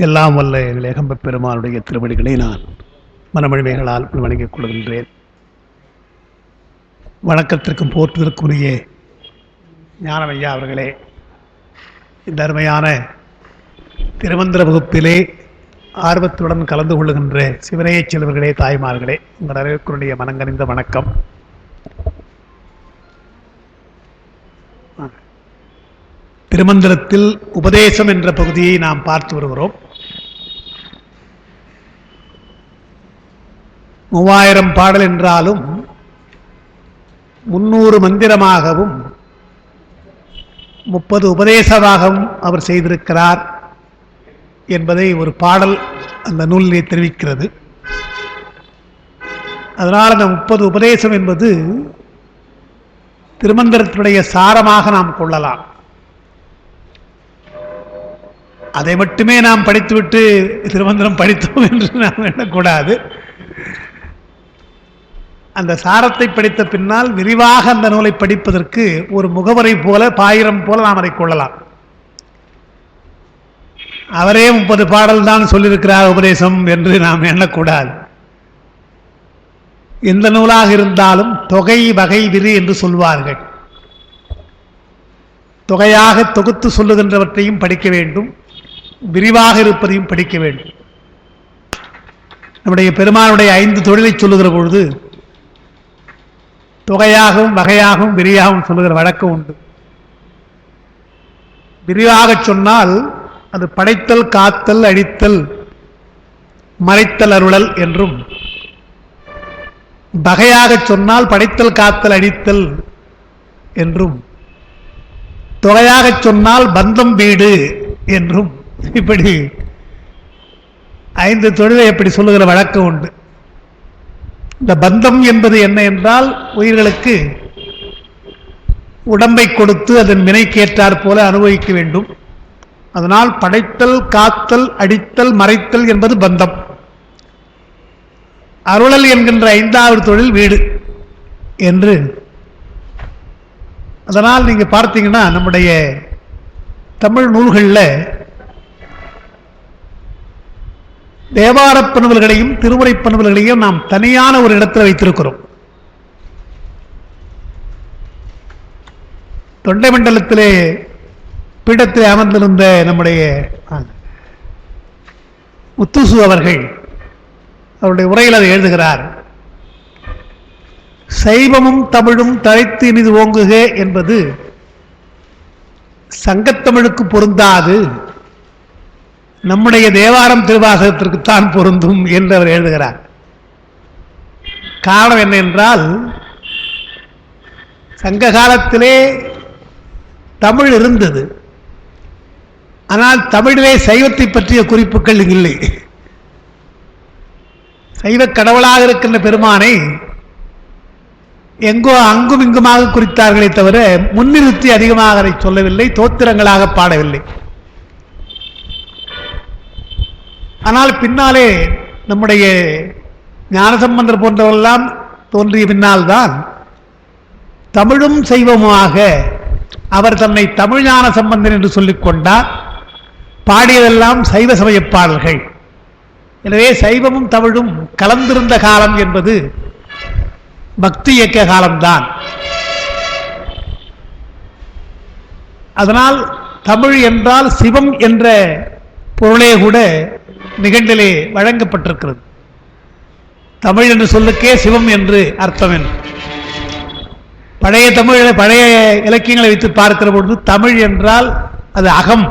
எல்லாம் வல்ல எங்கள் ஏகம்பப் பெருமானுடைய திருவடிகளை நான் மனமொழிமைகளால் வணங்கிக் கொள்கின்றேன். வணக்கத்திற்கும் போற்றுதற்குரிய ஞானமையா அவர்களே, இந்த அருமையான திருமந்திர வகுப்பிலே ஆர்வத்துடன் கலந்து கொள்ளுகின்ற சிவனையச் செல்வர்களே, தாய்மார்களே, உங்கள் அனைவருக்குரிய மனங்கனிந்த வணக்கம். திருமந்திரத்தில் உபதேசம் என்ற பகுதியை நாம் பார்த்து வருகிறோம். 3000 பாடல் என்றாலும் 300 மந்திரமாகவும் 30 உபதேசமாகவும் அவர் செய்திருக்கிறார் என்பதை ஒரு பாடல் அந்த நூலிலே தெரிவிக்கிறது. அதனால் அந்த 30 உபதேசம் என்பது திருமந்திரத்தினுடைய சாரமாக நாம் கொள்ளலாம். அதை மட்டுமே நாம் படித்துவிட்டு திருமந்திரம் படித்தோம் என்று நாம் எண்ணக்கூடாது. அந்த சாரத்தை படித்த பின்னால் விரிவாக அந்த நூலை படிப்பதற்கு ஒரு முகவரை போல, பாயிரம் போல நாம் அதை கொள்ளலாம். அவரே 30 பாடல் தான் சொல்லியிருக்கிறார் உபதேசம் என்று நாம் எண்ணக்கூடாது. எந்த நூலாக இருந்தாலும் தொகை வகை விரி என்று சொல்வார்கள். தொகையாக தொகுத்து சொல்லுகின்றவற்றையும் படிக்க வேண்டும், விரிவாக இருப்பதையும் படிக்க வேண்டும். நம்முடைய பெருமானுடைய 5 தொழிலை சொல்லுகிற பொழுது தொகையாகவும் வகையாகவும் விரியாகவும் சொல்லுகிற வழக்கம் உண்டு. விரிவாக சொன்னால் அது படைத்தல், காத்தல், அழித்தல், மறைத்தல், அருளல் என்றும், வகையாக சொன்னால் படைத்தல், காத்தல், அழித்தல் என்றும், தொகையாக சொன்னால் பந்தம், வீடு என்றும், இப்படி 5 தொழிலை எப்படி சொல்லுகிற வழக்கம் உண்டு. இந்த பந்தம் என்பது என்ன என்றால், உயிர்களுக்கு உடம்பை கொடுத்து அதன் வினைக்கேற்றாற் போல அனுபவிக்க வேண்டும். அதனால் படைத்தல், காத்தல், அடித்தல், மறைத்தல் என்பது பந்தம். அருளல் என்கின்ற 5வது தொழில் வீடு என்று. அதனால் நீங்க பார்த்தீங்கன்னா நம்முடைய தமிழ் நூல்களில் தேவாரப் பணுவல்களையும் திருமுறைப் பணுவல்களையும் நாம் தனியான ஒரு இடத்தில் வைத்திருக்கிறோம். தொண்டை மண்டலத்திலே பீடத்தில் அமர்ந்திருந்த நம்முடைய முத்துசு அவர்கள் அவருடைய உரையில் அதை எழுதுகிறார். சைவமும் தமிழும் தழைத்து இனிது ஓங்குக என்பது சங்கத்தமிழுக்கு பொருந்தாது, நம்முடைய தேவாரம் திருவாசகத்திற்குத்தான் பொருந்தும் என்று அவர் எழுதுகிறார். காரணம் என்ன என்றால், சங்க காலத்திலே தமிழ் இருந்தது, ஆனால் தமிழிலே சைவத்தை பற்றிய குறிப்புகள் இல்லை. சைவ கடவுளாக இருக்கின்ற பெருமானை எங்கோ அங்கும் இங்குமாக குறித்தார்களே தவிர முன்னிறுத்தி அதிகமாக அதை சொல்லவில்லை, தோத்திரங்களாக பாடவில்லை. ஆனால் பின்னாலே நம்முடைய ஞானசம்பந்தர் போன்றவரெல்லாம் தோன்றிய பின்னால்தான் தமிழும் சைவமாக அவர் தன்னை தமிழ் ஞான சம்பந்தன் என்று சொல்லிக் கொண்டார். பாடியதெல்லாம் சைவ சமய பாடல்கள். எனவே சைவமும் தமிழும் கலந்திருந்த காலம் என்பது பக்தி இயக்க காலம்தான். அதனால் தமிழ் என்றால் சிவம் என்ற பொருளே கூட நிகண்டிலே வழங்கப்பட்டிருக்கிறது. தமிழ் என்று சொல்லுக்கே சிவம் என்று அர்த்தம். என்று பழைய தமிழ், பழைய இலக்கியங்களை வைத்து பார்க்கிற பொழுது தமிழ் என்றால் அது அகம்,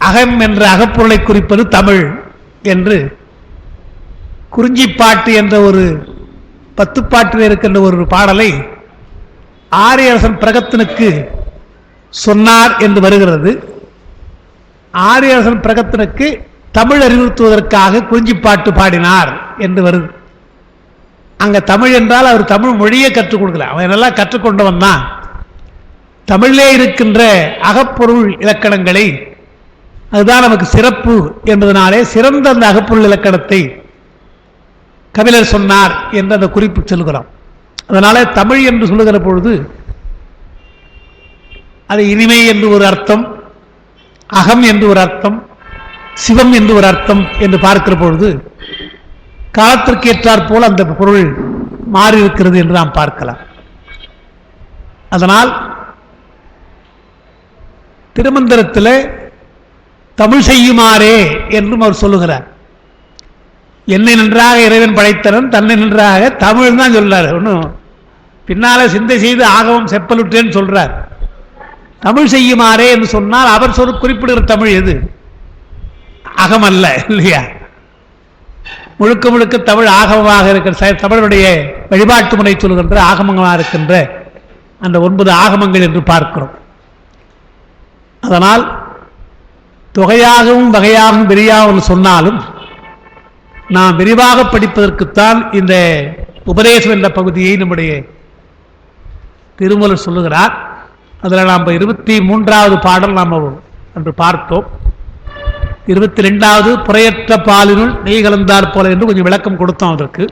அகம் என்ற அகப்பொருளை குறிப்பது தமிழ் என்று. குறிஞ்சிப்பாட்டு என்ற ஒரு 10 பாட்டில் இருக்கின்ற ஒரு பாடலை ஆரியரசன் பிரகத்தனுக்கு சொன்னார் என்று வருகிறது. ஆரியரசன் பிரகத்தனுக்கு தமிழ் அறிவுறுத்துவதற்காக குறிஞ்சிப்பாட்டு பாடினார் என்று வருது. அங்க தமிழ் என்றால் அவர் தமிழ் மொழியை கற்றுக் கொடுக்கல, அவன் நல்லா கற்றுக்கொண்டவன் தான். தமிழிலே இருக்கின்ற அகப்பொருள் இலக்கணங்களை, அதுதான் நமக்கு சிறப்பு என்பதனாலே சிறந்த அந்த அகப்பொருள் இலக்கணத்தை கபிலர் சொன்னார் என்று அந்த குறிப்பு சொல்கிறோம். அதனால தமிழ் என்று சொல்லுகிற பொழுது அது இனிமை என்று ஒரு அர்த்தம், அகம் என்று ஒரு அர்த்தம், சிவம் என்று ஒரு அர்த்தம் என்று பார்க்கிற பொழுது காலத்திற்கு ஏற்றாற் போல் அந்த பொருள் மாறியிருக்கிறது என்று நாம் பார்க்கலாம். அதனால் திருமந்திரத்தில் தமிழ் செய்யுமாறே என்றும் அவர் சொல்லுகிறார். என்னை நன்றாக இறைவன் படைத்தனன், தன்னை நன்றாக தமிழ் தான் சொல்றாரு. ஒன்றும் பின்னால சிந்தை செய்து ஆகவும் செப்பலுட்டேன்னு சொல்றார். தமிழ் செய்யுமாறே என்று சொன்னால் அவர் குறிப்பிடுகிற தமிழ் எது? அகமல்ல, இல்லையா? முழுக்க முழுக்க தமிழ் ஆகமமாக இருக்கிற தமிழுடைய வழிபாட்டு முறை சொல்கின்ற ஆகமங்களாக இருக்கின்ற அந்த 9 ஆகமங்கள் என்று பார்க்கிறோம். அதனால் தொகையாகவும் வகையாகவும் விரியாகவும் சொன்னாலும் நாம் விரிவாக படிப்பதற்குத்தான் இந்த உபதேசம் என்ற பகுதியை நம்முடைய திருமூலர் சொல்லுகிறார். அதில் நாம் 23வது பாடல் நாம் அன்று பார்த்தோம். 22வது புறையற்ற பாலினுள் நெய் கலந்தார் போல என்று கொஞ்சம் விளக்கம் கொடுத்தோம். அதற்கு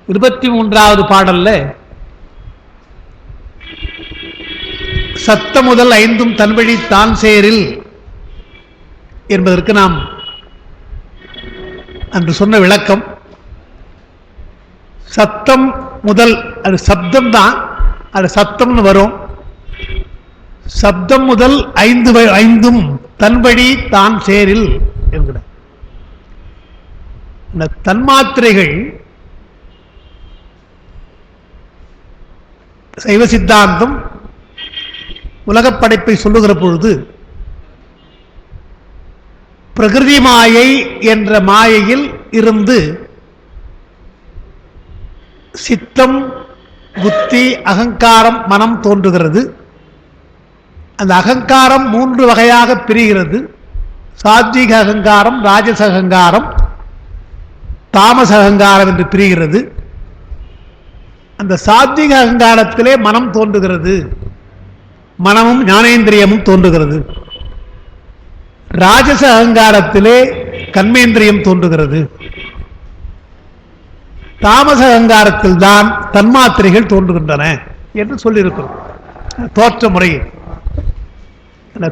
23வது பாடல்ல சத்த முதல் 5 தன்வழி தான் சேரில் என்பதற்கு நாம் அன்று சொன்ன விளக்கம். சத்தம் முதல், அது சப்தம் தான், அது சத்தம்னு வரும். சப்தம் முதல் 5 தன்வழி தான் சேரில் என்கிற இந்த தன்மாத்திரைகள் சைவ சித்தாந்தம் உலகப் படைப்பை சொல்லுகிற பொழுது பிரகிருதி மாயை என்ற மாயையில் இருந்து சித்தம், புத்தி, அகங்காரம், மனம் தோன்றுகிறது. அந்த அகங்காரம் 3 வகையாக பிரிகிறது. சாத்வீக அகங்காரம், ராஜச அகங்காரம், தாமச அகங்காரம் என்று பிரிகிறது. அந்த சாத்வீக அகங்காரத்திலே மனம் தோன்றுகிறது, மனமும் ஞானேந்திரியமும் தோன்றுகிறது. ராஜச அகங்காரத்திலே கர்மேந்திரியம் தோன்றுகிறது. தாமச அகங்காரத்தில் தான் தன்மாத்திரைகள் தோன்றுகின்றன என்று சொல்லியிருக்கிறோம் தோற்ற முறையில்.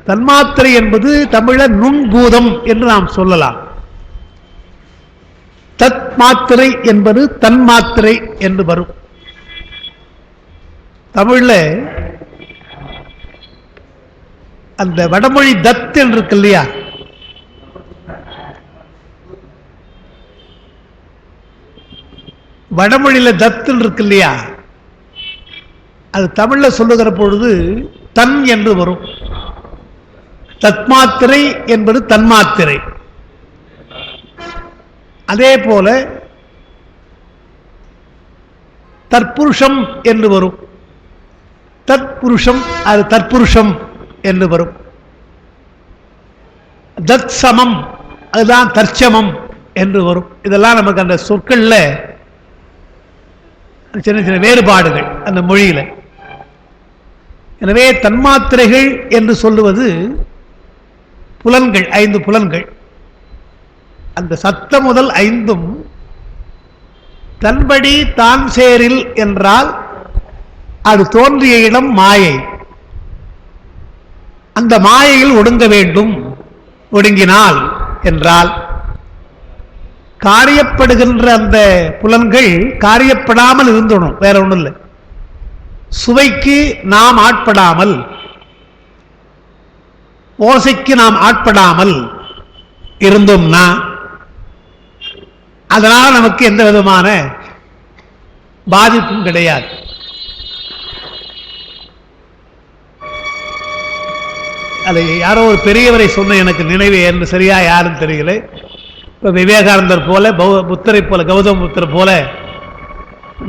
தன்மாத்திரை என்பது தமிழ நுண்பூதம் என்று நாம் சொல்லலாம். தத் மாத்திரை என்பது தன்மாத்திரை என்று வரும். தமிழ்ல அந்த வடமொழி தத் என்று இருக்கு இல்லையா, வடமொழியில தத்து இருக்கு இல்லையா, அது தமிழ்ல சொல்லுகிற பொழுது தன் என்று வரும். தத்மாத்திரை என்பது தன்மாத்திரை. அதே போல தற்புருஷம் என்று வரும். தத்புருஷம், அது தற்புருஷம் என்று வரும். தத் சமம், அதுதான் தற்சமம் என்று வரும். இதெல்லாம் நமக்கு அந்த சொற்கள்ல சின்ன சின்ன வேறுபாடுகள் அந்த மொழியில. எனவே தன்மாத்திரைகள் என்று சொல்லுவது புலன்கள், 5 புலன்கள். அந்த சத்த முதல் 5 தன்படி தான் சேரில் என்றால் அது தோன்றிய இடம் மாயை. அந்த மாயையில் ஒடுங்க வேண்டும். ஒடுங்கினால் என்றால் காரியப்படுகின்ற அந்த புலன்கள் காரியப்படாமல் இருந்தணும், வேற ஒன்றும் இல்லை. சுவைக்கு நாம் ஆட்படாமல், ஓசைக்கு நாம் ஆட்படாமல் இருந்தோம்னா அதனால் நமக்கு எந்த விதமான பாதிப்பும் கிடையாது. அது யாரோ ஒரு பெரியவரை சொன்ன எனக்கு நினைவு என்று சரியா யாரும் தெரியல. இப்போ விவேகானந்தர் போல, புத்தரை போல, கௌதம புத்தர் போல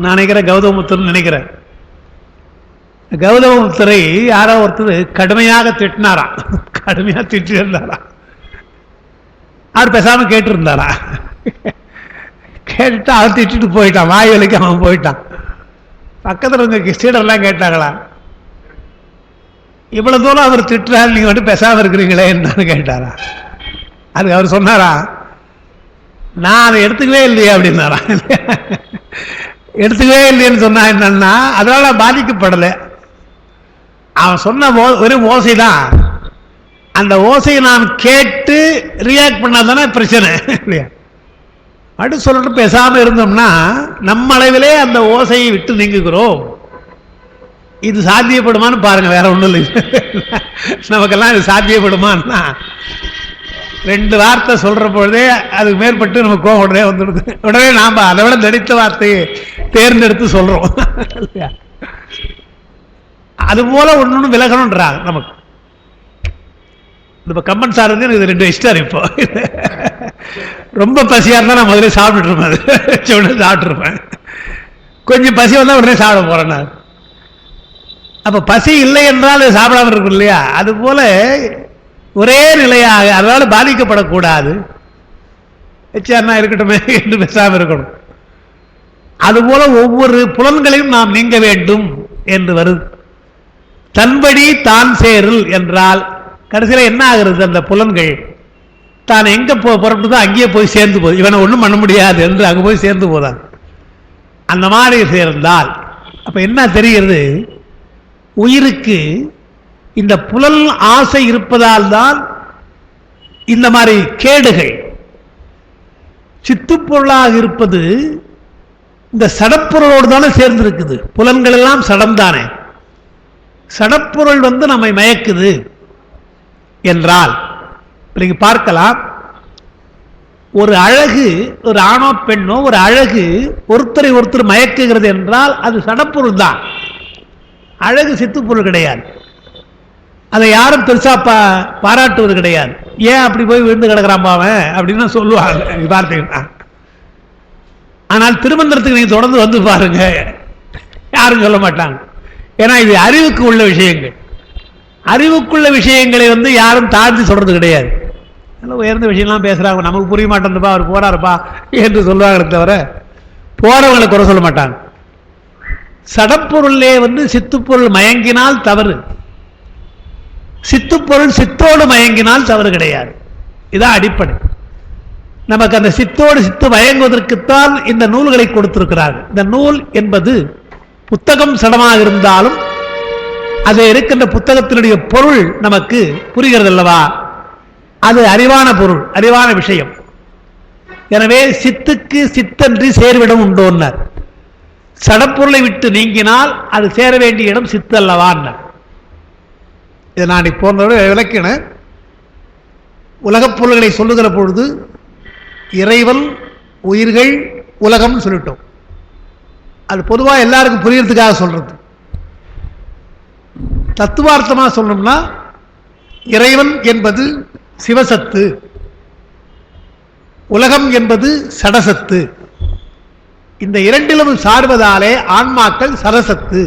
நான் நினைக்கிறேன், கௌதம புத்தர் நினைக்கிறேன். கௌதம புத்தரை யாரோ ஒருத்தர் கடுமையாக திட்டினாராம், கடுமையாக திட்டி இருந்தாராம். அவர் பேசாம கேட்டு இருந்தாரா, கேட்டுட்டு அவர் திட்டிட்டு போயிட்டான், வாய் வலிக்கு அவன் போயிட்டான். பக்கத்தில் இருந்த ஸ்டீடர்லாம் கேட்டாங்களா, இவ்வளவு தூரம் அவர் திட்டுறாரு, நீங்க வந்து பேசாம இருக்கிறீங்களே என்னன்னு கேட்டாரா. அதுக்கு அவர் சொன்னாரா, நான் அதை எடுத்துக்கவே இல்லையே அப்படின்னாரா. எடுத்துக்கவே இல்லைன்னு சொன்னா என்னன்னா, அதனால பாதிக்கப்படலை. அவன் சொன்ன ஒரு ஓசை தான் அந்த ஓசையை நான் கேட்டு ரியாக்ட் பண்ணாதானே பிரச்சனை இல்லையா? அப்படி சொல்லிட்டு பேசாமல் இருந்தோம்னா நம்ம அளவிலே அந்த ஓசையை விட்டு நீங்குகிறோம். இது சாத்தியப்படுமான்னு பாருங்க, வேற ஒன்றும் இல்லை. நமக்கெல்லாம் இது சாத்தியப்படுமான்னா 2 வார்த்தை சொல்ற பொழுதே அதுக்கு மேற்பட்டு நமக்கு கோவம் உடனே வந்துடுது. உடனே நாம் அதை விட தடித்த வார்த்தையை தேர்ந்தெடுத்து சொல்றோம். அதுபோல ஒன்று விலகணுன்றாங்க நமக்கு. இப்போ கம்பன் சார் வந்து எனக்கு 2 இஷ்டம். இப்போ ரொம்ப பசியாக இருந்தால் நான் முதல்ல சாப்பிட்டுருப்பேன், அது உடனே சாப்பிட்ருப்பேன். கொஞ்சம் பசி வந்தால் உடனே சாப்பிட போகிறேன் நான். அப்போ பசி இல்லை என்றால் சாப்பிடாம இருக்கும் இல்லையா? அதுபோல ஒரே நிலையாக அதனால பாதிக்கப்படக்கூடாது, எச்சார்னா இருக்கட்டுமே என்று பேசாமல் இருக்கணும். அதுபோல ஒவ்வொரு புலன்களையும் நாம் நீங்க வேண்டும் என்று வருது. தன்படி தான் சேருள் என்றால் கடைசியில் என்ன ஆகிறது? அந்த புலன்கள் தான் எங்க புறப்பட்டு அங்கேயே போய் சேர்ந்து போகுது. இவனை ஒன்றும் பண்ண முடியாது என்று அங்கே போய் சேர்ந்து போதான். அந்த மாதிரி சேர்ந்தால் அப்ப என்ன தெரிகிறது? உயிருக்கு இந்த புலன் ஆசை இருப்பதால் தான் இந்த மாதிரி கேடுகள். சித்துப்பொருளாக இருப்பது இந்த சடப்பொருளோடு தானே சேர்ந்து இருக்குது. புலன்கள் எல்லாம் சடம் தானே. சடப்பொருள் வந்து நம்மை மயக்குது என்றால் நீங்க பார்க்கலாம், ஒரு அழகு, ஒரு ஆணோ பெண்ணோ ஒரு அழகு ஒருத்தரை ஒருத்தர் மயக்குகிறது என்றால் அது சடப்பொருள் தான். அழகு சித்துப்பொருள் கிடையாது. அதை யாரும் பெருசா பாராட்டுவது கிடையாது. ஏன் அப்படி போய் விழுந்து கிடக்கிறான் பாவன் அப்படின்னு சொல்லுவாங்க பார்த்தீங்கன்னா. ஆனால் திருமந்திரத்துக்கு நீங்க தொடர்ந்து வந்து பாருங்க, யாரும் சொல்ல மாட்டாங்க. ஏன்னா இது அறிவுக்கு உள்ள விஷயங்கள். அறிவுக்குள்ள விஷயங்களை வந்து யாரும் தாழ்ந்து சொல்றது கிடையாது. உயர்ந்த விஷயம்லாம் பேசுறாங்க, நமக்கு புரிய மாட்டேன்ப்பா, அவர் போறாருப்பா என்று சொல்லுவாங்களே தவிர போறவங்களை குறை சொல்ல மாட்டாங்க. சடப்பொருளே வந்து சித்துப்பொருள் மயங்கினால் தவறு, சித்துப்பொருள் சித்தோடு மயங்கினால் தவறு கிடையாது. இதான் அடிப்படை. நமக்கு அந்த சித்தோடு சித்து மயங்குவதற்குத்தான் இந்த நூல்களை கொடுத்திருக்கிறார்கள். இந்த நூல் என்பது புத்தகம் சடமாக இருந்தாலும் அது இருக்கின்ற புத்தகத்தினுடைய பொருள் நமக்கு புரிகிறது அல்லவா? அது அறிவான பொருள், அறிவான விஷயம். எனவே சித்துக்கு சித்தன்றி சேர்விடம் உண்டோன்னார். சடப்பொருளை விட்டு நீங்கினால் அது சேர வேண்டிய இடம் சித்து அல்லவான்னார். இதை நான் போன்றவரை விளக்கினேன். உலகப் பொருள்களை சொல்லுகிற பொழுது இறைவன், உயிர்கள், உலகம்னு சொல்லிட்டோம். அது பொதுவாக எல்லாருக்கும் புரியறதுக்காக சொல்றது. தத்துவார்த்தமாக சொல்லணும்னா இறைவன் என்பது சிவசத்து, உலகம் என்பது சடசத்து. இந்த இரண்டிலும் சார்வதாலே ஆன்மாக்கள் சரசத்து.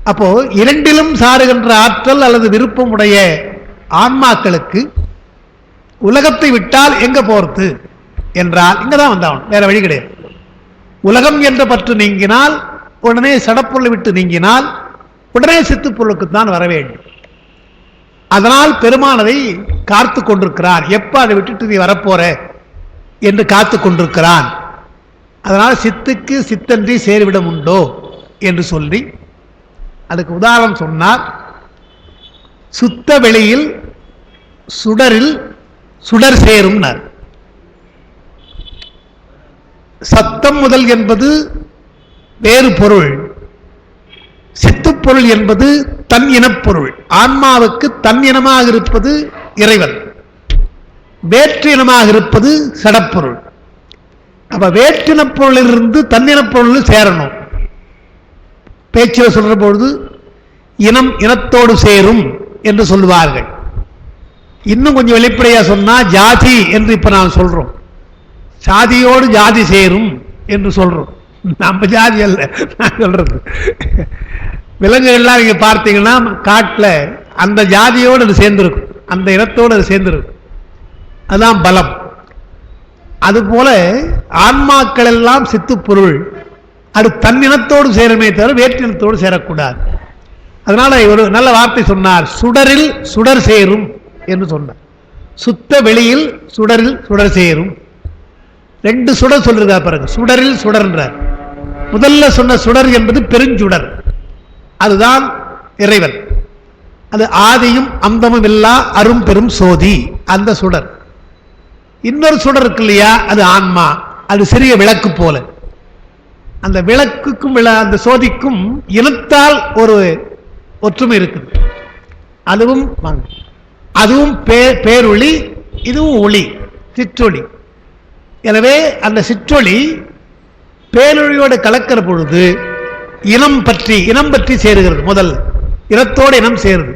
அப்போ இரண்டிலும் சாருகின்ற ஆற்றல் அல்லது விருப்பம் உடைய ஆன்மாக்களுக்கு உலகத்தை விட்டால் எங்க போறது என்றால் இங்கதான் வந்தாகணும், வேற வழி கிடையாது. உலகம் என்ற பற்று நீங்கினால், உடனே சடப்பொருளை விட்டு நீங்கினால் உடனே சித்துப்பொருளுக்கு தான் வர வேண்டும். அதனால் பெருமானதை காத்து கொண்டிருக்கிறான். எப்ப அதை விட்டுட்டு நீ வரப்போற என்று காத்து கொண்டிருக்கிறான். அதனால் சித்துக்கு சித்தன்றி சேர்விடம் உண்டோ என்று சொல்லி அதுக்கு உதாரணம் சொன்னார். சுத்த வெளியில் சுடரில் சுடர் சேரும். சத்தம் முதல் என்பது வேறு பொருள், சித்துப்பொருள் என்பது தன் இனப்பொருள். ஆன்மாவுக்கு தன் இனமாக இருப்பது இறைவன், வேற்று இனமாக இருப்பது சடப்பொருள். அப்ப வேற்றினப்பொருளிலிருந்து தன்னினப்பொருள் சேரணும். பேச்சில் சொல்ற பொழுது இனம் இனத்தோடு சேரும் என்று சொல்லுவார்கள். இன்னும் கொஞ்சம் வெளிப்படையா சொன்னா ஜாதி என்று இப்ப நான் சொல்றோம். சாதியோடு ஜாதி சேரும் என்று சொல்றோம். நம்ம ஜாதி அல்ல நான் சொல்றது. விலங்குகள்லாம் நீங்க பார்த்தீங்கன்னா காட்டுல அந்த ஜாதியோடு அது சேர்ந்திருக்கும், அந்த இனத்தோடு அது சேர்ந்திருக்கும். அதுதான் பலம். அதுபோல ஆன்மாக்கள் எல்லாம் சித்துப்பொருள், அது தன்னினத்தோடு சேருமே தவிர வேற்றினத்தோடு சேரக்கூடாது. அதனால ஒரு நல்ல வார்த்தை சொன்னார், சுடரில் சுடர் சேரும் என்று சொன்னார். சுத்த வெளியில் சுடரில் சுடர் சேரும். 2 சுடர் சொல்றார் பாருங்க, சுடரில் சுடர்ன்றார். முதல்ல சொன்ன சுடர் என்பது பெருஞ்சுடர், அதுதான் இறைவன். அது ஆதியும் அந்தமும் இல்லா அரும் பெரும் சோதி, அந்த சுடர். இன்னொரு சுடர் இருக்கு இல்லையா, அது ஆன்மா. அது சிறிய விளக்கு போல. அந்த விளக்குக்கும் அந்த சோதிக்கும் இனத்தால் ஒரு ஒற்றுமை இருக்குது. அதுவும் பேரொளி, இதுவும் ஒளி, சிற்றொளி. எனவே அந்த சிற்றொளி பேரொழியோடு கலக்கிற பொழுது இனம் பற்றி சேருகிறது. முதல் இனத்தோடு இனம் சேருது.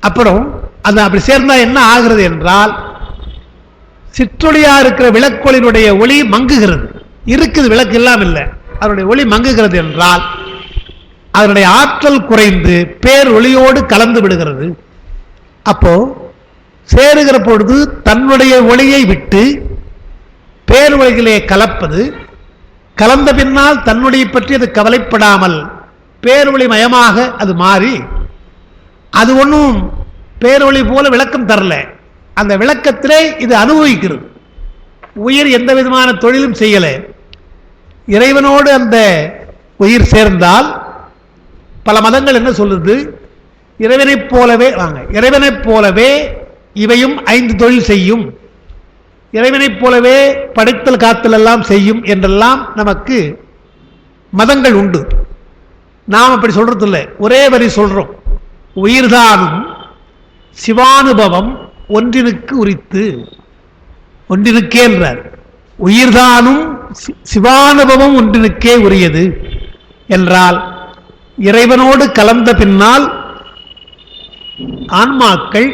அப்புறம் அது அப்படி சேர்ந்தா என்ன ஆகிறது என்றால், சிற்றொளியா இருக்கிற விளக்கொளினுடைய ஒளி மங்குகிறது. இருக்குது, விளக்கு இல்லாம இல்லை, அதனுடைய ஒளி மங்குகிறது என்றால் அதனுடைய ஆற்றல் குறைந்து பேர் ஒளியோடு கலந்து விடுகிறது. அப்போ சேருகிற பொழுது தன்னுடைய ஒளியை விட்டு பேர் ஒளிகளே கலப்பது, கலந்த பின்னால் தன்னுடைய பற்றி அது கவலைப்படாமல் பேரொளி மயமாக அது மாறி, அது ஒன்றும் பேரொளி போல விளக்கம் தரல, அந்த விளக்கத்திலே இது அனுபவிக்கிறது. உயிர் எந்த விதமான தொழிலும் செய்யல. இறைவனோடு அந்த உயிர் சேர்ந்தால், பல மதங்கள் என்ன சொல்லுது, இறைவனைப் போலவே இவையும் 5 தொழில் செய்யும், இறைவனைப் போலவே படைத்தல் காத்தல் எல்லாம் செய்யும் என்றெல்லாம் நமக்கு மதங்கள் உண்டு. நாம் அப்படி சொல்றது இல்லை, ஒரே வரி சொல்றோம். உயிர்தானும் சிவானுபவம் ஒன்றினுக்கு உரித்து, ஒன்றினுக்கே என்றார். உயிர்தானும் சிவானுபவம் ஒன்றினுக்கே உரியது என்றால், இறைவனோடு கலந்த பின்னால் ஆன்மாக்கள்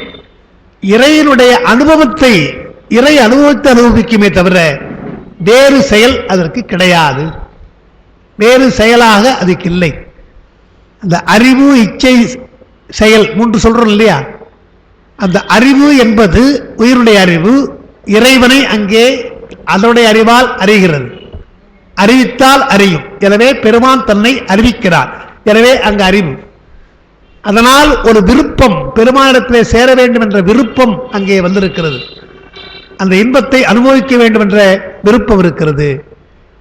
இறைவனுடைய அனுபவத்தை அனுபவிக்குமே தவிர வேறு செயல் அதற்கு கிடையாது. வேறு செயலாக அதுக்கு இல்லை. அந்த அறிவு, இச்சை, செயல் 3 சொல்றோம் இல்லையா, அந்த அறிவு என்பது உயிருடைய அறிவு. இறைவனை அங்கே அதனுடைய அறிவால் அறிகிறது. அறிவித்தால் அறியும். எனவே பெருமான் தன்னை அறிவிக்கிறார். எனவே அங்கு அறிவு. அதனால் ஒரு விருப்பம், பெருமானிடத்திலே சேர வேண்டும் என்ற விருப்பம் அங்கே வந்திருக்கிறது. அந்த இன்பத்தை அனுபவிக்க வேண்டும் என்ற விருப்பம் இருக்கிறது.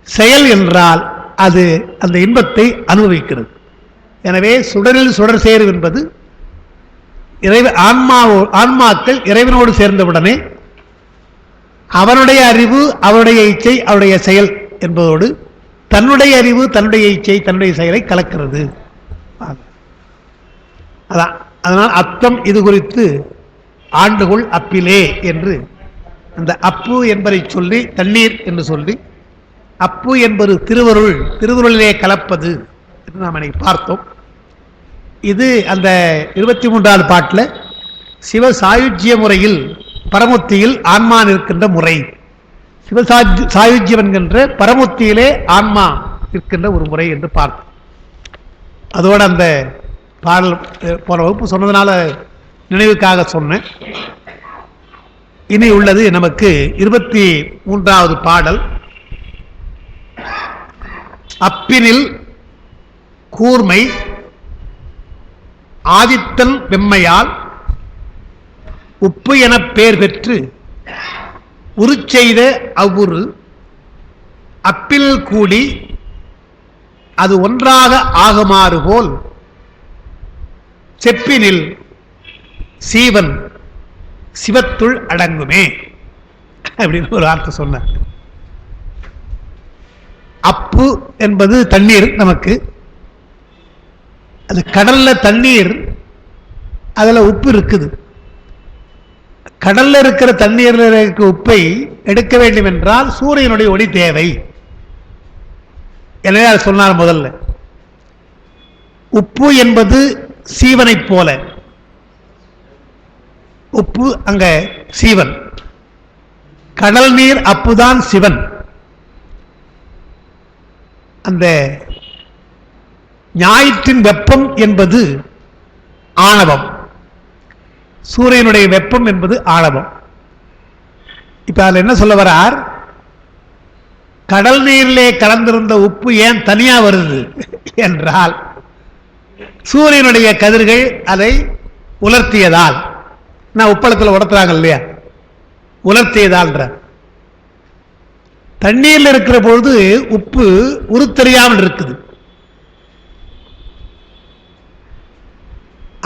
செயல் என்றால் அது அந்த இன்பத்தை அனுபவிக்கிறது. எனவே சுடரில் சுடர் சேரு என்பது ஆன்மாக்கள் இறைவனோடு சேர்ந்தவுடனே அவனுடைய அறிவு, அவருடைய இச்சை, அவருடைய செயல் என்பதோடு தன்னுடைய அறிவு, தன்னுடைய இச்சை, தன்னுடைய செயலை கலக்கிறது. அதான். அதனால் அத்தம் இது குறித்து ஆண்டுகொள் அப்பிலே என்று அந்த அப்பு என்பதை சொல்லி, தண்ணீர் என்று சொல்லி, அப்பு என்பது திருவருளிலே கலப்பது என்று நாம் அன்னைக்கு பார்த்தோம். இது அந்த 23வது பாட்டில் சிவ சாயுஜ்ய முறையில் பரமுத்தியில் ஆன்மா இருக்கின்ற முறை. சிவசாயுஜ்யம் என்கின்ற பரமுத்தியிலே ஆன்மா இருக்கின்ற ஒரு முறை என்று பார்த்தோம். அதோடு அந்த பாடல் போன வகுப்பு சொன்னதுனால நினைவுக்காக சொன்னேன். இனி உள்ளது நமக்கு 23வது பாடல். அப்பினில் கூர்மை ஆதித்தன் வெம்மையால் உப்பு என பெயர் பெற்று உருச்செய்த அவ்வுரு அப்பில் கூடி அது ஒன்றாக ஆகுமாறு போல் செப்பினில் சீவன் சிவத்துள் அடங்குமே அப்படின்னு ஒரு வார்த்தை சொன்னார். அப்பு என்பது தண்ணீர். நமக்கு அது கடல்ல தண்ணீர், அதுல உப்பு இருக்குது. கடல்ல இருக்கிற தண்ணீர்ல இருக்கிற உப்பை எடுக்க வேண்டும் என்றால் சூரியனுடைய ஒளி தேவை. எனவே அதை சொன்னார் முதல்ல. உப்பு என்பது சீவனை போல, உப்பு அங்க சீவன், கடல் நீர் அப்புதான் சிவன். அந்த ஞாயிற்றின் வெப்பம் என்பது ஆணவம், சூரியனுடைய வெப்பம் என்பது ஆணவம். இப்ப அதில் என்ன சொல்ல வரார், கடல் நீரிலே கலந்திருந்த உப்பு ஏன் தனியா வருது என்றால் சூரியனுடைய கதிர்கள் அதை உலர்த்தியதால். நான் உப்பளத்தில் உடத்துறாங்க இல்லையா, உலர்த்தியதால். தண்ணீரில் இருக்கிற பொழுது உப்பு உருத்தெரியாமல் இருக்குது.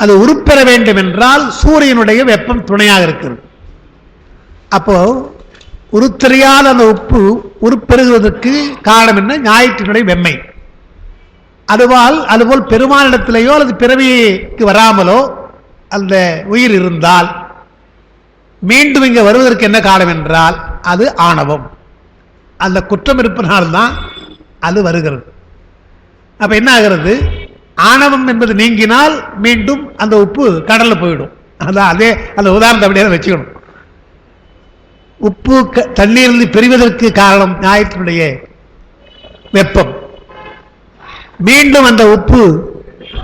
அது உருப்பெற வேண்டும் என்றால் சூரியனுடைய வெப்பம் துணையாக இருக்கிறது. அப்போ உருத்தெரியாத அந்த உப்பு உருப்பெறுவதற்கு காரணம் என்ன? ஞாயிற்றினுடைய வெம்மை. அதுபோல் பெருமானிடத்திலேயோ அல்லது பிறவிக்கு வராமலோ அந்த உயிர் இருந்தால் மீண்டும் இங்கே வருவதற்கு என்ன காரணம் என்றால் அது ஆணவம். அந்த குற்றம் இருப்பதனால்தான் அது வருகிறது. அப்ப என்ன ஆகிறது? ஆணவம் என்பது நீங்கினால் மீண்டும் அந்த உப்பு கடல்ல போயிடும். அதான் அதே அந்த உதாரணத்தை அப்படியே வச்சுக்கணும். உப்பு தண்ணீரில் பிரிவதற்கு காரணம் ஞாயிற்றினுடைய வெப்பம். மீண்டும் அந்த உப்பு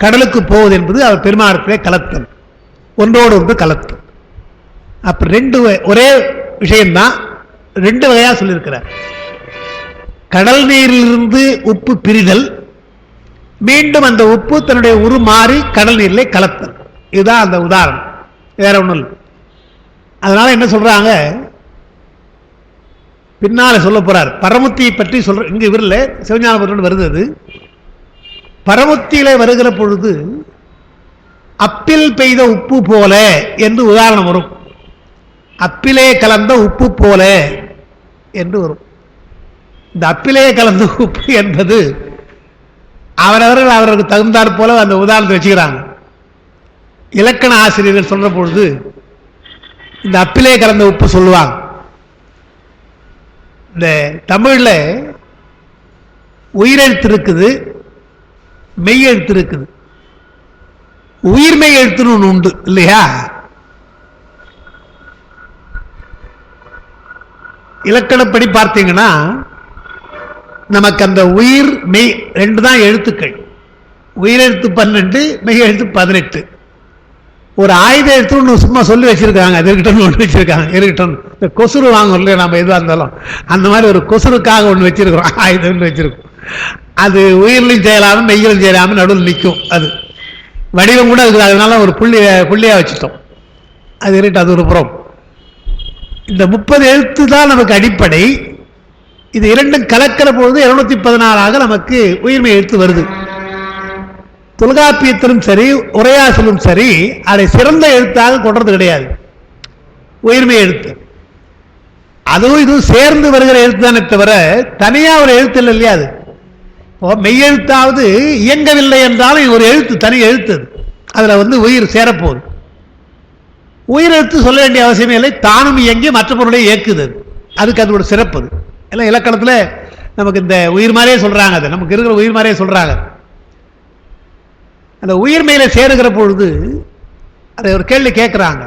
கடலுக்கு போவது என்பது அவர் பெருமானத்திலே கலத்தல், ஒன்றோடு ஒன்று கலத்தல். அப்ப ரெண்டு ஒரே விஷயம்தான், ரெண்டு வகையா சொல்லியிருக்கிறார். கடல் நீரிலிருந்து உப்பு பிரிதல், மீண்டும் அந்த உப்பு தன்னுடைய உருமாறி கடல் நீரிலே கலத்தல். இதுதான் அந்த உதாரணம், வேற ஒன்றும் இல்லை. அதனால என்ன சொல்றாங்க, பின்னால சொல்ல போறார். பரமுத்தியை பற்றி சொல்ற இங்க இவரில் சிவஞானபுரம் வருது. அது பரமுத்தியிலே வருகிற பொழுது அப்பில் பெய்த உப்பு போல என்று உதாரணம் வரும். அப்பிலே கலந்த உப்பு போல என்று வரும். இந்த அப்பிலே கலந்த உப்பு என்பது அவரவர்களுக்கு தகுந்தாற் போல அந்த உதாரணத்தை வச்சுக்கிறாங்க. இலக்கண ஆசிரியர்கள் சொல்ற பொழுது இந்த அப்பிலே கலந்த உப்பு சொல்லுவாங்க. இந்த தமிழ்ல உயிரெழுத்து இருக்குது, மெய்யெழுத்து இருக்குது. உயிர்மெய் எழுத்துன்னு ஒன்று உண்டு இல்லையா? இலக்கணப்படி பார்த்தீங்கன்னா நமக்கு அந்த உயிர் மெய் ரெண்டு தான் எழுத்துக்கள். உயிரெழுத்து 12, மெய் எழுத்து 18. ஒரு ஆயுத எழுத்து ஒன்று சும்மா சொல்லி வச்சிருக்காங்க, அது இருக்கட்டும் ஒன்று வச்சிருக்காங்க. இருக்கட்டும், இந்த கொசுறு வாங்க இல்லையா நம்ம எதுவாக இருந்தாலும், அந்த மாதிரி ஒரு கொசுறுக்காக ஒன்று வச்சிருக்கிறோம், ஆயுதம் வச்சிருக்கோம். அது உயிரிலையும் செய்யலாமல் மெய்யிலும் செய்யலாமல் நடுவில் நிற்கும். அது வடிவம் கூட இருக்குது, அதனால ஒரு புள்ளியாக வச்சுட்டோம். அது இருக்கட்டும், அது ஒரு புறம். இந்த 30 எழுத்து தான் நமக்கு அடிப்படை. இது இரண்டும் கலக்கிற பொழுது 214 நமக்கு உயிர்மை எழுத்து வருது. தொல்காப்பியத்திலும் சரி உரையாசிலும் சரி அதை சிறந்த எழுத்தாக கொண்டது கிடையாது உயிர்மை எழுத்து. அதுவும் இதுவும் சேர்ந்து வருகிற எழுத்து தானே தவிர தனியா ஒரு எழுத்து இல்லை இல்லையா? அது மெய்யெழுத்தாவது இயங்கவில்லை என்றாலும் ஒரு எழுத்து, தனி எழுத்து. அதுல உயிர் சேரப்போகுது. உயிரெழுத்து சொல்ல வேண்டிய அவசியமே இல்லை, தானும் இயங்கி மற்ற பொருளை இயக்குது. அதுக்கு அது ஒரு சிறப்பு. எல்லாம் இலக்கணத்துல நமக்கு இந்த உயிர் மாதிரியே சொல்றாங்க. அது நமக்கு இருக்கிற உயிர் மாதிரியே சொல்றாங்க. அந்த உயிர்மையில சேருகிற பொழுது அதை ஒரு கேள்வி கேட்கிறாங்க,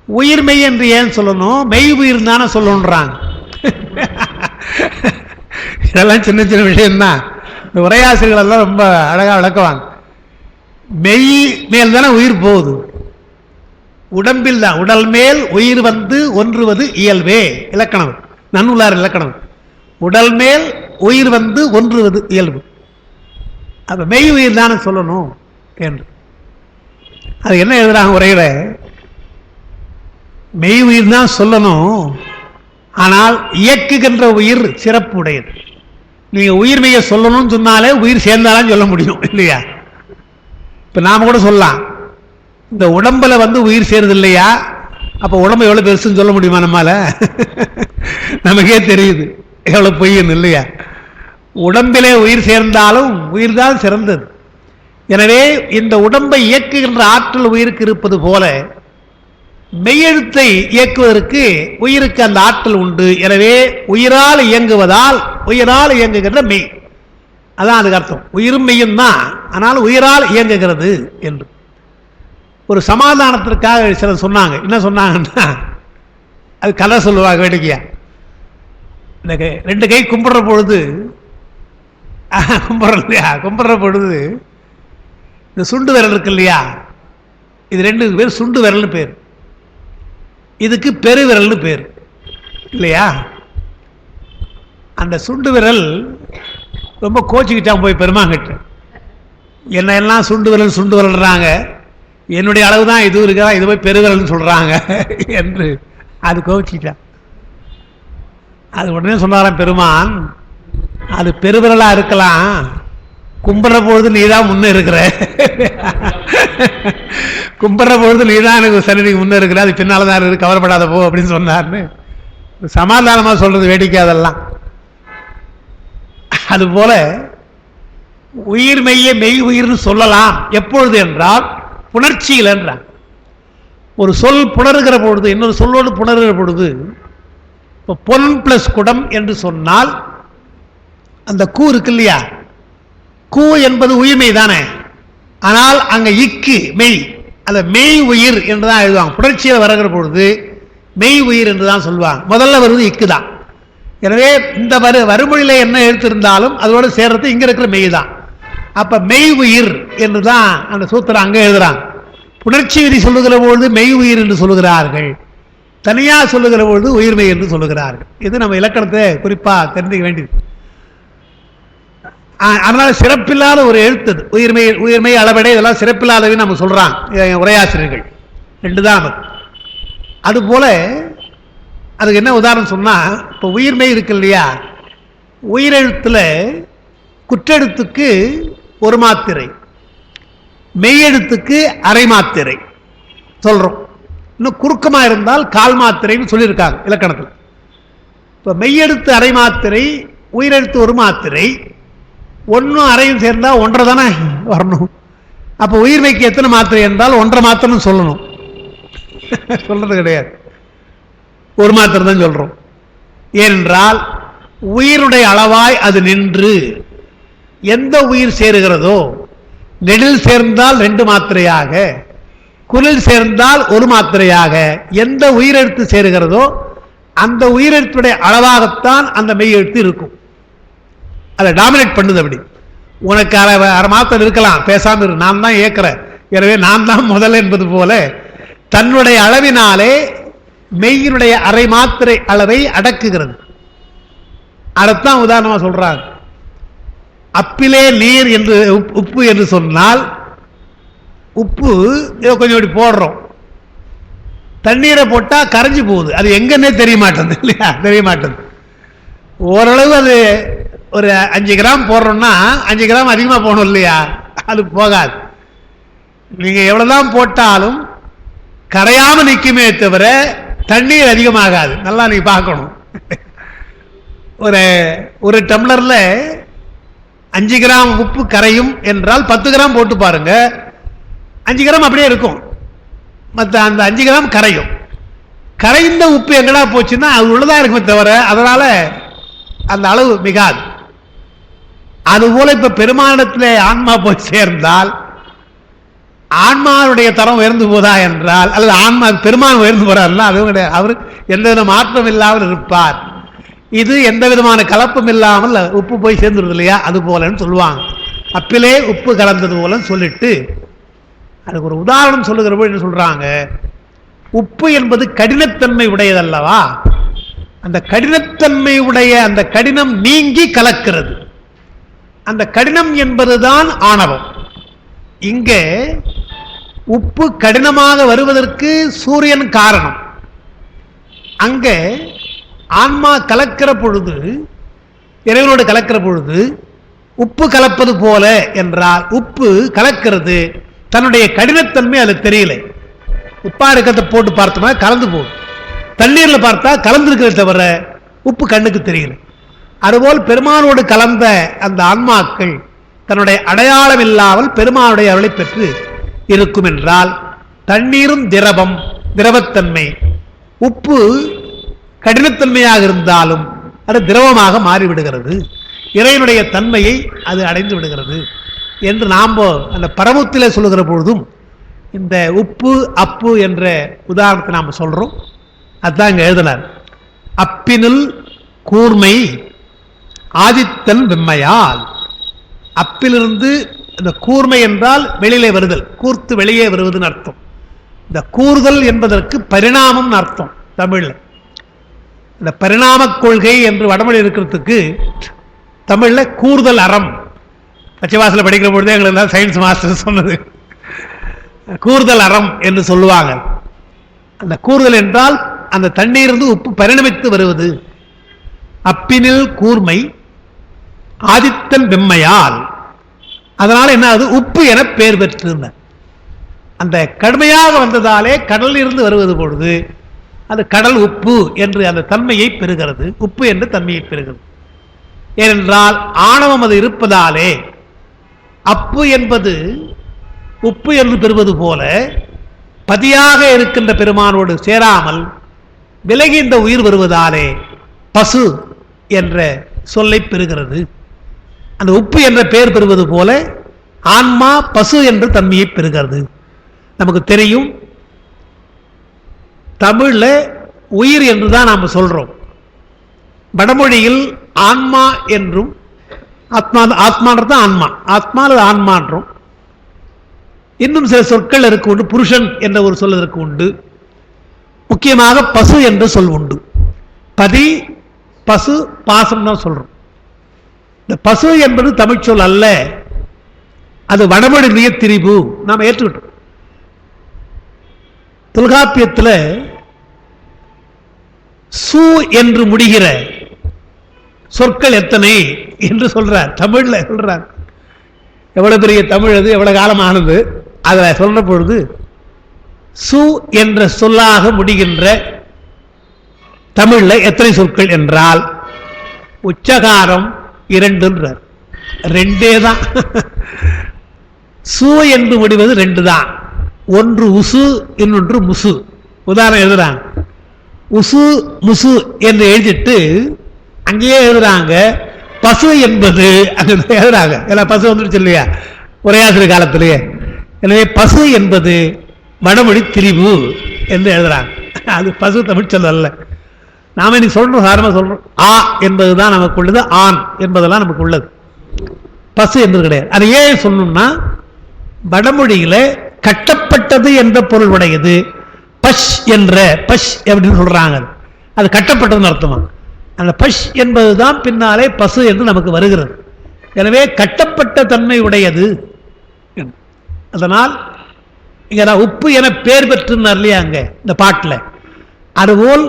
உயிர்மெய் என்று ஏன் சொல்லணும், மெய் உயிர் தானே சொல்லணுன்றாங்க. இதெல்லாம் சின்ன சின்ன விஷயம்தான். இந்த உரையாசிரியர்கள் எல்லாம் ரொம்ப அழகா விளக்குவாங்க. மெய் மேல் தானே உயிர் போகுது, உடம்பில் தான். உடல் மேல் உயிர் ஒன்றுவது இயல்பே. இலக்கணம், நன்னூலார் இலக்கணம். உடல் மேல் உயிர் ஒன்றுவது இயல்பு. அப்ப மெய் உயிர் தானே சொல்லணும் என்று அது என்ன எழுதுறாங்க உரையில, மெய் உயிர் தான் சொல்லணும், ஆனால் இயக்குகின்ற உயிர் சிறப்பு உடையது. நீங்க உயிர்மையை சொல்லணும்னு சொன்னாலே உயிர் சேர்ந்தாலும் சொல்ல முடியும் இல்லையா? இப்ப நாம கூட சொல்லலாம், இந்த உடம்புல உயிர் சேருது இல்லையா, அப்ப உடம்பு எவ்வளவு பெருசுன்னு சொல்ல முடியுமா நம்மால? நமக்கே தெரியுது எவ்வளவு பொய்ன்னு இல்லையா? உடம்பிலே உயிர் சேர்ந்தாலும் உயிர் தான் சிறந்தது. எனவே இந்த உடம்பை இயக்குகின்ற ஆற்றல் உயிருக்கு இருப்பது போல மெய்யெழுத்தை இயக்குவதற்கு உயிருக்கு அந்த ஆற்றல் உண்டு. எனவே உயிரால் இயங்குவதால் உயிரால் இயங்குகின்ற மெய், அதான் அதுக்கு அர்த்தம். உயிரும் மெய்யும் தான், ஆனால் உயிரால் இயங்குகிறது என்று. ஒரு சமாதானத்திற்காக சிலர் சொன்னாங்க. என்ன சொன்னாங்கன்னா, அது கதை சொல்லுவாங்க வேடிக்கையா. இந்த ரெண்டு கை கும்பிடுற பொழுது கும்பிடுற பொழுது இந்த சுண்டு விரல் இருக்கு இல்லையா, இது ரெண்டு பேர் சுண்டு விரல்னு பேர், இதுக்கு பெரு விரல்னு பேர் இல்லையா? அந்த சுண்டு விரல் ரொம்ப கோச்சிக்கிட்டான் போய் பெருமாங்கிட்ட, என்ன எல்லாம் சுண்டு விரல்றாங்க, என்னுடைய அளவு தான் இது இருக்கிறா, இது போய் பெருவிரல்னு சொல்றாங்க என்று அது கோச்சிக்கிட்டான். அது உடனே சொன்னாராம் பெருமான், அது பெருவிரலா இருக்கலாம், கும்பிட்ற பொழுது நீ தான் முன்னே இருக்கிற, கும்பிட்ற பொழுது நீ தான் எனக்கு சன்னதிக்கு முன்னே இருக்கிற, அது பின்னால தான் இருக்கு, கவலைப்படாத போ அப்படின்னு சொன்னார்னு சமாதானமாக சொல்றது வேடிக்கை. அதெல்லாம் அதுபோல உயிர் மெய்யை மெய் உயிர்னு சொல்லலாம். எப்பொழுது என்றால் புணர்ச்சியில் என்றார். ஒரு சொல் புணர்கிற பொழுது இன்னொரு சொல்லோடு புணர்கிற பொழுது, இப்போ பொன் பிளஸ் குடம் என்று சொன்னால் அந்த கூ இருக்கு இல்லையா, கூ என்பது உயிர்மெய் தானே. ஆனால் அங்க இக்கு மெய், அந்த மெய் உயிர் என்றுதான் எழுதுவாங்க. புணர்ச்சியில் வருகிற பொழுது மெய் உயிர் என்றுதான் சொல்லுவாங்க. முதல்ல வருவது இக்கு தான். எனவே இந்த வறுமொழியில என்ன எழுத்திருந்தாலும் அதோடு சேர்றது இங்க இருக்கிற மெய் தான். அப்ப மெய் உயிர் என்றுதான் அந்த சூத்திரம் அங்க எழுதுறாங்க. புணர்ச்சி விதி சொல்லுகிற பொழுது மெய் உயிர் என்று சொல்லுகிறார்கள், தனியா சொல்லுகிற பொழுது உயிர்மெய் என்று சொல்லுகிறார்கள். இது நம்ம இலக்கணத்தை குறிப்பா தெரிஞ்சுக்க வேண்டியது. அதனால சிறப்பில்லாத ஒரு எழுத்து உயிர்மை, உயிர்மை அளவடை இதெல்லாம் சிறப்பில்லாதவை நம்ம சொல்றாங்க உரையாசிரியர்கள். ரெண்டு தான். அதுபோல அதுக்கு என்ன உதாரணம் சொன்னா, இப்போ உயிர்மை இருக்கு இல்லையா, உயிரெழுத்துல குற்றெழுத்துக்கு ஒரு மாத்திரை, மெய்யெழுத்துக்கு அரை மாத்திரை சொல்றோம். இன்னும் குறுக்கமா இருந்தால் கால் மாத்திரைன்னு சொல்லியிருக்காங்க இலக்கணத்தில். இப்போ மெய்யெழுத்து அரை மாத்திரை, உயிரெழுத்து ஒரு மாத்திரை, ஒன்றும் அரையும் சேர்ந்தா ஒன்றரை தானே வரணும். அப்போ உயிர்மைக்கு எத்தனை மாத்திரை என்றால் ஒன்றரை மாத்திரம் சொல்லணும். சொல்றது கிடையாது, ஒரு மாத்திரம் தான் சொல்றோம். ஏனென்றால் உயிருடைய அளவாய் அது நின்று எந்த உயிர் சேருகிறதோ, நெடில் சேர்ந்தால் 2 மாத்திரையாக, குரில் சேர்ந்தால் ஒரு மாத்திரையாக எந்த உயிரெழுத்து சேருகிறதோ அந்த உயிரெழுத்துடைய அளவாகத்தான் அந்த மெய் எழுத்து இருக்கும். அதை டாமினேட் பண்ணுது. அப்படி உனக்கு அரை மாத்திரம் இருக்கலாம், பேசாம இரு, நான் தான் ஏற்கிறேன், எனவே நான் தான் முதல் என்பது போல தன்னுடைய அளவினாலே மெய்யினுடைய அரை மாத்திரை அளவை அடக்குகிறது. அதைத்தான் உதாரணமா சொல்றாங்க. அப்பிலே நீர் என்று உப்பு என்று சொன்னால், உப்பு கொஞ்சம் இப்படி போடுறோம், தண்ணீரை போட்டா கரைஞ்சு போகுது, அது எங்கன்னே தெரிய மாட்டேது இல்லையா, தெரிய மாட்டேது. ஓரளவு அது ஒரு 5 கிராம் போடுறோம்னா 5 கிராம் அதிகமாக போகணும் இல்லையா, அது போகாது. நீங்க எவ்வளவுதான் போட்டாலும் கரையாம நிற்குமே தவிர தண்ணீர் அதிகமாகாது. நல்லா நீங்க பார்க்கணும். ஒரு டம்ளர்ல 5 கிராம் உப்பு கரையும் என்றால் 10 கிராம் போட்டு பாருங்க, 5 கிராம் அப்படியே இருக்கும், மற்ற அந்த 5 கிராம் கரையும். கரைந்த உப்பு எங்கடா போச்சுன்னா அது உள்ளதா இருக்குமே தவிர அதனால அந்த அளவு மிகாது. அதுபோல இப்ப பெருமானிடத்தில் ஆன்மா போய் சேர்ந்தால் ஆன்மாவுடைய தரம் உயர்ந்து போதா என்றால், அல்லது ஆன்மா பெருமான் உயர்ந்து போறாருன்னா அதுவும் கிடையாது. அவர் எந்தவித மாற்றம் இல்லாமல் இருப்பார். இது எந்த விதமான கலப்பும் இல்லாமல் உப்பு போய் சேர்ந்துருது இல்லையா, அது போலன்னு சொல்லுவாங்க. அப்பிலே உப்பு கலந்தது போலன்னு சொல்லிட்டு அதுக்கு ஒரு உதாரணம் சொல்லுகிற போது என்ன சொல்றாங்க, உப்பு என்பது கடினத்தன்மை உடையதல்லவா, அந்த கடினத்தன்மை உடைய அந்த கடினம் நீங்கி கலக்கிறது. அந்த கடினம் என்பதுதான் ஆணவம். இங்கே உப்பு கடினமாக வருவதற்கு சூரியன் காரணம். அங்கே ஆன்மா கலக்கிற பொழுது, இறைவனோடு கலக்கிற பொழுது உப்பு கலப்பது போல என்றால், உப்பு கலக்கிறது, தன்னுடைய கடினத்தன்மை அது தெரியல. உப்பாடுக்கத்தை போட்டு பார்த்தோம்னா கலந்து போகும், தண்ணீர்ல பார்த்தா கலந்துருக்கிறத தவிர உப்பு கண்ணுக்கு தெரியல. அதுபோல் பெருமானோடு கலந்த அந்த ஆன்மாக்கள் தன்னுடைய அடையாளம் இல்லாமல் பெருமானுடைய அருளை பெற்று இருக்கும் என்றால், தண்ணீரும் திரவம், திரவத்தன்மை, உப்பு கடினத்தன்மையாக இருந்தாலும் அது திரவமாக மாறிவிடுகிறது, இறைவனுடைய தன்மையை அது அடைந்து விடுகிறது என்று நாம் அந்த பரமுத்திலே சொல்லுகிற பொழுதும் இந்த உப்பு அப்பு என்ற உதாரணத்தை நாம் சொல்றோம். அதுதான் இங்க எழுதினார். அப்பினுள் கூர்மை ஆதித்தன் வெம்மையால். அப்பிலிருந்து இந்த கூர்மை என்றால் வெளியிலே வருதல், கூர்த்து வெளியே வருவதுன்னு அர்த்தம். இந்த கூறுதல் என்பதற்கு பரிணாமம் அர்த்தம் தமிழ்ல. இந்த பரிணாம கொள்கை என்று வடமொழி இருக்கிறதுக்கு தமிழ்ல கூறுதல் அறம். பச்சைவாசல படிக்கிற பொழுதே எங்களுக்கு சயின்ஸ் மாஸ்டர் சொன்னது கூறுதல் அறம் என்று சொல்லுவாங்க. அந்த கூறுதல் என்றால் அந்த தண்ணீரிலிருந்து உப்பு பரிணமித்து வருவது. அப்பினில் கூர்மை ஆதித்தன் வெம்மையால். அதனால என்ன ஆகுது, உப்பு என பெயர் பெற்று. அந்த கடுமையாக வந்ததாலே கடலில் இருந்து வருவது பொழுது அது கடல் உப்பு என்று அந்த தன்மையை பெறுகிறது, உப்பு என்று தன்மையை பெறுகிறது. ஏனென்றால் ஆணவம் அது இருப்பதாலே அப்பு என்பது உப்பு என்று பெறுவது போல பதியாக இருக்கின்ற பெருமானோடு சேராமல் விலகி இந்த உயிர் வருவதாலே பசு என்ற சொல்லை பெறுகிறது. அந்த உப்பு என்ற பெயர் பெறுவது போல ஆன்மா பசு என்ற தன்மையை பெறுகிறது. நமக்கு தெரியும், தமிழ்ல உயிர் என்றுதான் நாம் சொல்றோம். வடமொழியில் ஆன்மா என்றும் ஆத்மான்றது ஆன்மா, ஆத்மா அல்லது ஆன்மான்றோம். இன்னும் சில சொற்கள் இருக்கு உண்டு, புருஷன் என்ற ஒரு சொல் இருக்கு உண்டு. முக்கியமாக பசு என்ற சொல் உண்டு. பதி, பசு, பாசம் தான் சொல்றோம். இந்த பசு என்பது தமிழ் சொல் அல்ல, அது வடமொழியிலேயே திரிபு. நாம் ஏற்றுக்கிட்டோம். தொல்காப்பியத்தில் சு என்று முடிகிற சொற்கள் எத்தனை என்று சொல்றார், தமிழ்ல சொல்றார். எவ்வளவு பெரிய தமிழ் அது, எவ்வளவு காலமானது. அதில் சொல்ற பொழுது சு என்ற சொல்லாக முடிகின்ற தமிழ்ல எத்தனை சொற்கள் என்றால் உச்சகாரம் 2 ரெண்டே தான். சு என்று முடிவது 2 தான். ஒன்று உசு, இன்னொன்று முசு. உதாரணம் எழுதுறாங்க, உசு முசு என்று எழுதிட்டு அங்கேயே எழுதுறாங்க பசு என்பது, அங்க எழுதுறாங்க. எல்லாம் பசு வந்துடுச்சு இல்லையா உரையாசிரியர் காலத்திலேயே. எனவே பசு என்பது வடமொழி திரிபு என்று எழுதுறாங்க. அது பசு தமிழ் சொல் அல்ல. நாம இன்னைக்கு சொல்றோம், சாதாரணமாக சொல்றோம். ஆ என்பதுதான் நமக்கு உள்ளது, ஆண் என்பதெல்லாம் நமக்கு உள்ளது, பசு என்பது கிடையாது. அது ஏன் சொல்லணும்னா வடமொழியில கட்டப்பட்டது என்ற பொருள் உடையது பஷ் என்ற, பஷ் அப்படின்னு சொல்றாங்க. அது கட்டப்பட்டதுன்னு அர்த்தமா. அந்த பஷ் என்பதுதான் பின்னாலே பசு என்று நமக்கு வருகிறது. எனவே கட்டப்பட்ட தன்மை உடையது. அதனால் இங்க நான் உப்பு என பேர் பெற்றுனார் இல்லையா அங்க இந்த பாட்டில், அதுபோல்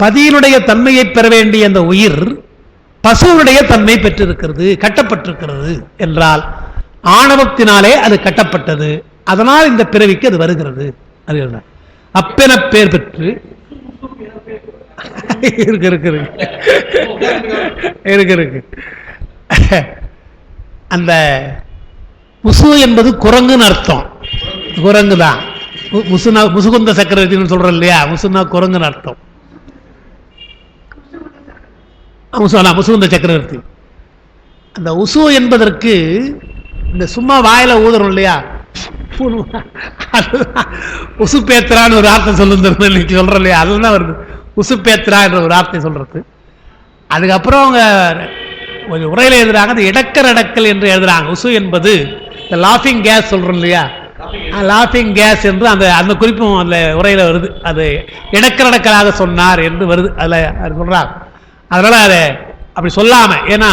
பதியினுடைய தன்மையை பெற வேண்டிய அந்த உயிர் பசுவுடைய தன்மை பெற்றிருக்கிறது, கட்டப்பட்டிருக்கிறது என்றால் ஆணவத்தினாலே அது கட்டப்பட்டது. அதனால் இந்த பிறவிக்கு அது வருகிறது. அது அப்பென பேர் பெற்று இருக்கு இருக்கு இருக்கு இருக்கு. அந்த முசு என்பது குரங்குன்னு அர்த்தம். குரங்கு தான் முசுனா, முசுகுந்த சக்கரவர்த்தின்னு சொல்றோம் இல்லையா, முசுனா குரங்குன்னு அர்த்தம். முசுகுந்த சக்கரவர்த்தி. அந்த உசு என்பதற்கு இந்த சும்மா வாயில ஊதுறோம் இல்லையா, உசுப்பேத்ரான்னு ஒரு வார்த்தை சொல்லுங்க சொல்றோம் இல்லையா, அதுதான் வருது உசுப்பேத்ரா என்ற ஒரு வார்த்தை சொல்றது. அதுக்கப்புறம் அவங்க கொஞ்சம் உரையில் எழுதுறாங்க, அந்த இடக்கல் என்று எழுதுறாங்க. உசு என்பது இந்த லாஃபிங் கேஸ் சொல்றோம் இல்லையா, லாஃபிங் கேஸ் என்று அந்த அந்த குறிப்பும் அந்த உரையில் வருது. அது இடக்கலாக சொன்னார் என்று வருது, அதில் அது சொல்றாங்க. அதனால அதை அப்படி சொல்லாம, ஏன்னா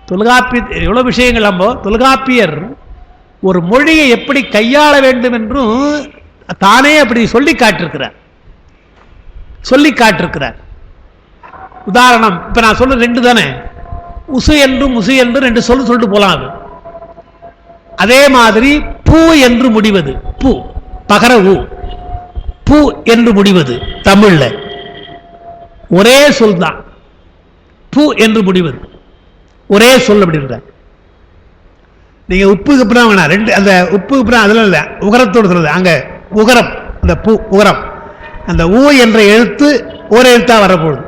தொல்காப்பிய எவ்வளவு விஷயங்கள். நம்ம தொல்காப்பியர் ஒரு மொழியை எப்படி கையாள வேண்டும் என்றும் தானே அப்படி சொல்லி காட்டிருக்கிறார். உதாரணம் இப்ப நான் சொல்ற 2 தானே, உசு என்றும் முசு என்று 2 சொல்லிட்டு போலாம். அது அதே மாதிரி பூ என்று முடிவது, பூ பகர ஊ, பூ என்று முடிவது தமிழ்ல ஒரே சொல் தான். பூ என்று முடிவது ஒரே சொல் அப்படின்ற. நீங்க உப்புக்கு அப்புறம் வேணா 2 அந்த உப்புக்கு அப்புறம் அதில் இல்லை, உகரத்தோடு சொல்றது. அங்க உகரம், அந்த பூ உகரம், அந்த ஊ என்ற எழுத்து ஒரு எழுத்தா வரப்போகுது.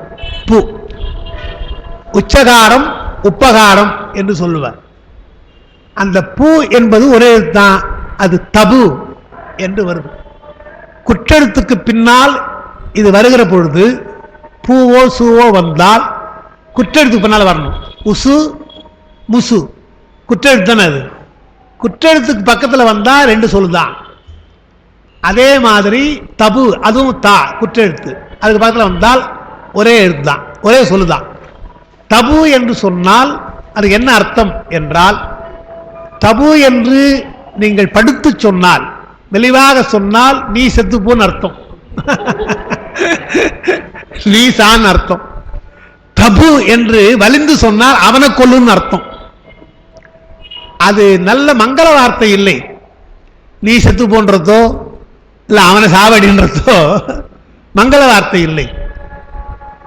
பூ உச்சகாரம் உப்பகாரம் என்று சொல்லுவார். அந்த பூ என்பது ஒரே எழுத்தான், அது தபு என்று வருது. குற்றெழுத்துக்கு பின்னால் இது வருகிற பொழுது பூவோ சூவோ வந்தால் குற்றெழுத்துக்கு பின்னால் வரணும். உசு முசு குற்றெழுத்து தானே, அது குற்றெழுத்துக்கு பக்கத்தில் வந்தா 2 சொல்லுதான். அதே மாதிரி தபு, அதுவும் தா குற்றெழுத்து, அதுக்கு பக்கத்தில் வந்தால் ஒரே எழுத்து தான், ஒரே சொல்லுதான். தபு என்று சொன்னால் அது என்ன அர்த்தம் என்றால், தபு என்று நீங்கள் படுத்து சொன்னால், மெலிவாக சொன்னால் நீ செத்துப்போன்னு அர்த்தம், நீ சான் அர்த்தம். தபு என்று வலிந்து சொன்னால் அவனை கொல்லுன்னு அர்த்தம். அது நல்ல மங்கள வார்த்தை இல்லை. நீ செத்து போன்றதோ இல்லை அவனை சாவடின்றதோ மங்கள வார்த்தை இல்லை.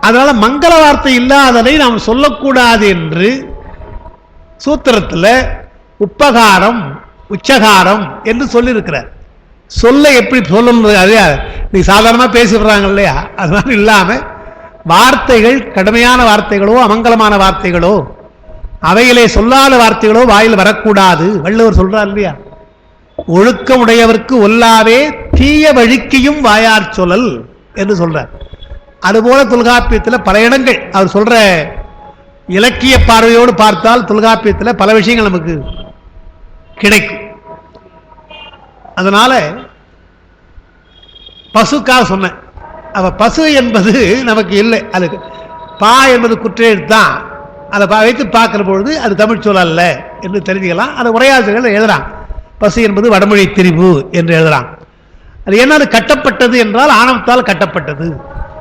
அதனால மங்கள வார்த்தை இல்லாததை நாம் சொல்லக்கூடாது என்று சூத்திரத்தில் உப்பகாரம் உச்சகாரம் என்று சொல்லியிருக்கிறார். சொல்ல எப்படி சொல்லணும், அது நீ சாதாரணமாக பேசிடுறாங்க இல்லையா, அதனால இல்லாமல் வார்த்தைகள் கடுமையான வார்த்தைகளோ அமங்கலமான வார்த்தைகளோ அவைகளே சொல்லாத வார்த்தைகளோ வாயில் வரக்கூடாது. வள்ளுவர் சொல்றார் இல்லையா, ஒழுக்கம் உடையவர்க்கு ஒல்லாவே தீய வழுக்கியும் வாயார் சொல்லல் என்று சொல்றார். அதுபோல தொல்காப்பியத்தில் பல இடங்கள் அவர் சொல்ற இலக்கிய பார்வையோடு பார்த்தால் தொல்காப்பியத்தில் பல விஷயங்கள் நமக்கு கிடைக்கும். அதனால பசுக்காக சொன்னேன். அவ பசு என்பது நமக்கு இல்லை, அதுக்கு பா என்பது குற்றெழுத்தான். அதை வைத்து பார்க்கிற பொழுது அது தமிழ் சொல் அல்ல என்று தெரிஞ்சுக்கலாம். அதை உரையாசிரியர்கள் எழுதுறான். பசு என்பது வடமொழி திரிபு என்று எழுதுறான். அது என்ன, அது கட்டப்பட்டது என்றால் ஆணவத்தால் கட்டப்பட்டது.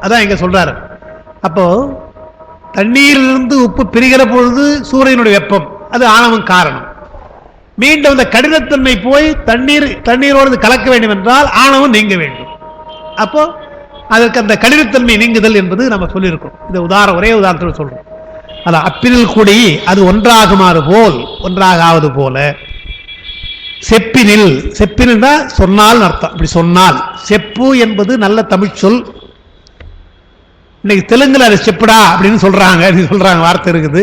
அதான் இங்க சொல்றாரு. அப்போ தண்ணீரிலிருந்து உப்பு பிரிகிற பொழுது சூரியனுடைய வெப்பம், அது ஆணவம் காரணம். மீண்டும் அந்த கடினத்தன்மை போய் தண்ணீரோடு கலக்க வேண்டும் என்றால் ஆணவம் நீங்க வேண்டும். அப்போ அதற்கு அந்த கடினத்தன்மை நீங்குதல் என்பது நம்ம சொல்லியிருக்கோம். இந்த ஒரே உதாரணத்தில் சொல்றோம். அதான் அப்பினில் கூடி அது ஒன்றாகுமாறு போல் ஒன்றாகாவது போல செப்பினில், செப்பினில் சொன்னால் அர்த்தம். அப்படி சொன்னால், செப்பு என்பது நல்ல தமிழ் சொல். இன்னைக்கு தெலுங்குல அது செப்புடா அப்படின்னு சொல்றாங்க வார்த்தை இருக்குது.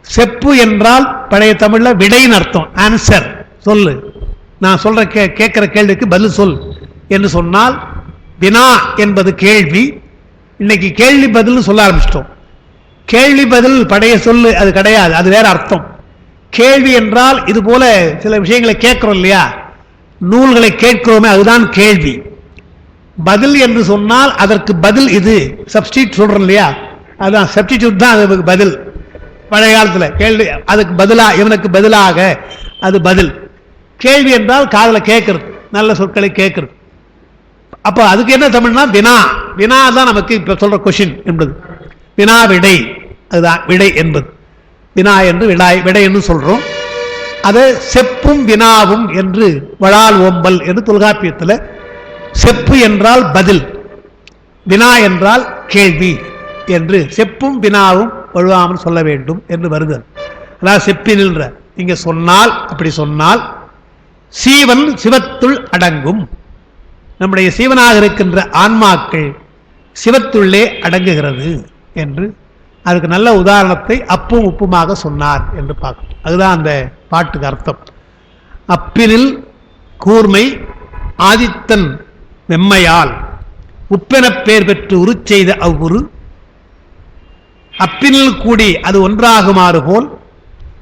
செப்பு என்றால் பழைய தமிழ்ல விடைன்னு அர்த்தம், ஆன்சர் சொல்லு, நான் சொல்ற கேட்கிற கேள்விக்கு பதில் சொல் என்று சொன்னால். வினா என்பது கேள்வி. இன்னைக்கு கேள்வி பதில் சொல்ல ஆரம்பிச்சிட்டோம். கேள்வி பதில் பழைய சொல்லு அது கிடையாது, அது வேற அர்த்தம். கேள்வி என்றால் இது போல சில விஷயங்களை கேட்கிறோம் இல்லையா, நூல்களை கேட்கிறோமே, அதுதான் கேள்வி. பதில் என்று சொன்னால் அதற்கு பதில் இது சப்ஸ்டிடியூட் சொல்றோம் இல்லையா, அதுதான் சப்ஸ்டிடியூட் தான் அதுக்கு பதில். பழைய காலத்தில் கேள்வி அதுக்கு பதிலா, இவனுக்கு பதிலாக அது பதில். கேள்வி என்றால் காதில் கேட்கறது, நல்ல சொற்களை கேட்கறது. அப்போ அதுக்கு என்ன தமிழ்னா வினா. வினா தான் நமக்கு இப்ப சொல்ற கொஸ்டின் என்பது. வினா விடை, அதுதான் விடை என்பது. வினா என்று விடை என்று சொல்றோம். அதை செப்பும் வினாவும் என்று வளால் ஓம்பல் என்று தொல்காப்பியத்தில் செப்பு என்றால் பதில், வினா என்றால் கேள்வி என்று செப்பும் வினாவும் வழுவாமல் சொல்ல வேண்டும் என்று வருது. அதாவது செப்பினில் நீங்க சொன்னால், அப்படி சொன்னால் சீவன் சிவத்துள் அடங்கும். நம்முடைய சீவனாக இருக்கின்ற ஆன்மாக்கள் சிவத்துள்ளே அடங்குகிறது என்று அதுக்கு நல்ல உதாரணத்தை அப்பும் உப்புமாக சொன்னார் என்று பார்க்கணும். அதுதான் அந்த பாட்டுக்கு அர்த்தம். அப்பினில் கூர்மை ஆதித்தன் வெம்மையால் உப்பெனப் பேர் பெற்று உருச்செய்த அவ்வுரு அப்பினில் கூடி அது ஒன்றாகுமாறு போல்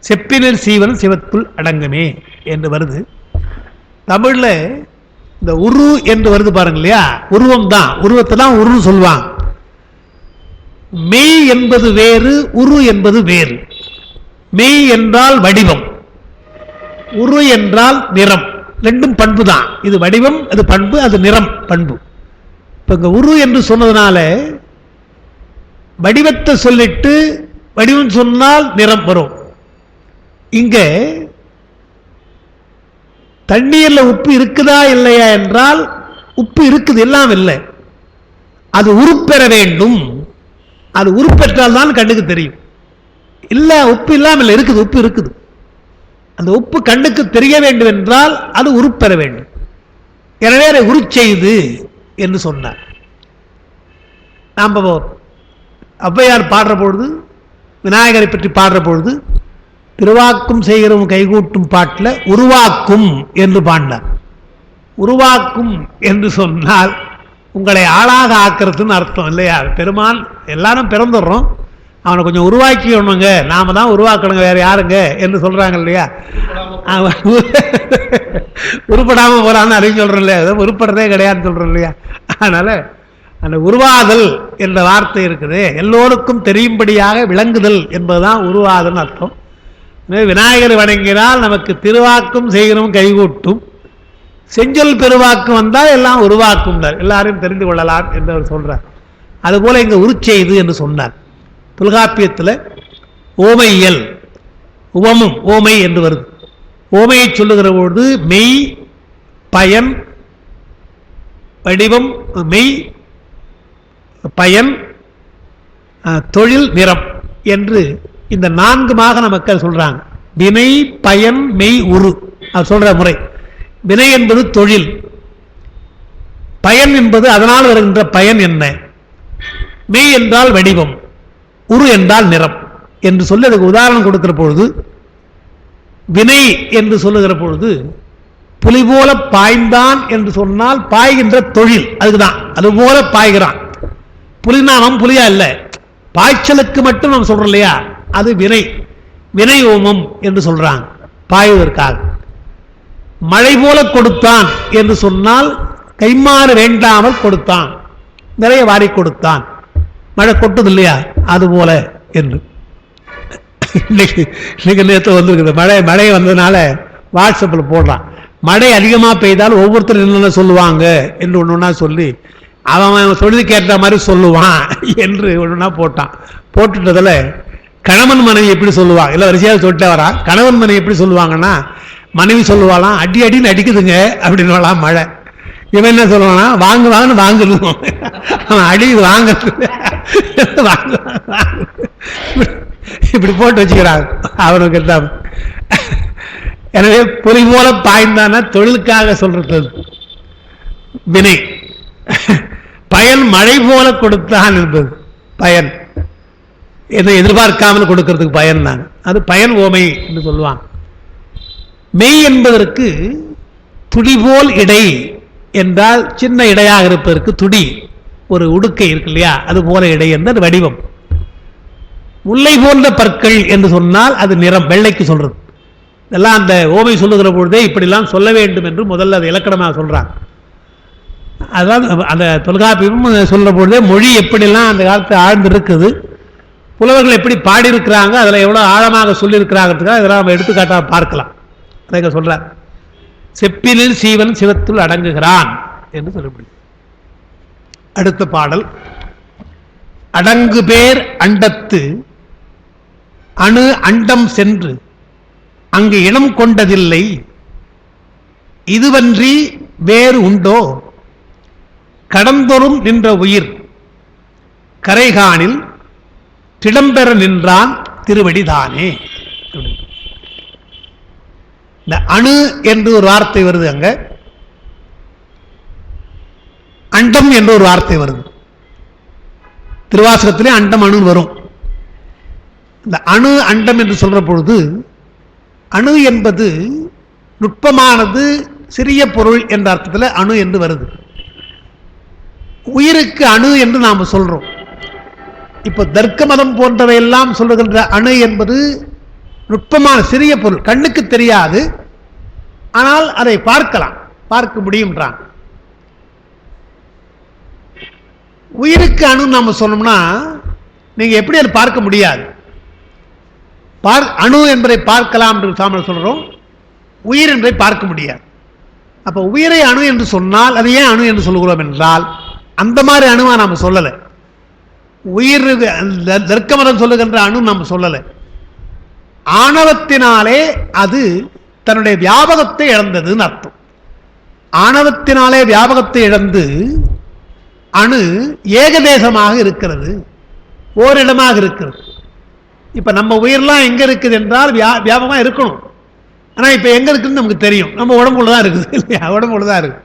செப்பினில் சீவன் சிவத்துள் அடங்குமே என்று வருது. தமிழ்ல இந்த உரு என்று வருது பாருங்க இல்லையா, உருவம் தான், உருவத்தை தான் உரு சொல்லுவாங்க. மெய் என்பது வேறு, உரு என்பது வேறு. மெய் என்றால் வடிவம், உரு என்றால் நிறம். ரெண்டும் பண்பு தான். இது வடிவம், அது பண்பு, அது நிறம் பண்பு. இப்ப இங்க உரு என்று சொன்னதுனால வடிவத்தை சொல்லிட்டு வடிவம் சொன்னால் நிறம் வரும். இங்க தண்ணீர்ல உப்பு இருக்குதா இல்லையா என்றால் உப்பு இருக்குது, எல்லாம் இல்லை. அது உருப்பெற வேண்டும். அது உருப்பெற்றால் தான் கண்ணுக்கு தெரியும். இல்ல உப்பு இல்லாமல் இருக்குது, உப்பு இருக்குது. அந்த உப்பு கண்ணுக்கு தெரிய வேண்டும் என்றால் அது உருப்பெற வேண்டும். எனவே உருச்செய்து என்று சொன்னார். நாம் ஔவையார் பாடுற பொழுது, விநாயகரை பற்றி பாடுற பொழுது, திருவாக்கும் செய்கிறவங்க கைகூட்டும் பாட்டில் உருவாக்கும் என்று பாடினார். உருவாக்கும் என்று சொன்னால் உங்களை ஆளாக ஆக்கிறதுன்னு அர்த்தம் இல்லையா. பெருமான் எல்லாரும் பிறந்துடுறோம், அவனை கொஞ்சம் உருவாக்கிடணுங்க, நாம தான் உருவாக்கணுங்க, வேற யாருங்க என்று சொல்றாங்க இல்லையா. உருப்படாம போறான்னு அறிவு சொல்றோம் இல்லையா, உருப்படுறதே கிடையாதுன்னு சொல்றோம் இல்லையா. அதனால அந்த உருவாதல் என்ற வார்த்தை இருக்குது, எல்லோருக்கும் தெரியும்படியாக விளங்குதல் என்பதுதான் உருவாதல் அர்த்தம். விநாயகர் வணங்கினால் நமக்கு திருவாக்கும் செய்கிறோம் கைகூட்டும், செஞ்சொல் பெருவாக்கும் வந்தால் எல்லாம் உருவாக்கும், எல்லாரையும் தெரிந்து கொள்ளலாம் என்று அவர் சொல்றார். அதுபோல இங்க உருச்செய்து என்று சொன்னார். தொல்காப்பியத்தில் ஓமையியல், உவமும் ஓமை என்று வருது. ஓமையை சொல்லுகிற பொழுது மெய், பயன், வடிவம், மெய், பயன், தொழில், நிறம் என்று இந்த 4 மக்கள் சொல்றாங்க. வினை, பயன், மெய், உரு. அது சொல்ற முறை. வினை என்பது தொழில், பயன் என்பது அதனால் வருகின்ற பயன் என்ன, மெய் என்றால் வடிவம், உரு என்றால் நிறம் என்று சொல்லி அதுக்கு உதாரணம் கொடுக்கிற பொழுது, வினை என்று சொல்லுகிற பொழுது புலி போல பாய்ந்தான் என்று சொன்னால் பாய்கின்ற தொழில் அதுக்குதான், அது போல பாய்கிறான். புலிநாமம் புலியா இல்லை, பாய்ச்சலுக்கு மட்டும் நாம் சொல்றோம் இல்லையா, அது வினை, வினை ஓமம் என்று சொல்றாங்க பாய்வதற்காக. மழை போல கொடுத்தான் என்று சொன்னால் கைமாறு வேண்டாமல் கொடுத்தான், நிறைய வாரி கொடுத்தான், மழை கொட்டுது இல்லையா, அது போல என்று. இன்னைக்கு நேற்று வந்திருக்குது மழை வந்ததுனால வாட்ஸ்அப்பில் போடுறான், மழை அதிகமாக பெய்தால் ஒவ்வொருத்தரும் என்னென்ன சொல்லுவாங்க என்று ஒன்று சொல்லி அவன் சொல்லுக்கு ஏற்ற மாதிரி சொல்லுவான் என்று ஒன்றுனா போட்டான். போட்டுட்டதில் கணவன் மனைவி எப்படி சொல்லுவாங்க, இல்லை வரிசையாக சொல்லிட்டே வரா. கணவன் மனைவி எப்படி சொல்லுவாங்கன்னா, மனைவி சொல்லுவாளாம் அடி அடின்னு அடிக்குதுங்க அப்படின்னு மழை. இவன் என்ன சொல்லுவானா, வாங்கு வாங்கன்னு வாங்கணும், அவன் அடி வாங்குறது வாங்க இப்படி போட்டு வச்சுக்கிறாங்க அவனுக்கு தான். எனவே புலி போல பாய்ந்தான தொழிலுக்காக சொல்றது வினை. பயன் மழை போல கொடுத்தான் என்பது பயன், எதை எதிர்பார்க்காமல் கொடுக்கிறதுக்கு பயன் தான், அது பயன் ஓமை என்று சொல்லுவான். மெய் என்பதற்கு துடி போல் இடை என்றால் சின்ன இடையாக இருப்பதற்கு துடி, ஒரு உடுக்கை இருக்கு இல்லையா, அது போல இடை என்பது வடிவம். முல்லை போன்ற பற்கள் என்று சொன்னால் அது நிறம், வெள்ளைக்கு சொல்றது. இதெல்லாம் அந்த ஓமை சொல்லுகிற பொழுதே இப்படிலாம் சொல்ல வேண்டும் என்று முதல்ல அது இலக்கணமாக சொல்றாங்க. அதாவது அந்த தொல்காப்பியம் சொல்ற பொழுதே மொழி எப்படிலாம் அந்த காலத்து ஆழ்ந்து இருக்குது, புலவர்கள் எப்படி பாடியிருக்கிறாங்க, அதில் எவ்வளோ ஆழமாக சொல்லியிருக்கிறாங்கிறதுக்காக இதெல்லாம் நம்ம எடுத்துக்காட்டாக பார்க்கலாம். அதை சொல்றார், செப்பினில் சீவன் சிவத்துள் அடங்குகிறான் என்று சொல்ல முடியும். அடுத்த பாடல், அடங்கு பேர் அண்டத்து அணு அண்டம் சென்று அங்கு இனம் கொண்டதில்லை, இதுவன்றி வேறு உண்டோ, கடந்தொறும் நின்ற உயிர் கரைகானில் திடம்பெற நின்றான் திருவடிதானே. இந்த அணு என்று ஒரு வார்த்தை வருது, அங்க அண்டம் என்று ஒரு வார்த்தை வருது. திருவாசகத்திலே அண்டம் அணு வரும். இந்த அணு அண்டம் என்று சொல்ற பொழுது அணு என்பது நுட்பமானது, சிறிய பொருள் என்ற அர்த்தத்தில் அணு என்று வருது. உயிருக்கு அணு என்று நாம் சொல்றோம். இப்ப தர்க்க மதம் போன்றவையெல்லாம் சொல்லுகின்ற அணு என்பது நுட்பமான சிறிய பொருள், கண்ணுக்கு தெரியாது, ஆனால் அதை பார்க்கலாம், பார்க்க முடியும்ன்றான். உயிருக்கு அணு நாம சொன்னோம்னா நீங்க எப்படி அதை பார்க்க முடியாது. அணு என்பதை பார்க்கலாம் என்று சாமல் சொல்றோம், உயிர் என்பதை பார்க்க முடியாது. அப்ப உயிரை அணு என்று சொன்னால் அது ஏன் அணு என்று சொல்லுகிறோம் என்றால், அந்த மாதிரி அணுவா நாம சொல்லலை. உயிர் தர்க்கமதம் சொல்லுகின்ற அணு நாம் சொல்லலை. ஆணவத்தினாலே அது தன்னுடைய வியாபகத்தை இழந்ததுன்னு அர்த்தம். ஆணவத்தினாலே வியாபகத்தை இழந்து அணு ஏகதேசமாக இருக்கிறது, ஓரிடமாக இருக்கிறது. இப்ப நம்ம உயிரெல்லாம் எங்க இருக்குது என்றால் வியாபகமா இருக்கணும். ஆனா இப்ப எங்க இருக்குன்னு நமக்கு தெரியும், நம்ம உடம்புலதான் இருக்குது இல்லையா, உடம்புலதான் இருக்கு.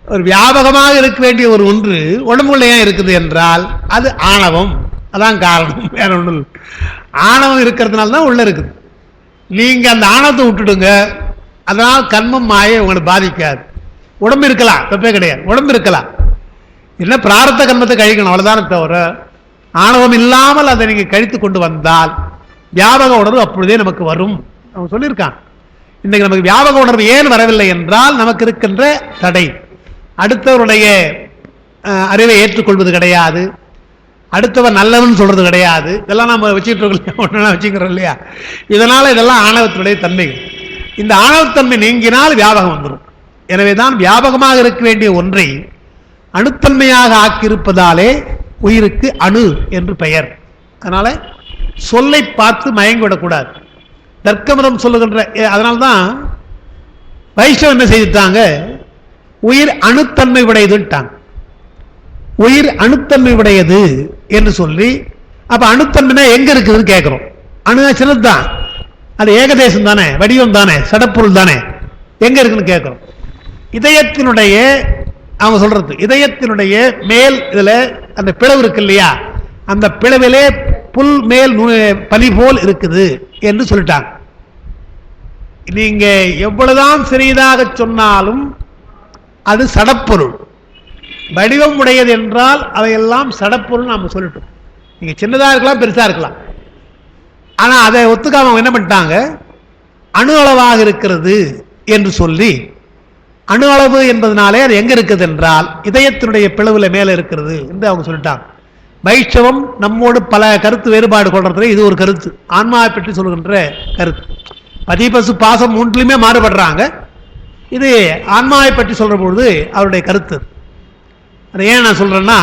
ஒரு வியாபகமாக இருக்க வேண்டிய ஒரு ஒன்று உடம்புல ஏன் இருக்குது என்றால் அது ஆணவம், அதான் காரணம், வேற ஒன்று. ஆணவம் இருக்கிறதுனால தான் உள்ள இருக்குது. நீங்க அந்த ஆணவத்தை விட்டுடுங்க, அதனால் கர்மம் மாயை உங்களை பாதிக்காது. உடம்பு இருக்கலாம், தப்பே கிடையாது, உடம்பு இருக்கலாம், என்ன பிராரத்த கர்மத்தை கழிக்கணும், அவ்வளவுதானே தவிர ஆணவம் இல்லாமல் அதை நீங்க கழித்து கொண்டு வந்தால் வியாபக உணர்வு அப்பொழுதே நமக்கு வரும். அவங்க சொல்லியிருக்காங்க. இன்னைக்கு நமக்கு வியாபக உணர்வு ஏன் வரவில்லை என்றால் நமக்கு இருக்கின்ற தடை. அடுத்தவருடைய அறிவை ஏற்றுக்கொள்வது கிடையாது, அடுத்தவர் நல்லவன் சொல்றது கிடையாது, இதெல்லாம் நம்ம வச்சுக்கிறோம் இல்லையா. இதனால இதெல்லாம் ஆணவத்தினுடைய தன்மைகள். இந்த ஆணவத்தன்மை நீங்கினால் வியாபகம் வந்துடும். எனவேதான் வியாபகமாக இருக்க வேண்டிய ஒன்றை அணுத்தன்மையாக ஆக்கியிருப்பதாலே உயிருக்கு அணு என்று பெயர். அதனால சொல்லை பார்த்து மயங்கிவிடக்கூடாது. தர்க்கமதம் சொல்லுகின்ற. அதனால்தான் வைஷ்ணவம் என்ன செய்துட்டாங்க, உயிர் அணுத்தன்மை உடையதுட்டாங்க. உயிர் அணுத்தன்மை உடையது என்று சொல்லி, அப்ப அணுத்தன்மைனா எங்க இருக்குதுன்னு கேட்கிறோம். அணு சின்னது தான், அது ஏகதேசம் தானே, வடிவம் தானே, சடப்பொருள் தானே, எங்க இருக்குன்னு கேட்கிறோம். இதயத்தினுடைய அவங்க சொல்றது, இதயத்தினுடைய மேல் இதுல அந்த பிளவு இருக்கு இல்லையா, அந்த பிளவிலே புல் மேல் பலி போல் இருக்குது என்று சொல்லிட்டாங்க. நீங்க எவ்வளவுதான் சிறியதாக சொன்னாலும் அது சடப்பொருள். வடிவம் உடையது என்றால் அவையெல்லாம் சடப்பொருள் நாம சொல்லிட்டோம். நீங்க சின்னதா இருக்கலாம், பெருசா இருக்கலாம். ஆனா அதை ஒத்துக்காம என்ன பண்ணிட்டாங்க, அணு அளவாக இருக்கிறது என்று சொல்லி, அணு அளவு என்பதனாலே அது எங்க இருக்குது என்றால் இதயத்தினுடைய பிளவுல மேல இருக்கிறது என்று அவங்க சொல்லிட்டாங்க. வைஷ்ணவம் நம்மோடு பல கருத்து வேறுபாடு கொள்றதுல இது ஒரு கருத்து, ஆன்மாவை பற்றி சொல்லுகின்ற கருத்து. பதி பசு பாசம் மூன்றுலையுமே மாறுபடுறாங்க. இது ஆன்மாவை பற்றி சொல்ற பொழுது அவருடைய கருத்து. அதை ஏன் நான் சொல்றேன்னா,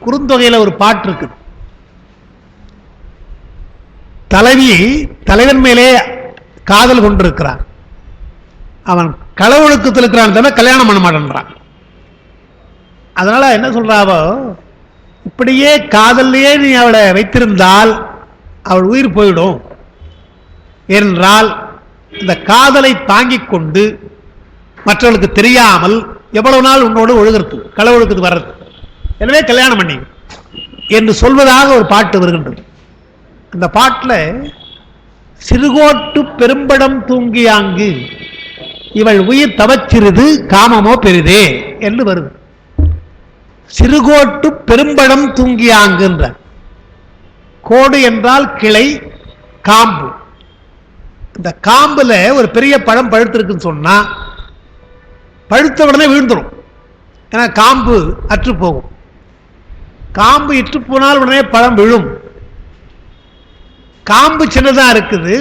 குறுந்தொகையில ஒரு பாட்டு இருக்கு. தலைவி தலைவன் மேலே காதல் கொண்டிருக்கிறான், அவன் களவொழுக்கத்தில் இருக்கிறான் தவிர கல்யாணம் பண்ண மாட்டேன்றான். அதனால என்ன சொல்றாவோ, இப்படியே காதல்லையே நீ அவளை வைத்திருந்தால் அவள் உயிர் போயிடும் என்றால், இந்த காதலை தாங்கிக் கொண்டு மற்றவர்களுக்கு தெரியாமல் எவ்வளவு நாள் உன்னோடு ஒழுகிறது, களவொழுக்கத்துக்கு வர்றது, எனவே கல்யாணம் பண்ணி என்று சொல்வதாக ஒரு பாட்டு வருகின்றது. அந்த பாட்டில் சிறுகோட்டு பெரும்படம் தூங்கியாங்கு இவள் உயிர் தவச்சிறிது காமமோ பெரிதே என்று வருது. சிறுகோட்டு பெரும்படம் தூங்கியாங்குன்ற, கோடு என்றால் கிளை, காம்பு. இந்த காம்புல ஒரு பெரிய பழம் பழுத்திருக்குன்னு சொன்னா பழுத்த உடனே விழுந்துடும், ஏன்னா காம்பு அற்று போகும். காம்பு இற்று போனால் உடனே பழம் விழும். காம்பு சின்னதா இருக்குது,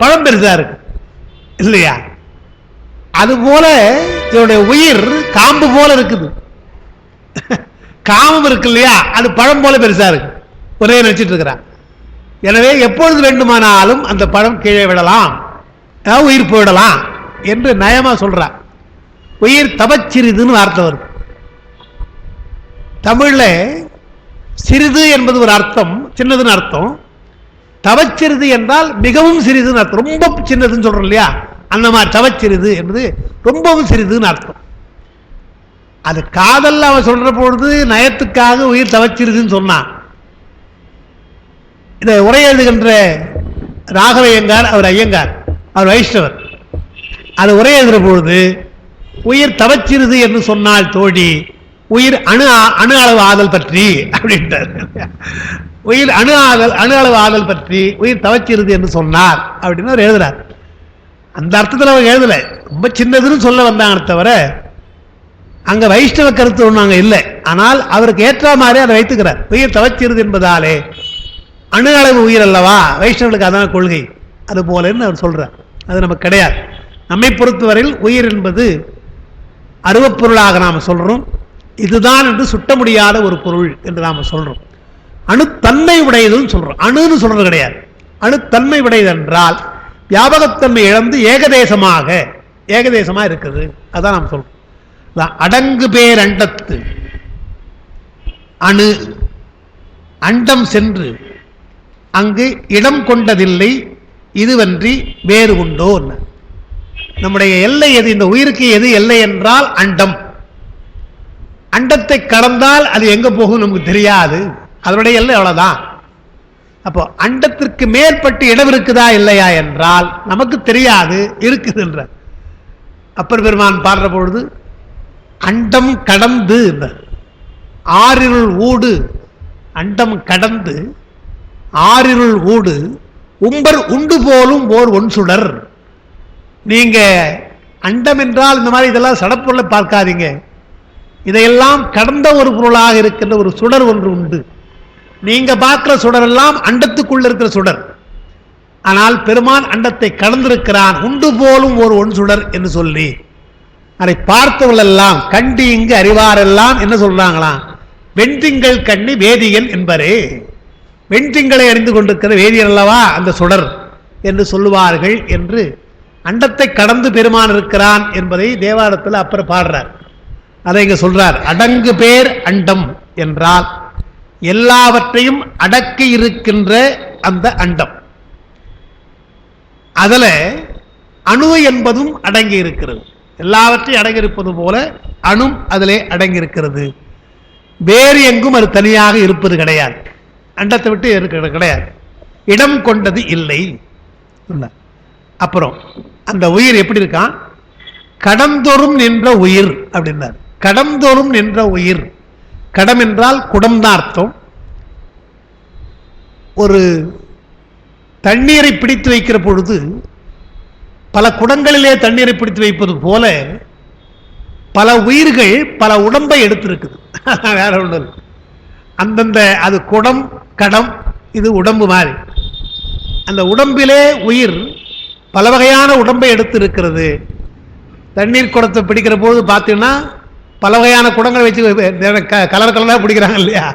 பழம் பெருசா இருக்கு இல்லையா? அதுபோல இதனுடைய உயிர் காம்பு போல இருக்குது. காமம் இருக்கு இல்லையா, அது பழம் போல பெருசா இருக்கு, ஒரே நினைச்சிட்டு இருக்கிறான். எனவே எப்பொழுது வேண்டுமானாலும் அந்த பழம் கீழே விடலாம், உயிர் போயிடலாம் என்று நயமா சொல்றார். உயிர் தவச்சிறிதுன்னு வார்த்தை வருது தமிழ்ல. சிறிது என்பது ஒரு அர்த்தம், சின்னதுன்னு அர்த்தம். தவச்சிறிது என்றால் மிகவும் சிறிதுன்னு அர்த்தம், ரொம்ப சின்னதுன்னு சொல்றோம் இல்லையா, அந்த மாதிரி தவச்சிறிது என்பது ரொம்பவும் சிறிதுன்னு அர்த்தம். அது காதல் அவன் சொல்ற பொழுது நயத்துக்காக உயிர் தவச்சிறிதுன்னு சொன்னான். இதை உரை எழுதுகின்ற ராகவையங்கார், அவர் ஐயங்கார், அவர் வைஷ்ணவர், அது உரை எழுதுகிற பொழுது உயிர் தவச்சிறிது என்று சொன்னால் தோழி உயிர் அணு அளவு ஆதல் பற்றி அப்படின்றார். உயிர் அணு அளவு ஆதல் பற்றி உயிர் தவச்சிருது என்று சொன்னார் அப்படின்னு அவர் எழுதுறார். அந்த அர்த்தத்தில் அவர் எழுதல, ரொம்ப சின்னதுன்னு சொல்ல வந்தாங்க தவிர அங்க வைஷ்ணவ கருத்து ஒண்ணு அங்க இல்லை. ஆனால் அவருக்கு ஏற்ற மாதிரி அதை வைத்துக்கிறார். உயிர் தவச்சிருது என்பதாலே அணு அளவு உயிர் அல்லவா, வைஷ்ணவர்களுக்கு அதான் கொள்கை, அது போலன்னு அவர் சொல்றார். அது நமக்கு கிடையாது. நம்மை பொறுத்தவரையில் உயிர் என்பது அருவப்பொருளாக நாம் சொல்றோம், இதுதான் என்று சுட்ட முடியாத ஒரு பொருள் என்று நாம் சொல்றோம். அணுத்தன்மை உடையதுன்னு சொல்றோம், அணுன்னு சொல்றது கிடையாது. அணுத்தன்மை உடையது என்றால் வியாபகத்தன்மை இழந்து ஏகதேசமா இருக்குது, அதான் நாம் சொல்றோம். அடங்கு பேர் அண்டத்து அணு அண்டம் சென்று அங்கு இடம் கொண்டதில்லை இதுவன்றி வேறு உண்டோ. நம்முடைய எல்லை எது, இந்த உயிருக்கு எது எல்லை என்றால் அண்டம். அண்டத்தை கடந்தால் அது எங்க போகும் நமக்கு தெரியாது, அதனுடைய எல்லை அவ்வளவுதான். அப்போ அண்டத்திற்கு மேற்பட்டு இடம் இருக்குதா இல்லையா என்றால் நமக்கு தெரியாது, இருக்குது என்ற அப்பர் பெருமான் பாடுற பொழுது அண்டம் கடந்து ஆறிருள் ஊடு, அண்டம் கடந்து ஆறிருள் ஊடு உம்பர் உண்டு போலும் ஓர் ஒன் சுடர். நீங்க அண்டம் என்றால் இந்த மாதிரி இதெல்லாம் சடப்பொருளை பார்க்காதீங்க, இதையெல்லாம் கடந்த ஒரு பொருளாக இருக்கின்ற ஒரு சுடர் ஒன்று உண்டு. நீங்க பார்க்கிற சுடர் எல்லாம் அண்டத்துக்குள்ள இருக்கிற சுடர், ஆனால் பெருமான் அண்டத்தை கடந்திருக்கிறான். உண்டு போலும் ஒரு ஒன் சுடர் என்று சொல்லி அதை பார்த்தவர்கள் எல்லாம் கண்டி இங்கு அறிவாரெல்லாம் என்ன சொல்றாங்களாம், வெண்திங்கள் கண்ணி வேதியன் என்பரே. வெண்திங்களை அறிந்து கொண்டிருக்கிற வேதியன் அல்லவா அந்த சுடர் என்று சொல்லுவார்கள் என்று அண்டத்தை கடந்து பெருமான் இருக்கிறான் என்பதை தேவாரத்தில் அப்புறம் பாடுறார். அதை இங்க சொல்றார். அடங்கு பேர் அண்டம் என்றால் எல்லாவற்றையும் அடக்கி இருக்கின்ற அந்த அண்டம். அதுல அணு என்பதும் அடங்கி இருக்கிறது. எல்லாவற்றையும் அடங்கி இருப்பது போல அணு அதிலே அடங்கி இருக்கிறது. வேறு எங்கும் அது தனியாக இருப்பது கிடையாது. அண்டத்தை விட்டு இருக்கிறது கிடையாது. இடம் கொண்டது இல்லை. அப்புறம் அந்த உயிர் எப்படி இருக்கான்? கடந்தோறும் நின்ற உயிர் அப்படின்னார். கடந்தோறும் நின்ற உயிர். கடம் என்றால் குடம் தான் அர்த்தம். ஒரு தண்ணீரை பிடித்து வைக்கிற பொழுது பல குடங்களிலே தண்ணீரை பிடித்து வைப்பது போல பல உயிர்கள் பல உடம்பை எடுத்திருக்குது. வேற ஒன்று அந்தந்த அது குடம் கடம், இது உடம்பு மாதிரி. அந்த உடம்பிலே உயிர் பல வகையான உடம்பை எடுத்து இருக்கிறது. தண்ணீர் குடத்தை பிடிக்கிற போது பார்த்தீங்கன்னா பல வகையான குடங்களை வச்சு கலர் கலராக பிடிக்கிறாங்க இல்லையா?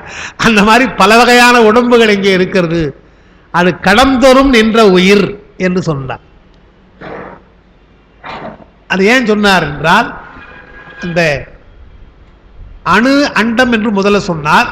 அந்த மாதிரி பல வகையான உடம்புகள் இங்கே இருக்கிறது. அது கடந்தோறும் நின்ற உயிர் என்று சொன்னார். அது ஏன் சொன்னார் என்றால், அந்த அணு அண்டம் என்று முதல்ல சொன்னார்.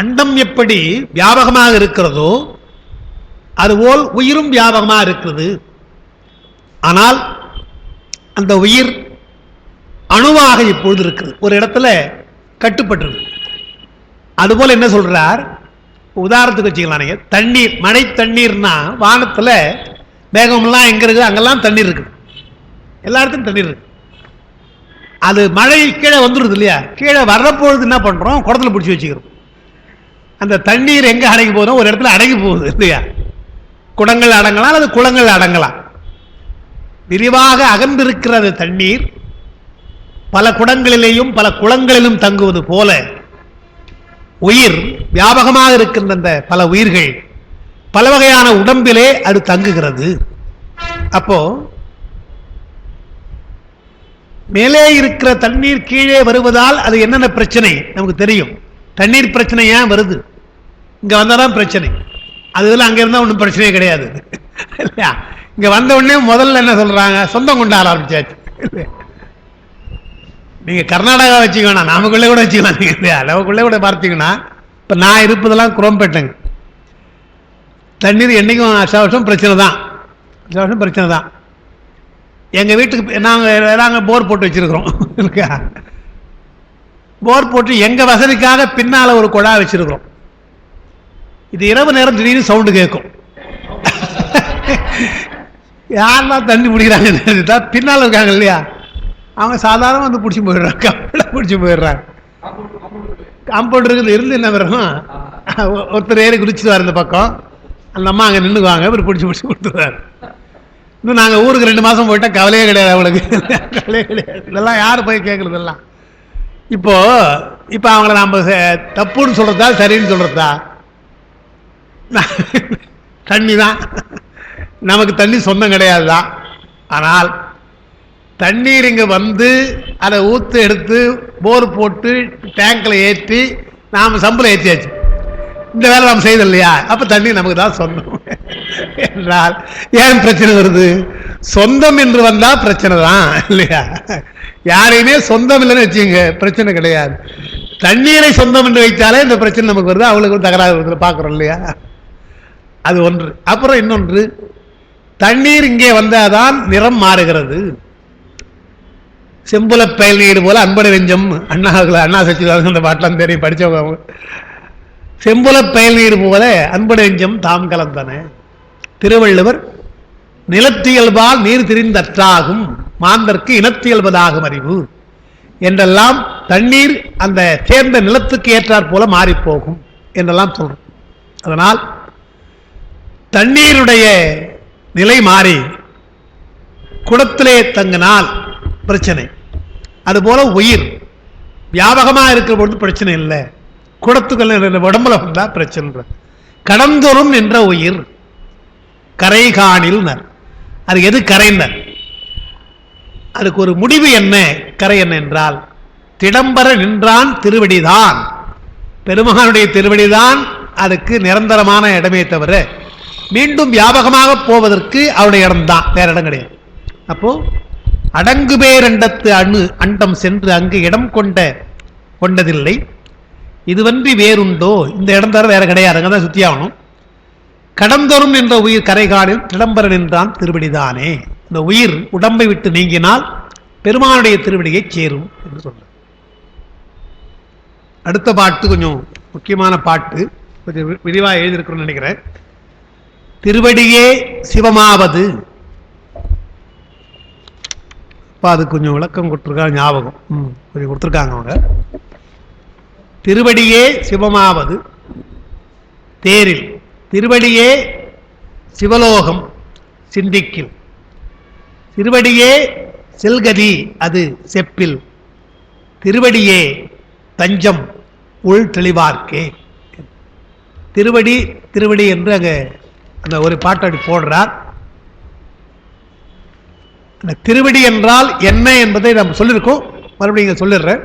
அண்டம் எப்படி வியாபகமாக இருக்கிறதோ அதுபோல் உயிரும் வியாபகமாக இருக்கிறது. ஆனால் அந்த உயிர் அணுவாக இப்பொழுது இருக்குது, ஒரு இடத்துல கட்டுப்பட்டிருக்கு. அதுபோல் என்ன சொல்றார், உதாரணத்துக்கு வச்சுக்கலாம். நீங்க தண்ணீர், மழை தண்ணீர்னா வானத்தில் மேகமெல்லாம் எங்க இருக்குது அங்கெல்லாம் தண்ணீர் இருக்குது, எல்லா இடத்துலையும் தண்ணீர் இருக்கு. அது மழை கீழே வந்துடுது இல்லையா? கீழே வர்றப்பொழுது என்ன பண்றோம், குடத்துல பிடிச்சி வச்சுக்கிறோம். அந்த தண்ணீர் எங்க அடங்கி போதும், ஒரு இடத்துல அடங்கி போகுது இல்லையா? குடங்கள் அடங்கலாம் அல்லது குளங்கள் அடங்கலாம். விரிவாக அகன்றிருக்கிற அந்த தண்ணீர் பல குடங்களிலேயும் பல குளங்களிலும் தங்குவது போல உயிர் வியாபகமாக இருக்கின்ற அந்த பல உயிர்கள் பல வகையான உடம்பிலே அது தங்குகிறது. அப்போ மேலே இருக்கிற தண்ணீர் கீழே வருவதால் அது என்னென்ன பிரச்சனை நமக்கு தெரியும். தண்ணீர் பிரச்சனை ஏன் வருது, இங்க வந்தாதான் பிரச்சனை. அதுல அங்க இருந்தா ஒன்றும் பிரச்சனையே கிடையாது இல்லையா? இங்க வந்த உடனே முதல்ல என்ன சொல்றாங்க, சொந்தம் கொண்டாட ஆரம்பிச்சாச்சு. நீங்க கர்நாடகா வச்சுக்கோனா, நமக்குள்ளே கூட வச்சுக்கலாம். நீங்க நமக்குள்ளே கூட பார்த்தீங்கன்னா, இப்ப நான் இருப்பதெல்லாம் குரோம்பேட்டைங்க. தண்ணீர் என்னைக்கும் வருஷம் பிரச்சனை தான், வருஷம் பிரச்சனை தான். எங்க வீட்டுக்கு நாங்க போர் போட்டு வச்சிருக்கிறோம் இருக்கா? போர் போட்டு எங்க வசதிக்காக பின்னால ஒரு குழா வச்சிருக்கிறோம். இது இரவு நேரம் திடீர்னு சவுண்டு கேட்கும். யாரெல்லாம் தண்ணி பிடிக்கிறாங்க, பின்னால் இருக்காங்க இல்லையா, அவங்க சாதாரண வந்து பிடிச்சி போயிடுறாங்க, கப்பல பிடிச்சி போயிடுறாங்க. காம்பவுண்டருக்கு இருந்து என்ன வரும், ஒருத்தர் ஏறி குதிச்சுட்டு வர இந்த பக்கம், அந்த அம்மா அங்கே நின்றுக்குவாங்க, இவர் பிடிச்சி கொடுத்துருவாரு. இன்னும் நாங்கள் ஊருக்கு 2 மாதம் போயிட்டா கவலையே கிடையாது அவளுக்கு, கவலையே கிடையாது. இதெல்லாம் யார் போய் கேட்குறதெல்லாம். இப்போ அவங்கள நம்ம தப்புன்னு சொல்றதா சரின்னு சொல்றதா? தண்ணி தான் நமக்கு, தண்ணி சொந்தம் கிடையாதுதான். ஆனால் தண்ணீர் இங்க வந்து அதை ஊத்து எடுத்து போர் போட்டு டேங்க்ல ஏற்றி நாம சம்பளம் ஏற்றியாச்சு. இந்த வேலை நாம் செய்த இல்லையா? அப்ப தண்ணி நமக்கு தான் சொந்தம் என்றால் ஏன் பிரச்சனை வருது? சொந்தம் என்று வந்தா பிரச்சனை தான் இல்லையா? யாரையுமே சொந்தம் இல்லைன்னு வச்சுங்க, பிரச்சனை கிடையாது. தண்ணீரை சொந்தம் என்று வைத்தாலே இந்த பிரச்சனை நமக்கு வருது, அவளுக்கு தகராறு பார்க்குறோம் இல்லையா? அது ஒன்று. அப்புறம் இன்னொன்று, தண்ணீர் இங்கே வந்தாதான் நிறம் மாறுகிறது. செம்புல பயல் நீர் போல அன்படை வெஞ்சம், அண்ணா சச்சிதானந்த அந்த பாட்டெல்லாம் தெரியும், படித்தவங்க. செம்புல பயல் நீர் போல அன்படை வெஞ்சம் தாம் கலந்தன. திருவள்ளுவர் நிலத்தியல்பால் நீர் திரிந்தற்றாகும் மாந்தற்கு இனத்தியல்பதாகும் அறிவு என்றெல்லாம் தண்ணீர் அந்த சேர்ந்த நிலத்துக்கு ஏற்றாற் போல மாறி போகும் என்றெல்லாம் சொல்றோம். அதனால் தண்ணீருடைய நிலை மாறி குடத்திலே தங்கினால் பிரச்சனை. அதுபோல உயிர் வியாபகமாக இருக்கிற பொழுது பிரச்சனை இல்லை, குடத்துக்கள் உடம்புல வந்தா பிரச்சனை. கடந்தொரும் என்ற உயிர் கரை காணில். அது எது கரைனர்? அதுக்கு ஒரு முடிவு என்ன? கரை என்ன என்றால் திடம்பர நின்றான் திருவடிதான். பெருமகனுடைய திருவடிதான் அதுக்கு நிரந்தரமான இடமே தவிர மீண்டும் வியாபகமாக போவதற்கு அவருடைய இடம்தான், வேற இடம் கிடையாது. அப்போ அடங்கு பேரண்டத்து அண்டம் சென்று அங்கு இடம் கொண்டதில்லை, இதுவன்றி வேறுண்டோ, இந்த இடம் தவிர வேற கிடையாது, அங்கதான் சுத்தி ஆகணும். கடந்தொரும் என்ற உயிர் கரைகாலில் திடம்பர நின்றான் திருவடிதானே. இந்த உயிர் உடம்பை விட்டு நீங்கினால் பெருமானுடைய திருவடியை சேரும் என்று சொல்ற. அடுத்த பாட்டு கொஞ்சம் முக்கியமான பாட்டு, கொஞ்சம் விரிவாக எழுதியிருக்கிறோம்னு நினைக்கிறேன். திருவடியே சிவமாவது. அது கொஞ்சம் விளக்கம் கொடுத்துருக்காங்க, ஞாபகம் கொஞ்சம் கொடுத்துருக்காங்க அவங்க. திருவடியே சிவமாவது தேரில், திருவடியே சிவலோகம் சிந்திக்கில், திருவடியே செல்கதி அது செப்பில், திருவடியே தஞ்சம் உள் தெளிவார்க்கே. திருவடி திருவடி என்று அங்கே அந்த ஒரு பாட்டடி போடுறார். அந்த திருவடி என்றால் என்ன என்பதை நம்ம சொல்லியிருக்கோம், மறுபடியும் சொல்லிடுறேன்.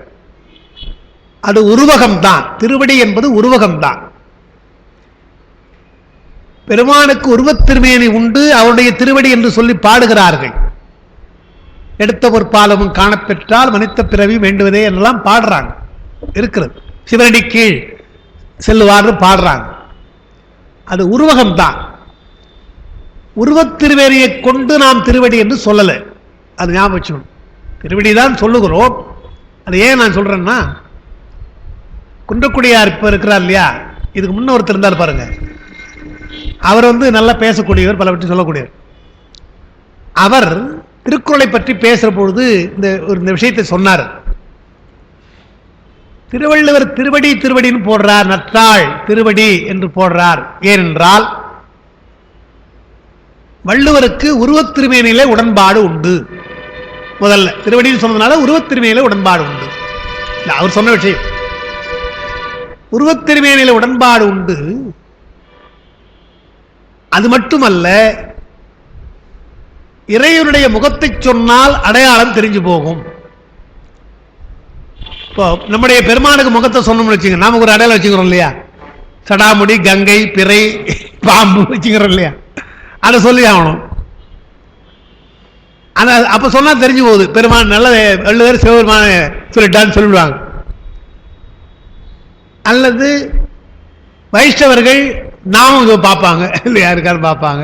அது உருவகம்தான். திருவடி என்பது உருவகம்தான். பெருமானுக்கு உருவத்திருமேனி உண்டு, அவருடைய திருவடி என்று சொல்லி பாடுகிறார்கள். எடுத்த ஒரு பாலமும் காணப்பெற்றால் மனித பிறவி வேண்டுவதே என்றெல்லாம் பாடுறாங்க, இருக்கிறது. சிவனடி கீழ் செல்லுவார்னு பாடுறாங்க. அது உருவகம்தான். உருவத்திருவேணியை கொண்டு நாம் திருவடி என்று சொல்லலை, அது ஞாபகம் வச்சுக்கணும். திருவடி தான் சொல்லுகிறோம். அது ஏன் நான் சொல்றேன்னா, குன்றக்குடியார் இப்ப இருக்கிறார் இல்லையா, இதுக்கு முன்ன ஒருத்தர் இருந்தார் பாருங்க, அவர் நல்லா பேசக்கூடியவர், பல பற்றி சொல்லக்கூடியவர். அவர் திருக்குறளை பற்றி பேசுற பொழுது இந்த விஷயத்தை சொன்னார். திருவள்ளுவர் திருவடி திருவடின்னு போடுறார், நற்றாள் திருவடி என்று போடுறார். ஏனென்றால் வள்ளுவருக்கு உருவத்திருமேனிலே உடன்பாடு உண்டு. முதல்ல திருவடின்னு சொன்னதுனால உருவத்திருமேனிலே உடன்பாடு உண்டு. அவர் சொன்ன விஷயம், உருவத்திருமேனிலே உடன்பாடு உண்டு. அது மட்டுமல்ல, இறைவனுடைய முகத்தை சொன்னால் அடையாளம் தெரிஞ்சு போகும். இப்போ நம்முடைய பெருமானுக்கு முகத்தை சொன்னோம்னு வச்சுங்க, நாம ஒரு அடையாளம் வச்சுக்கிறோம் இல்லையா, சடாமுடி, கங்கை, பிறை, பாம்பு வச்சுக்கிறோம் இல்லையா, அதை சொல்லி ஆகணும். அப்ப சொன்னா தெரிஞ்சு போகுது பெருமான் நல்ல வள்ளுவர் சிவபெருமான சொல்லிட்டான்னு சொல்லிவிடுவாங்க. அல்லது வைஷ்ணவர்கள் நாமும் பார்ப்பாங்க இல்லையா, யாருக்காரும் பார்ப்பாங்க.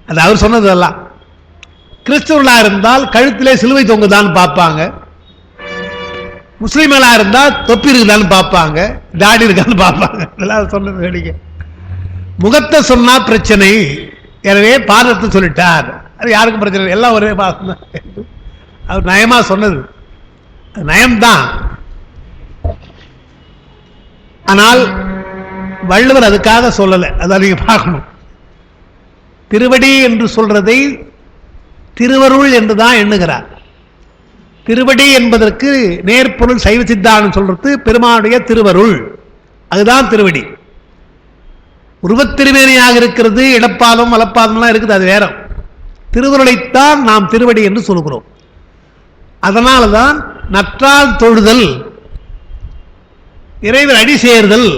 அது அவர் சொன்னது எல்லாம். கிறிஸ்தவர்களாக இருந்தால் கழுத்திலே சிலுவை தொங்குதான்னு பார்ப்பாங்க. முஸ்லீம்களா இருந்தால் தொப்பி இருக்குதான்னு பார்ப்பாங்க, தாடி இருக்கான்னு பார்ப்பாங்க. இதெல்லாம் சொன்னது வேடிக்கை. முகத்தை சொன்னா பிரச்சனை, எனவே பாதத்தை சொல்லிட்டார், அது யாருக்கும் பிரச்சனை, எல்லாம் ஒரே பாதம் தான். அவர் நயமா சொன்னது, நயம்தான். ஆனால் வள்ளுவர் அதுக்காக சொல்லலை, அதான் நீங்க பார்க்கணும். திருவடி என்று சொல்றதை திருவருள் என்றுதான் எண்ணுகிறார். திருவடி என்பதற்கு நேர்பொருள் சைவ சித்தாந்தம் சொல்றது பெருமானுடைய திருவருள், அதுதான் திருவடி. உருவத்திருமேனியாக இருக்கிறது, இடப்பாதம் வலப்பாதம்லாம் இருக்குது, அது வேற. திருவருளைத்தான் நாம் திருவடி என்று சொல்கிறோம். அதனால்தான் நற்றால் தொழுதல், இறைவர் அடி சேர்தல்,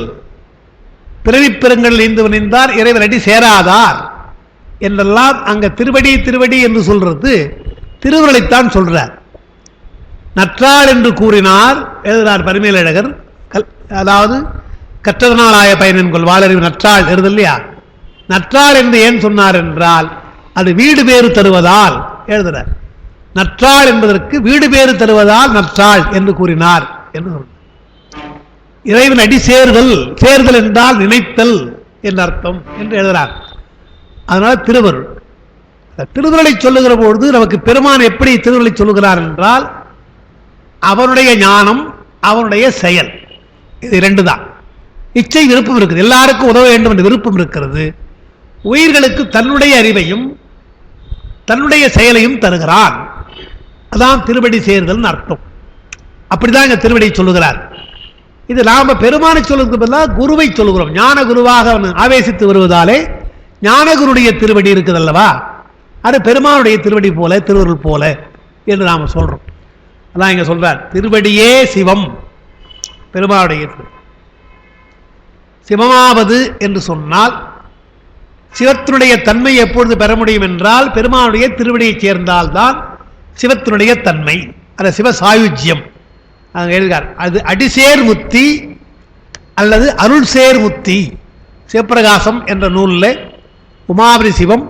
பிறவிப்பெருங்கள் நீந்து நின்றார் இறைவர் அடி சேராதார் என்றெல்லாம் அங்க திருவடி திருவடி என்று சொல்றது திருவருளைத்தான் சொல்றார். நற்றாள் என்று கூறினார், எழுதினார் பரிமேலழகர். அதாவது கற்றதனால் ஆய பயனென்கொள் வாளறிவு நற்றாள் எழுது இல்லையா. நற்றாள் என்று ஏன் சொன்னார் என்றால், அது வீடு பேறு தருவதால் எழுதுறார். நற்றாள் என்பதற்கு வீடு பேறு தருவதால் நற்றாள் என்று கூறினார் என்று சொன்னார். இறைவன் அடி சேர்தல், சேர்தல் என்றால் நினைத்தல் என்ற அர்த்தம் என்று எழுதுறார். அதனால திருவருள். திருவருளை சொல்லுகிற பொழுது நமக்கு பெருமான் எப்படி திருவருளை சொல்லுகிறார் என்றால், அவனுடைய ஞானம், அவனுடைய செயல், இது இரண்டு தான். இச்சை விருப்பம் இருக்குது, எல்லாருக்கும் உதவ வேண்டும் என்ற விருப்பம் இருக்கிறது. உயிர்களுக்கு தன்னுடைய அறிவையும் தன்னுடைய செயலையும் தருகிறான். அதான் திருவடி சேர்தல் அர்த்தம். அப்படிதான் இங்க திருவடியை சொல்லுகிறார். இது நாம பெருமானை சொல்லுறதுக்கு பதிலாக குருவை சொல்லுகிறோம். ஞான குருவாக ஆவேசித்து வருவதாலே ஞானகுருடைய திருவடி இருக்குது அல்லவா, அது பெருமானுடைய திருவடி போல திருவருள் போல என்று நாம சொல்றோம். அதான் இங்க சொல்றார், திருவடியே சிவம். பெருமானுடைய சிவமாவது என்று சொன்னால் சிவத்தினுடைய தன்மை எப்பொழுது பெற முடியும் என்றால் பெருமானுடைய திருவடியை சேர்ந்தால்தான் சிவத்தினுடைய தன்மை, அந்த சிவ சாயுஜ்யம். அது அடிசேர் முத்தி அல்லது அருள் சேர் முத்தி. சிவப்பிரகாசம் என்ற நூலில் உமாபரி சிவம்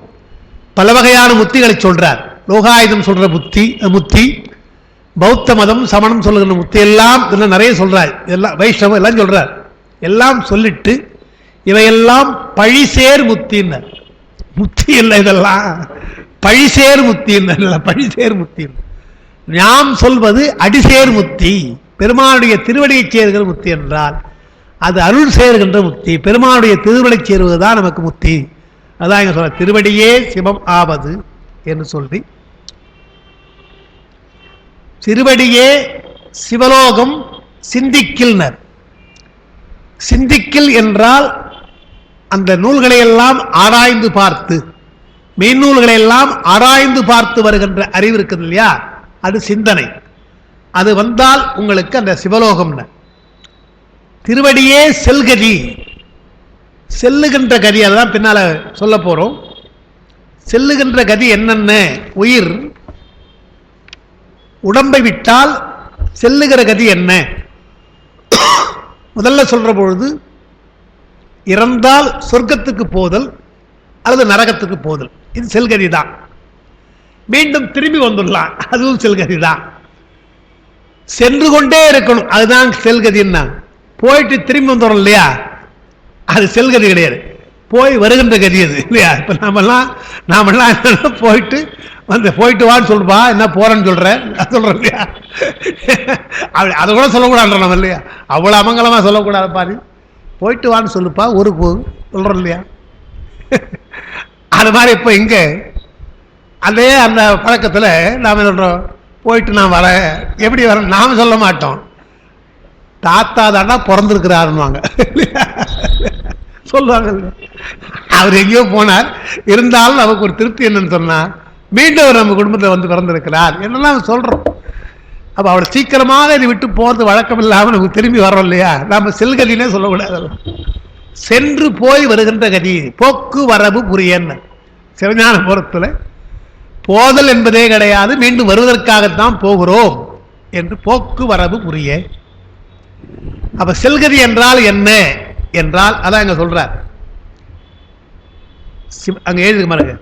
பல வகையான முத்திகளை சொல்றார். லோகாயுதம் சொல்ற முத்தி, பௌத்த மதம் சமணம் சொல்லுகிற முத்தி எல்லாம் இதெல்லாம் நிறைய சொல்றார். எல்லாம் வைஷ்ணவம் எல்லாம் சொல்றார். எல்லாம் சொல்லிட்டு இவையெல்லாம் பழிசேர் முத்தின்னு, முத்தி இல்லை இதெல்லாம் பழிசேர் முத்தின்னு, பழிசேர் முத்தி. நாம் சொல்வது அடிசேர் முத்தி, பெருமானுடைய திருவடியை சேர்கிற முத்தி என்றால் அது அருள் சேர்கின்ற முத்தி. பெருமானுடைய திருவடி சேருவதுதான் நமக்கு முத்தி. அதான் இங்க சொல்ற திருவடியே சிவம் ஆவது என்று சொல்லி, திருவடியே சிவலோகம் சிந்திக்கில்னர். சிந்திக்கில் என்றால் அந்த நூல்களை எல்லாம் ஆராய்ந்து பார்த்து, மெய்நூல்களை எல்லாம் ஆராய்ந்து பார்த்து வருகின்ற அறிவு இருக்குது இல்லையா, அது சிந்தனை. அது வந்தால் உங்களுக்கு அந்த சிவலோகம். திருவடியே செல்கதி, செல்லுகின்ற கதி, அதுதான் பின்னால சொல்ல போறோம். செல்லுகின்ற கதி என்னென்ன? உயிர் உடம்பை விட்டால் செல்லுகிற கதி என்ன? முதல்ல சொல்ற பொழுது இறந்தால் சொர்க்கத்துக்கு போதல் அல்லது நரகத்துக்கு போதல், இது செல்கதி தான். மீண்டும் திரும்பி வந்துடலாம், அதுவும் செல்கதி தான். சென்று கொண்டே இருக்கணும், அதுதான் செல்கதின்னா. போயிட்டு திரும்பி வந்துடும் இல்லையா, அது செல்கதி கிடையாது, போய் வருகின்ற கதி அது இல்லையா. இப்ப நாமெல்லாம் போயிட்டு வான்னு சொல்லுப்பா, என்ன போறேன்னு சொல்றேன் இல்லையா, அதை கூட சொல்லக்கூடாது நம்ம இல்லையா, அவ்வளவு அமங்கலமா சொல்லக்கூடாது பாரு, போயிட்டு வான்னு சொல்லுப்பா ஊருக்கு சொல்றோம் இல்லையா. அது மாதிரி இப்ப இங்க அதே அந்த பழக்கத்துல நாம சொல்றோம், போயிட்டு நான் வரேன், எப்படி வரேன் நாம சொல்ல மாட்டோம், தாத்தா தாண்டா பிறந்திருக்கிறாருன்னுவாங்க சொல்லுவாங்க. அவர் எங்கேயோ போனார், இருந்தாலும் நமக்கு ஒரு திருப்தி என்னன்னு சொன்னா மீண்டும் அவர் நம்ம குடும்பத்தில் வந்து பிறந்திருக்கிறார் என்னெல்லாம் சொல்றோம். அப்ப அவர் சீக்கிரமாக இதை விட்டு போறது வழக்கம் இல்லாமல் நமக்கு திரும்பி வரோம் இல்லையா, நாம செல்கதினே சொல்லக்கூடாது, சென்று போய் வருகின்ற கதி. போக்கு வரவு புரியன்னு சிவஞான போரத்துல போதல் என்பதே கிடையாது, மீண்டும் வருவதற்காகத்தான் போகிறோம் என்று போக்கு வரவு புரிய. அப்ப செல்கதி என்றால் என்ன என்றால் அதான் அங்க சொல்றார், அங்க எழுதி பாருங்க,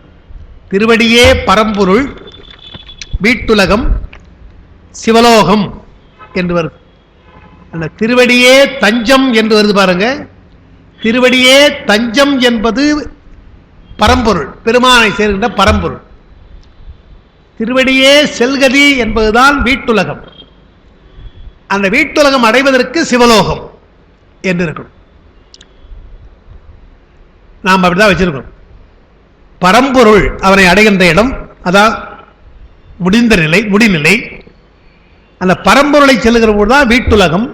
திருவடியே பரம்பொருள் வீட்டுலகம் சிவலோகம் என்று வருது. அந்த திருவடியே தஞ்சம் என்று வருது பாருங்க. திருவடியே தஞ்சம் என்பது பரம்பொருள், பெருமானை சேர்கின்ற பரம்பொருள். திருவடியே செல்கதி என்பதுதான் வீட்டுலகம். அந்த வீட்டுலகம் அடைவதற்கு சிவலோகம் என்று இருக்கணும். நாம் அப்படிதான் வச்சிருக்கோம். பரம்பொருள் அவனை அடைகின்ற இடம், அதான் முடிந்த நிலை, முடிநிலை. அந்த பரம்பொருளை செல்லுகிற போதுதான் வீட்டுலகம்.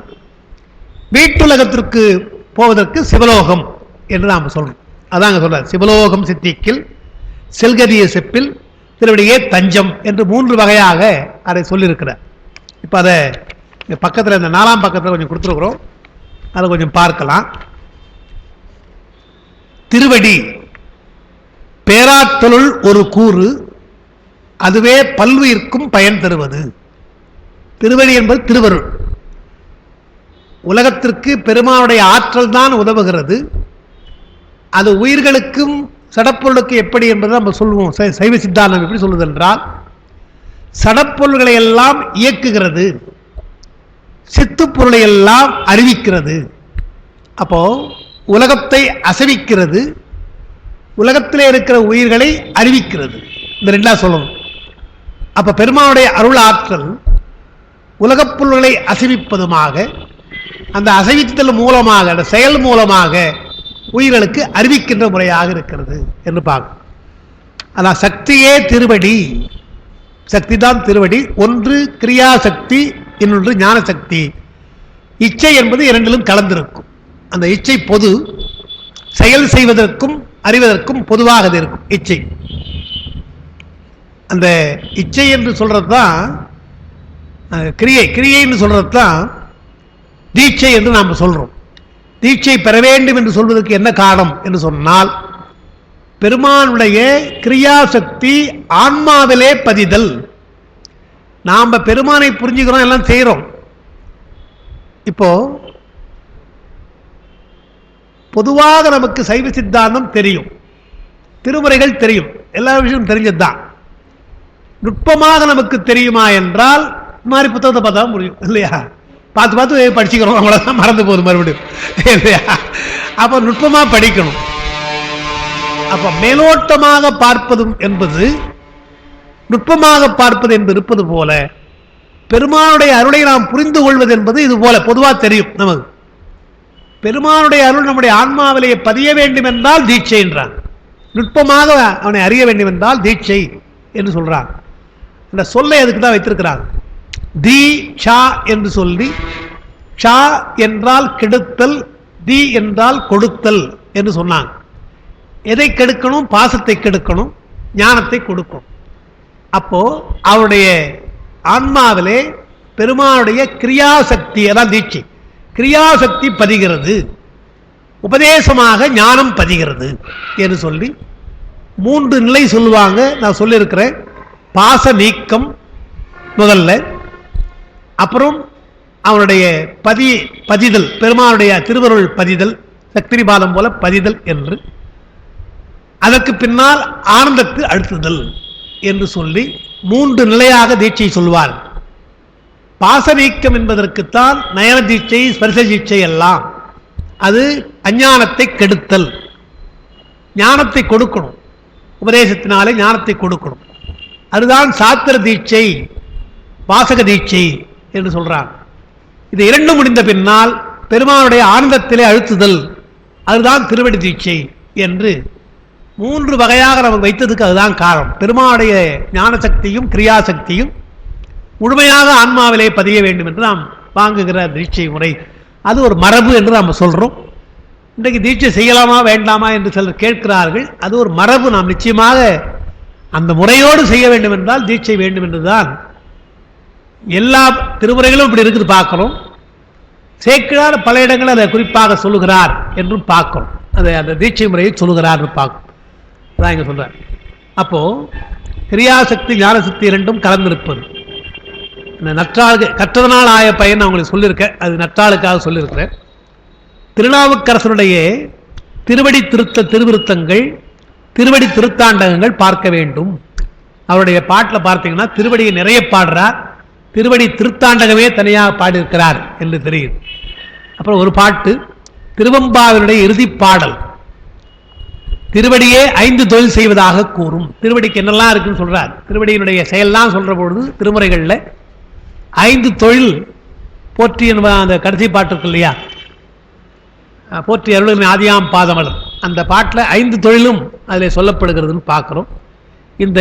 வீட்டுலகத்திற்கு போவதற்கு சிவலோகம் என்று நாம் சொல்றோம். அதாங்க சொல்ற, சிவலோகம் சித்திக்கில் செல்கதிய செப்பில் திருவடியே தஞ்சம் என்று 3 வகையாக அதை சொல்லியிருக்கிறார். இப்ப அதை பக்கத்தில் இந்த 4ஆம் பக்கத்தில் கொஞ்சம் கொடுத்துருக்குறோம், அதை கொஞ்சம் பார்க்கலாம். திருவடி பேராற்றலுள் ஒரு கூறு, அதுவே பல்வுயிர்க்கும் பயன் தருவது. திருவடி என்பது திருவருள். உலகத்திற்கு பெருமானுடைய ஆற்றல் தான் உதவுகிறது. அது உயிர்களுக்கும் சடப்பொருளுக்கு எப்படி என்பதை நம்ம சொல்லுவோம். சைவ சித்தாந்தம் எப்படி சொல்லுது என்றால், சடப்பொருள்களை எல்லாம் இயக்குகிறது, சித்துப்பொருளை எல்லாம் அறிவிக்கிறது. அப்போ உலகத்தை அசைவிக்கிறது, உலகத்திலே இருக்கிற உயிர்களை அறிவிக்கிறது. இந்த 2ஆ சொல்லணும். அப்ப பெருமானுடைய அருள் ஆற்றல் உலகப் பொருள்களை அசைவிப்பதுமாக, அந்த அசைவித்தல் மூலமாக, அந்த செயல் மூலமாக உயிர்களுக்கு அறிவிக்கின்ற முறையாக இருக்கிறது என்று பார்க்கும். அதான் சக்தியே திருவடி, சக்தி தான் திருவடி. ஒன்று கிரியா சக்தி, இன்னொன்று ஞான சக்தி. இச்சை என்பது இரண்டிலும் கலந்திருக்கும். அந்த இச்சை பொது, செயல் செய்வதற்கும் அறிவதற்கும் பொதுவாக இருக்கும் இச்சை. அந்த இச்சை என்று சொல்றது தான் கிரியை, கிரியைன்னு சொல்றது தான் தீட்சை என்று நாம் சொல்றோம். தீட்சை பெற வேண்டும் என்று சொல்வதற்கு என்ன காரணம் என்று சொன்னால், பெருமானுடைய கிரியாசக்தி ஆன்மாவிலே பதிதல். நாம் பெருமானை புரிஞ்சுக்கிறோம், எல்லாம் செய்கிறோம். இப்போ பொதுவாக நமக்கு சைவ சித்தாந்தம் தெரியும், திருமுறைகள் தெரியும், எல்லா விஷயமும் தெரிஞ்சதுதான். நுட்பமாக நமக்கு தெரியுமா என்றால் மாதிரி புத்தகத்தை பார்த்தா முடியும் இல்லையா? பார்த்து பார்த்து படிச்சுக்கிறோம், அவ்வளோதான், மறந்து போகுது மறுபடியும் இல்லையா? அப்போ நுட்பமாக படிக்கணும். அப்போ மேலோட்டமாக பார்ப்பதும் என்பது நுட்பமாக பார்ப்பது என்று இருப்பது போல, பெருமானுடைய அருளை நாம் புரிந்து கொள்வது என்பது இது போல பொதுவாக தெரியும் நமக்கு. பெருமானுடைய அருள் நம்முடைய ஆன்மாவிலேயே பதிய வேண்டும் என்றால் தீட்சை என்றான். நுட்பமாக அவனை அறிய வேண்டும் என்றால் தீட்சை என்று சொல்றான். இந்த சொல்லை அதுக்கு தான் வைத்திருக்கிறான். தி சா என்று சொல்லி, சா என்றால் கெடுத்தல், தி என்றால் கொடுத்தல் என்று சொன்னாங்க. எதை கெடுக்கணும்? பாசத்தை கெடுக்கணும், ஞானத்தை கொடுக்கணும். அப்போ அவருடைய ஆன்மாவிலே பெருமானுடைய கிரியாசக்தி, அதான் தீட்சை, கிரியாசக்தி பதிகிறது, உபதேசமாக ஞானம் பதிகிறது என்று சொல்லி 3 நிலை சொல்லுவாங்க. நான் சொல்லியிருக்கிறேன். பாச நீக்கம் முதல்ல, அப்புறம் அவனுடைய பதிதல், பெருமானுடைய திருவருள் பதிதல், சக்தி பாலம் போல பதிதல் என்று, அதற்கு பின்னால் ஆனந்தத்து அழுத்துதல் என்று சொல்லி 3 நிலையாக தீட்சை சொல்வார். பாச நீக்கம் என்பதற்குத்தான் நயன தீட்சை, ஸ்பர்ச தீட்சை எல்லாம். அது அஞ்ஞானத்தை கெடுத்தல், ஞானத்தை கொடுக்கணும், உபதேசத்தினாலே ஞானத்தை கொடுக்கணும். அதுதான் சாத்திர தீட்சை, வாசக தீட்சை என்று சொல்றார். இது இரண்டும் முடிந்த பின்னால் பெருமானுடைய ஆனந்தத்திலே அழுத்துதல், அதுதான் திருவடி தீட்சை என்று 3 வகையாக நமக்கு வைத்ததுக்கு அதுதான் காரணம். பெருமானுடைய ஞான சக்தியும் கிரியாசக்தியும் முழுமையாக ஆன்மாவிலே பதிய வேண்டும் என்று நாம் வாங்குகிற தீட்சை முறை, அது ஒரு மரபு என்று நாம் சொல்றோம். இன்றைக்கு தீட்சை செய்யலாமா வேண்டாமா என்று சிலர் கேட்கிறார்கள். அது ஒரு மரபு. நாம் நிச்சயமாக அந்த முறையோடு செய்ய வேண்டும் என்றால் தீட்சை வேண்டும் என்றுதான் எல்லா திருமுறைகளும் இப்படி இருக்குது பார்க்கிறோம். சேக்கிழார் பல இடங்களில் அதை குறிப்பாக சொல்லுகிறார் என்றும் பார்க்கிறோம். அதை அந்த தீட்சை முறையை சொல்லுகிறார் பார்க்கிறோம். அதான் இங்க சொல்றார். அப்போ கிரியாசக்தி ஞானசக்தி இரண்டும் கலந்திருப்பது. இந்த நற்றாள் கற்றதனால் ஆய பயன் அவங்களுக்கு சொல்லியிருக்கேன், அது நற்றாளுக்காக சொல்லியிருக்கிறேன். திருநாவுக்கரசருடைய திருவடி திருத்த திருவிருத்தங்கள், திருவடி திருத்தாண்டகங்கள் பார்க்க வேண்டும். அவருடைய பாட்டில் பார்த்தீங்கன்னா திருவடியை நிறைய பாடுறார், திருவடி திருத்தாண்டகமே தனியாக பாடியிருக்கிறார் என்று தெரியுது. அப்புறம் ஒரு பாட்டு திருவம்பாவினுடைய இறுதி பாடல், திருவடியே 5 தொழில் செய்வதாக கூறும். திருவடிக்கு என்னெல்லாம் இருக்குன்னு சொல்றார். திருவடியினுடைய செயல்லாம் சொல்ற பொழுது திருமுறைகளில் 5 தொழில் போற்றி அந்த கடைசி பாட்டு இருக்கு இல்லையா, போற்றி அருளின் ஆதியாம் பாதமலர், அந்த பாட்டில் 5 தொழிலும் அதில் சொல்லப்படுகிறதுன்னு பார்க்குறோம். இந்த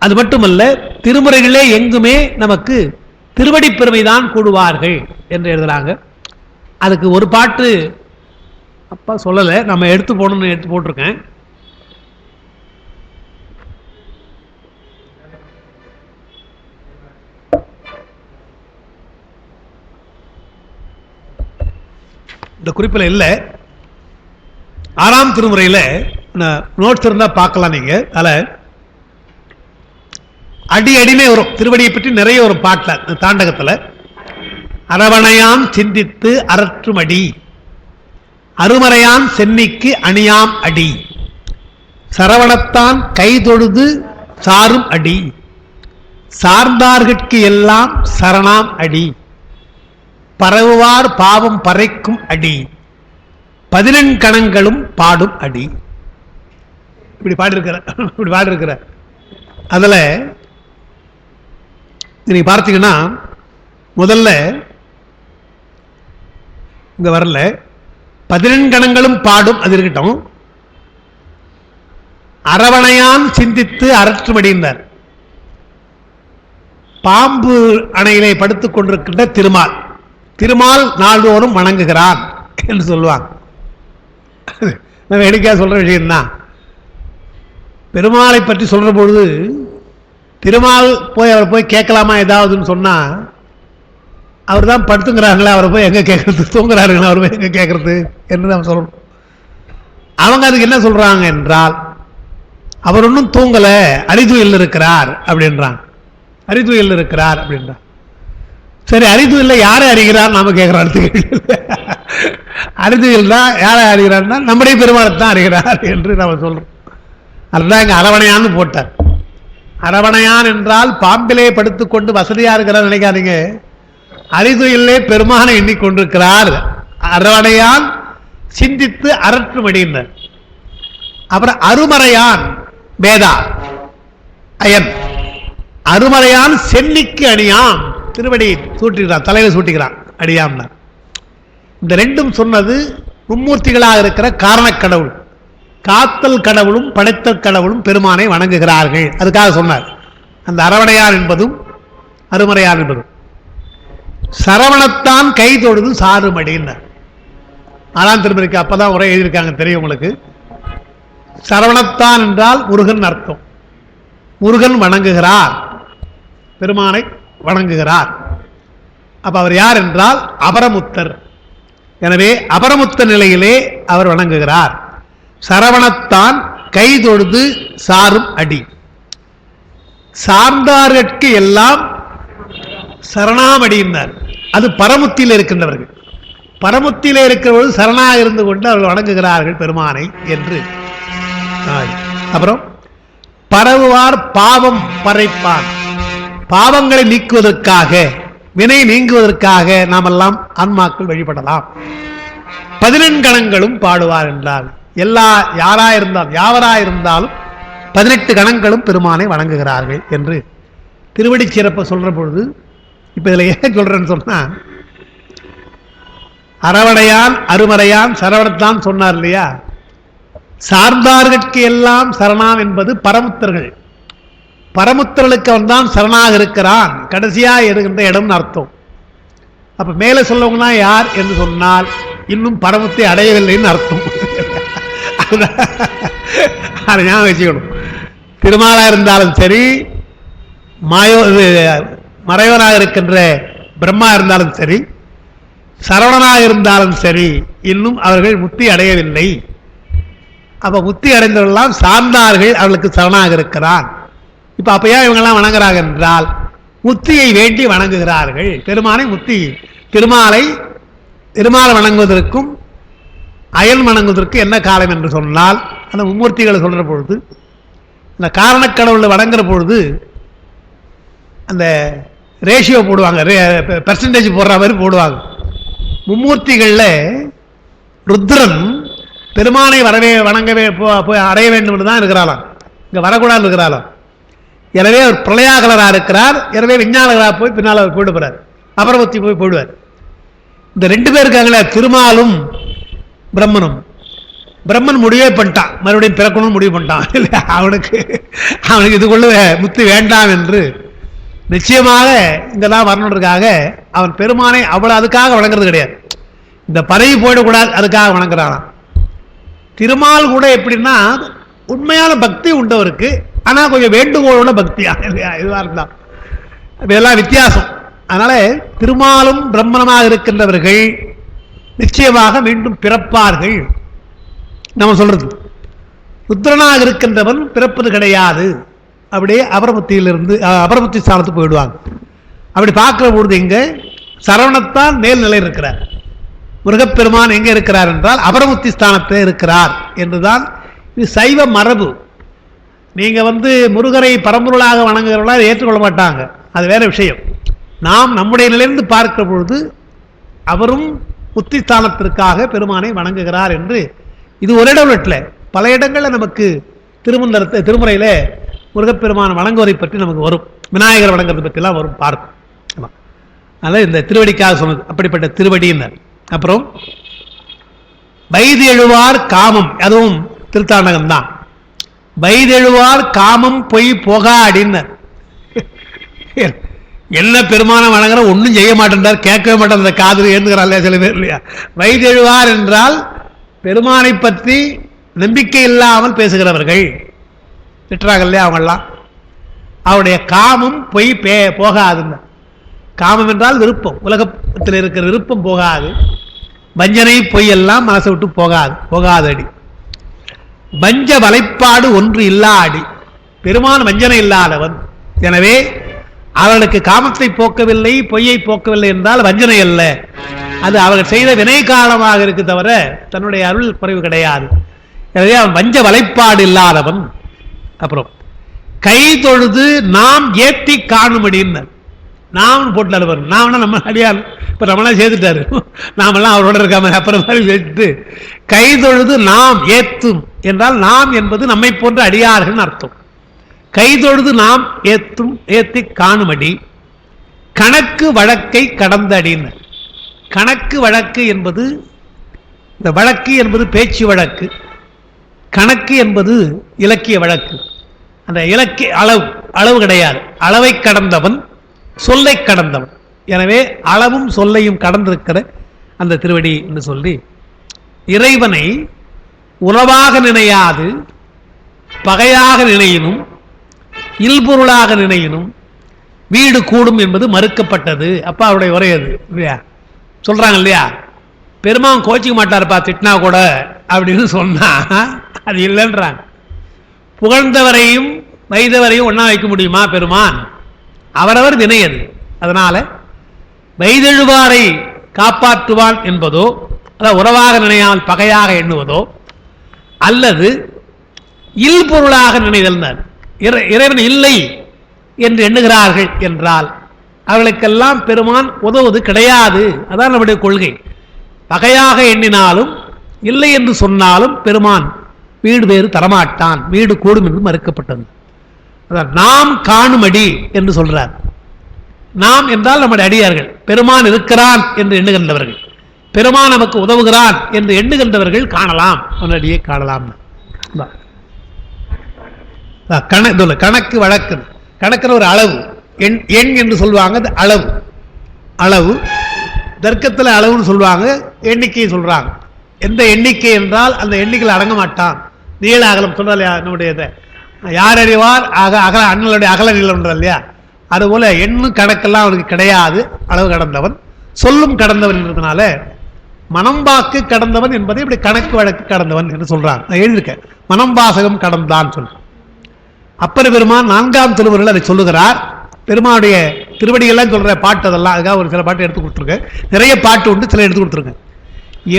அது மட்டுமல்ல, திருமுறைகளே எங்குமே நமக்கு திருவடி பெருமைதான் கூடுவார்கள் என்று எழுதுறாங்க. அதுக்கு ஒரு பாட்டு அப்பா சொல்லலை, நம்ம எடுத்து போடணும்னு எடுத்து போட்டிருக்கேன். இந்த குறிப்பில் இல்லை, 6ஆம் திருமுறையில் நோட்ஸ் இருந்தால் பார்க்கலாம் நீங்கள். அதில் அடி அடினே வரும், திருவடியை பற்றி நிறைய வரும் பாட்டில், தாண்டகத்தில். அரவணையாம் சிந்தித்து அரற்றும் அடி, அருமறையான் சென்னிக்கு அணியாம் அடி, சரவணத்தான் கைதொழுது சாரும் அடி, சார்ந்தார்கட்கு எல்லாம் சரணாம் அடி, பரவுவார் பாவம் பறைக்கும் அடி, 14 கணங்களும் பாடும் அடி. இப்படி பாடிருக்கிற அதுல நீங்க பார்த்தீங்கன்னா முதல்ல இங்க வரல, 14 கணங்களும் பாடும், அது இருக்கட்டும். அரவணையான் சிந்தித்து அரற்றுமடிந்தார். பாம்பு அணையிலே படுத்துக் கொண்டிருக்கின்ற திருமால், திருமால் நாள்தோறும் வணங்குகிறான் என்று சொல்லுவாங்க. நம்ம வேடிக்கையாக சொல்ற விஷயம்தான். பெருமாளை பற்றி சொல்ற பொழுது திருமால் போய் அவர் போய் கேட்கலாமா ஏதாவதுன்னு சொன்னா, அவர் தான் படுத்துங்கிறாங்களே, அவரை போய் எங்க கேட்கறது, தூங்குறாருங்களா அவர் போய் எங்க கேட்கறது என்று நம்ம சொல்லணும். அவங்க அதுக்கு என்ன சொல்றாங்க என்றால், அவர் ஒன்றும் தூங்கல, அரிதுயில் இருக்கிறார் அப்படின்றாங்க. அரிதுயில் இருக்கிறார் அப்படின்றார். சரி, அரிதுயில்ல யாரை அறிகிறார் நாம கேட்கிறார். அரிதுயில் தான் யாரை அறிகிறார்னா நம்முடைய பெருமாளை தான் அறிகிறார் என்று நம்ம சொல்றோம். அதுதான் இங்க அரவணையான்னு போட்டார். அரவணையான் என்றால் பாம்பிலே படுத்துக்கொண்டு வசதியா இருக்கிறார் நினைக்காதீங்க. அரிதுயிலே பெருமானை எண்ணிக்கொண்டிருக்கிறார். அரவணையான் சிந்தித்து அரற்றுமடியினர். அப்புறம் அருமறையான் வேதா அயன். அருமறையான் சென்னிக்கு அணியாம், திருவடி சூட்டுகிறான், தலையில சூட்டுகிறான், அடியாம். இந்த ரெண்டும் சொன்னது மும்மூர்த்திகளாக இருக்கிற காரணக் கடவுள். காத்தல் கடவுளும் படைத்தல் கடவுளும் பெருமானை வணங்குகிறார்கள். அதுக்காக சொன்னார். அந்த அரவணையார் என்பதும் அருமறையார் என்பதும். சரவணத்தான் கை தொழுது சாறுமடின்னார். 6ஆம் திருமுறைக்கு அப்பதான் உரை எழுதியிருக்காங்க, தெரியும் உங்களுக்கு. சரவணத்தான் என்றால் முருகன் அர்த்தம். முருகன் வணங்குகிறார், பெருமானை வணங்குகிறார். அப்ப அவர் யார் என்றால் அபரமுத்தர். எனவே அபரமுத்த நிலையிலே அவர் வணங்குகிறார். சரவணத்தான் கை தொழுது சாரும் அடி. சார்ந்தார்கட்கு எல்லாம் சரணாமடியினார். அது பரமுத்தியில் இருக்கின்றவர்கள். பரமுத்தியிலே இருக்கிறவர்கள் சரணாக இருந்து கொண்டு அவர்கள் வணங்குகிறார்கள் பெருமானை என்று. அப்புறம் பரவுவார் பாவம் பறைப்பான். பாவங்களை நீக்குவதற்காக, வினை நீங்குவதற்காக நாமெல்லாம் ஆன்மாக்கள் வழிபடலாம். 14 கணங்களும் பாடுவார் என்றால் யாவராயிருந்தாலும் 18 கணங்களும் பெருமானை வணங்குகிறார்கள் என்று திருவடி சிறப்பை சொல்ற பொழுது, இப்ப இதுல ஏன் சொல்றேன்னு சொன்னா, அரவணையான் அருமறையான் சரவணத்தான் சொன்னார் இல்லையா. சார்ந்தார்கட்கு எல்லாம் சரணாம் என்பது பரமுத்தர்கள். பரமுத்தர்களுக்கு அவன் தான் சரணாக இருக்கிறான், கடைசியா இருக்கின்ற இடம்னு அர்த்தம். அப்ப மேல சொல்லவங்கன்னா யார் என்று சொன்னால் இன்னும் பரமுத்தை அடையவில்லைன்னு அர்த்தம். அதை ஞாபகம் வச்சுக்கணும். திருமாலா இருந்தாலும் சரி, மறைவனாக இருக்கின்ற பிரம்மா இருந்தாலும் சரி, சரவணனாக இருந்தாலும் சரி, இன்னும் அவர்கள் முத்தி அடையவில்லை. அப்ப முத்தி அடைந்தவர்கள்லாம் சார்ந்தார்கள், அவர்களுக்கு சரணாக இருக்கிறான். இப்ப அப்ப ஏன் இவங்கெல்லாம் வணங்குறாங்க என்றால் முத்தியை வேண்டி வணங்குகிறார்கள். பெருமானை முத்தி, திருமாலை வணங்குவதற்கும் அயன் வணங்குவதற்கு என்ன காலம் என்று சொன்னால், அந்த மும்மூர்த்திகளை சொல்ற பொழுது, இந்த காரணக்கடவுளை வணங்குற பொழுது அந்த ரேஷியோ போடுவாங்க, பெர்சன்டேஜ் போடுற மாதிரி போடுவாங்க. மும்மூர்த்திகள்ல ருத்ரன் பெருமானை வணங்கவே போய் அடைய வேண்டும் என்று தான் இருக்கிறாளாம், இங்க வரக்கூடாது இருக்கிறாளாம். எனவே அவர் பிரளயாகலராக இருக்கிறார். எனவே விஞ்ஞானகராக போய் பின்னால் அவர் போயிடுவார், அபரமுத்தி போய் போயிடுவார். இந்த 2 பேர் இருக்காங்களே, திருமாலும் பிரம்மனும். பிரம்மன் முடிவே பண்ணிட்டான், மறுபடியும் பிறக்கணும்னு முடிவு பண்ணிட்டான். அவனுக்கு இதுக்குள்ள முத்தி வேண்டாம் என்று நிச்சயமாக இங்கெல்லாம் வரணுன்றதுக்காக அவன் பெருமானை அவ்வளவு அதுக்காக வணங்குறது கிடையாது. இந்த பதவி போயிடக்கூடாது அதுக்காக வணங்குறானாம். திருமால் கூட எப்படின்னா உண்மையான பக்தி உண்டவருக்கு, ஆனா கொஞ்சம் வேண்டுகோளோட பக்தியா இதுவா இருந்தா, இதெல்லாம் வித்தியாசம். அதனால திருமாலும் பிரம்மணமாக இருக்கின்றவர்கள் நிச்சயமாக மீண்டும் பிறப்பார்கள். நம்ம சொல்றது ருத்ரனாக இருக்கின்றவன் பிறப்பது கிடையாது. அப்படியே அபரமுத்தியிலிருந்து அபரமுத்தி ஸ்தானத்துக்கு போயிடுவாங்க. அப்படி பார்க்கிற பொழுது இங்க சரவணத்தான் மேல் நிலை இருக்கிறார். முருகப்பெருமான் எங்க இருக்கிறார் என்றால் அபரமுத்தி ஸ்தானத்தில் இருக்கிறார் என்றுதான் இது சைவ மரபு. நீங்க முருகரை பரம்பொருளாக வணங்குகிறவர்களா ஏற்றுக்கொள்ள மாட்டாங்க, அது வேற விஷயம். நாம் நம்முடைய நிலையிலிருந்து பார்க்கிற பொழுது அவரும் முத்திஸ்தானத்திற்காக பெருமானை வணங்குகிறார் என்று இது ஒரு இடம், பல இடங்கள்ல நமக்கு திருமுறையில முருகப்பெருமான் வணங்குவதை பற்றி நமக்கு வரும், விநாயகர் வணங்குறதை பற்றி எல்லாம் வரும் பார்க்கும். அதனால இந்த திருவடிக்காக சொன்னது அப்படிப்பட்ட திருவடியினர். அப்புறம் வைதெழுவார் காமம், அதுவும் திருத்தாண்டகம் தான். வைதெழுவார் காமம் பொய் போகா அடினர். என்ன பெருமான வணங்குற ஒன்றும் செய்ய மாட்டேன்றார், கேட்கவே மாட்டேன், அந்த காதில் ஏந்துக்கிறாள் சில பேர் இல்லையா. வைதெழுவார் என்றால் பெருமானை பற்றி நம்பிக்கை இல்லாமல் பேசுகிறவர்கள் திட்டுறாங்க இல்லையா. அவங்கெல்லாம் அவருடைய காமம் பொய் போகாதுங்க. காமம் என்றால் விருப்பம், உலகத்தில் இருக்கிற விருப்பம் போகாது. வஞ்சனை பொய் எல்லாம் மனசை விட்டு போகாதடி. வஞ்ச வலைப்பாடு ஒன்று இல்லாடி. பெருமான் வஞ்சனை இல்லாதவன். எனவே அவர்களுக்கு காமத்தை போக்கவில்லை, பொய்யை போக்கவில்லை என்றால் வஞ்சனை அல்ல, அது அவர்கள் செய்த வினை காரணமாக இருக்கு தவிர தன்னுடைய அருள் குறைவு கிடையாது. எனவே அவன் வஞ்ச வலைப்பாடு இல்லாதவன். அப்புறம் கை தொழுது நாம் ஏற்றி காணும்படின்னு நாம் போட்டு அழுவர். நாம்னா நம்ம அடியால் இப்போ நம்மளாம் சேர்த்துட்டாரு, நாமெல்லாம் அவரோட இருக்காம அப்புறம் மாதிரி சேர்த்துட்டு கை தொழுது நாம் ஏத்தும் என்றால் நாம் என்பது நம்மை போன்ற அடியார்கள் அர்த்தம். கை தொழுது நாம் ஏத்தி காணுமடி. கணக்கு வழக்கை கடந்த அடின்னு. கணக்கு வழக்கு என்பது, இந்த வழக்கு என்பது பேச்சு வழக்கு, கணக்கு என்பது இலக்கிய வழக்கு. அந்த இலக்கிய அளவு கிடையாது. அளவை கடந்தவன், சொல்லை கடந்தவன். எனவே அளவும் சொல்லையும் கடந்திருக்கிற அந்த திருவடி என்று சொல்லி இறைவனை உறவாக நினையாது பகையாக நினையினும் இல்பொருளாக நினையினும் வீடு கூடும் என்பது மறுக்கப்பட்டது. அப்பா அவருடைய உரை அது இல்லையா. சொல்றாங்க இல்லையா, பெருமான் கோச்சிக்க மாட்டார்ப்பா திட்டினா கூட அப்படின்னு சொன்னா அது இல்லைன்றாங்க. புகழ்ந்தவரையும் வைதவரையும் ஒன்னா வைக்க முடியுமா பெருமான்? அவரவர் வினையது. அதனால வைதெழுவாரை காப்பாற்றுவான் என்பதோ, அதாவது உறவாக நினையாமல் பகையாக எண்ணுவதோ, அல்லது இல்பொருளாக நினைதல். இறைவன் இல்லை என்று எண்ணுகிறார்கள் என்றால் அவர்களுக்கெல்லாம் பெருமான் உதவுவது கிடையாது. அதான் நம்முடைய கொள்கை. பகையாக எண்ணினாலும் இல்லை என்று சொன்னாலும் பெருமான் வீடு வேறு தரமாட்டான், வீடு கூடும் என்று மறுக்கப்பட்டது. அதான் நாம் காணுமடி என்று சொல்றார். நாம் என்றால் நம்முடைய அடியார்கள். பெருமான் இருக்கிறான் என்று எண்ணுகின்றவர்கள், பெருமான் நமக்கு உதவுகிறான் என்று எண்ணுகின்றவர்கள் காணலாம், அவனடியே காணலாம். கணக்கு வழக்கு. கணக்குற ஒரு அளவு, எண் என்று சொல்லுவாங்க. அளவு அளவு தர்க்கத்தில் அளவுன்னு சொல்லுவாங்க, எண்ணிக்கையை சொல்றாங்க. எந்த எண்ணிக்கை என்றால் அந்த எண்ணிக்கையில் அடங்க மாட்டான். நீள அகலம் சொல்றாரு நம்முடைய யார் அறிவார் அகல அண்ணனுடைய அகல நீளம் இல்லையா, அதுபோல எண்ணும் கணக்கெல்லாம் அவனுக்கு கிடையாது. அளவு கடந்தவன், சொல்லும் கடந்தவன் என்றதுனால மனம்பாக்கு கடந்தவன் என்பதை இப்படி கணக்கு வழக்கு கடந்தவன் என்று சொல்றாங்க. நான் எழுதியிருக்கேன், மனம்பாசகம் கடந்தான் சொல்றேன். அப்பர் பெருமான் 4ஆம் திருமுறையில் அதை சொல்லுகிறார். பெருமானுடைய திருவடிகள்லாம் சொல்ற பாட்டு அதெல்லாம், அதுக்காக ஒரு சில பாட்டு எடுத்து கொடுத்துருக்கேன். நிறைய பாட்டு உண்டு, சில எடுத்து கொடுத்துருக்கேன்.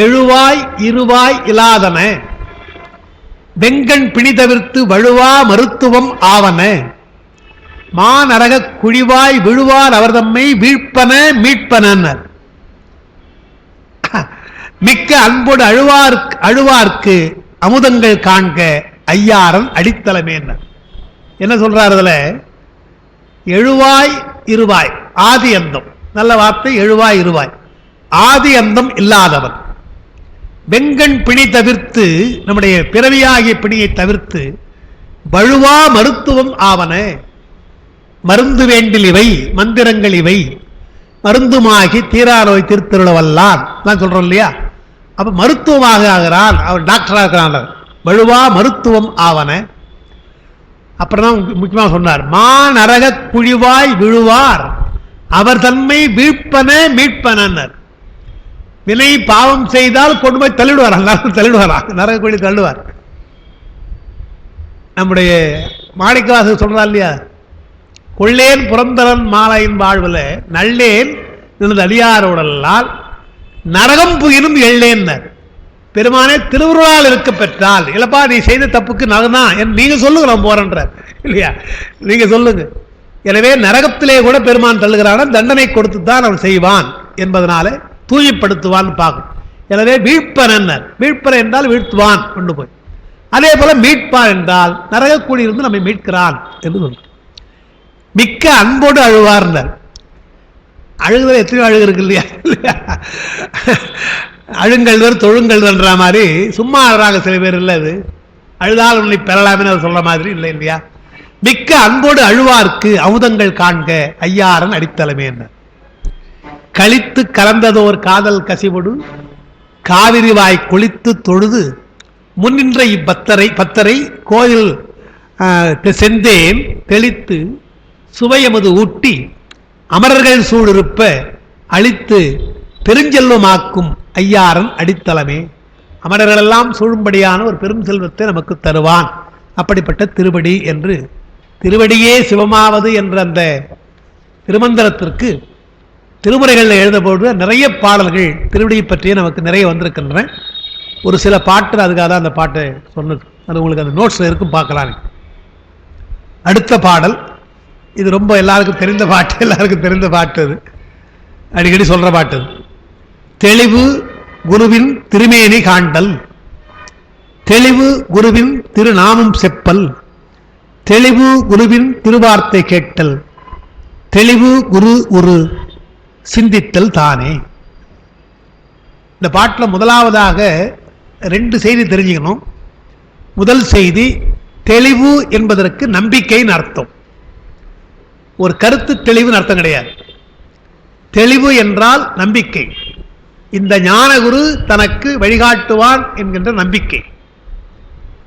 எழுவாய் இருவாய் இலாதன வெங்கண் பிணி தவிர்த்து வழுவா மருத்துவம் ஆவன மாநரக குழிவாய் விழுவார் அவர் தம்மை வீழ்ப்பன மீட்பனர் மிக்க அன்போடு அழுவார்க்கு அமுதங்கள் காண்க ஐயாரன் அடித்தளமே. என்ன சொல்றார் அதுல? எழுவாய் இருவாய், ஆதி அந்தம். நல்ல வார்த்தை. எழுவாய் இருவாய், ஆதி அந்தம் இல்லாதவன். வெங்கண் பிணி தவிர்த்து, நம்முடைய பிறவியாகிய பிணியை தவிர்த்து, வழுவா மருத்துவம் ஆவன, மருந்து வேண்டில் இவை மந்திரங்கள் இவை மருந்துமாகி தீரா நோய் திருத்திருளவல்லான் நான் சொல்றோம் இல்லையா. அப்ப மருத்துவமாக ஆகிறான், அவன் டாக்டராக இருக்கிறான். வழுவா மருத்துவம் ஆவன. அப்புறம் தான் முக்கியமாக சொன்னார், மாநரக குழிவாய் விழுவார் அவர் தன்மை வீழ்ப்பன மீட்பனர். வினை பாவம் செய்தால் கொண்டு போய் தள்ளிடுவாராம், நரக குழி தள்ளுவார். நம்முடைய மாணிக்கவாசகர் சொல்றா இல்லையா, கொள்ளேன் புறந்தரன் மாலையின் வாழ்வுல நல்லேன் எனது அடியாரோடல்லால் நரகம் புகினும் எள்ளேன்னர். பெருமானே திருவுருளால் இருக்க பெற்றால், இல்லப்பா நீ செய்த தப்புக்கு நரகம்தான் நீங்க சொல்லுங்க, நான் போறேன்றார் இல்லையா, நீங்க சொல்லுங்க. எனவே நரகத்திலே கூட பெருமான் தள்ளுகிறான, தண்டனை கொடுத்து தான் அவன் செய்வான் என்பதனால தூய்மைப்படுத்துவான் பார்க்கும். எனவே வீழ்ப்பனர், வீழ்ப்பன என்றால் வீழ்த்துவான் கொண்டு போய். அதே போல மீட்பான் என்றால் நரகக்கூடியிருந்து நம்மை மீட்கிறான் என்று சொல்ற. மிக்க அன்போடு அழுவார்னர். அழுகுதல் எத்தனையோ அழுகு இருக்கு இல்லையா, அழுங்கல்வர் தொழுங்கல்வர்ன்ற மாதிரி சும்மா அழுறாங்க சில பேர். இல்லை அது அழுதால் உன்னை பெறலாமே சொல்ற மாதிரி இல்லை இல்லையா. மிக்க அன்போடு அழுவார்க்கு அமுதங்கள் காண்க ஐயாரன் அடித்தளமே என்ன. கழித்து கலந்ததோர் காதல் கசிவொடு காவிரிவாய் குளித்து தொழுது முன்னின்ற பத்தரை கோயில் செந்தேன் தெளித்து சுவையமது ஊட்டி அமரர்கள் சூழிருப்ப அழித்து பெருஞ்செல்வமாக்கும் ஐயாரன் அடித்தளமே. அமரர்களெல்லாம் சூழும்படியான ஒரு பெரும் செல்வத்தை நமக்கு தருவான். அப்படிப்பட்ட திருவடி என்று திருவடியே சிவமாவது என்ற அந்த திருமந்திரத்திற்கு திருமுறைகளில் எழுதப்போது நிறைய பாடல்கள் திருவடியை பற்றிய நமக்கு நிறைய வந்திருக்கின்றன. ஒரு சில பாட்டு அதுக்காக தான் அந்த பாட்டை சொன்னது. அது உங்களுக்கு அந்த நோட்ஸில் இருக்கும், பார்க்கலாம். அடுத்த பாடல் இது ரொம்ப எல்லாருக்கும் தெரிந்த பாட்டு, அது அடிக்கடி சொல்ற பாட்டு. தெளிவு குருவின் திருமேனி காண்டல், தெளிவு குருவின் திருநாமம் செப்பல், தெளிவு குருவின் திருவார்த்தை கேட்டல், தெளிவு குரு ஒரு சிந்தித்தல் தானே. இந்த பாட்டில் முதலாவதாக 2 செய்தி தெரிஞ்சுக்கணும். முதல் செய்தி, தெளிவு என்பதற்கு நம்பிக்கைன்னு அர்த்தம். ஒரு கருத்து தெளிவுன்னு அர்த்தம் கிடையாது. தெளிவு என்றால் நம்பிக்கை. இந்த ஞானகுரு தனக்கு வழிகாட்டுவான் என்கின்ற நம்பிக்கை.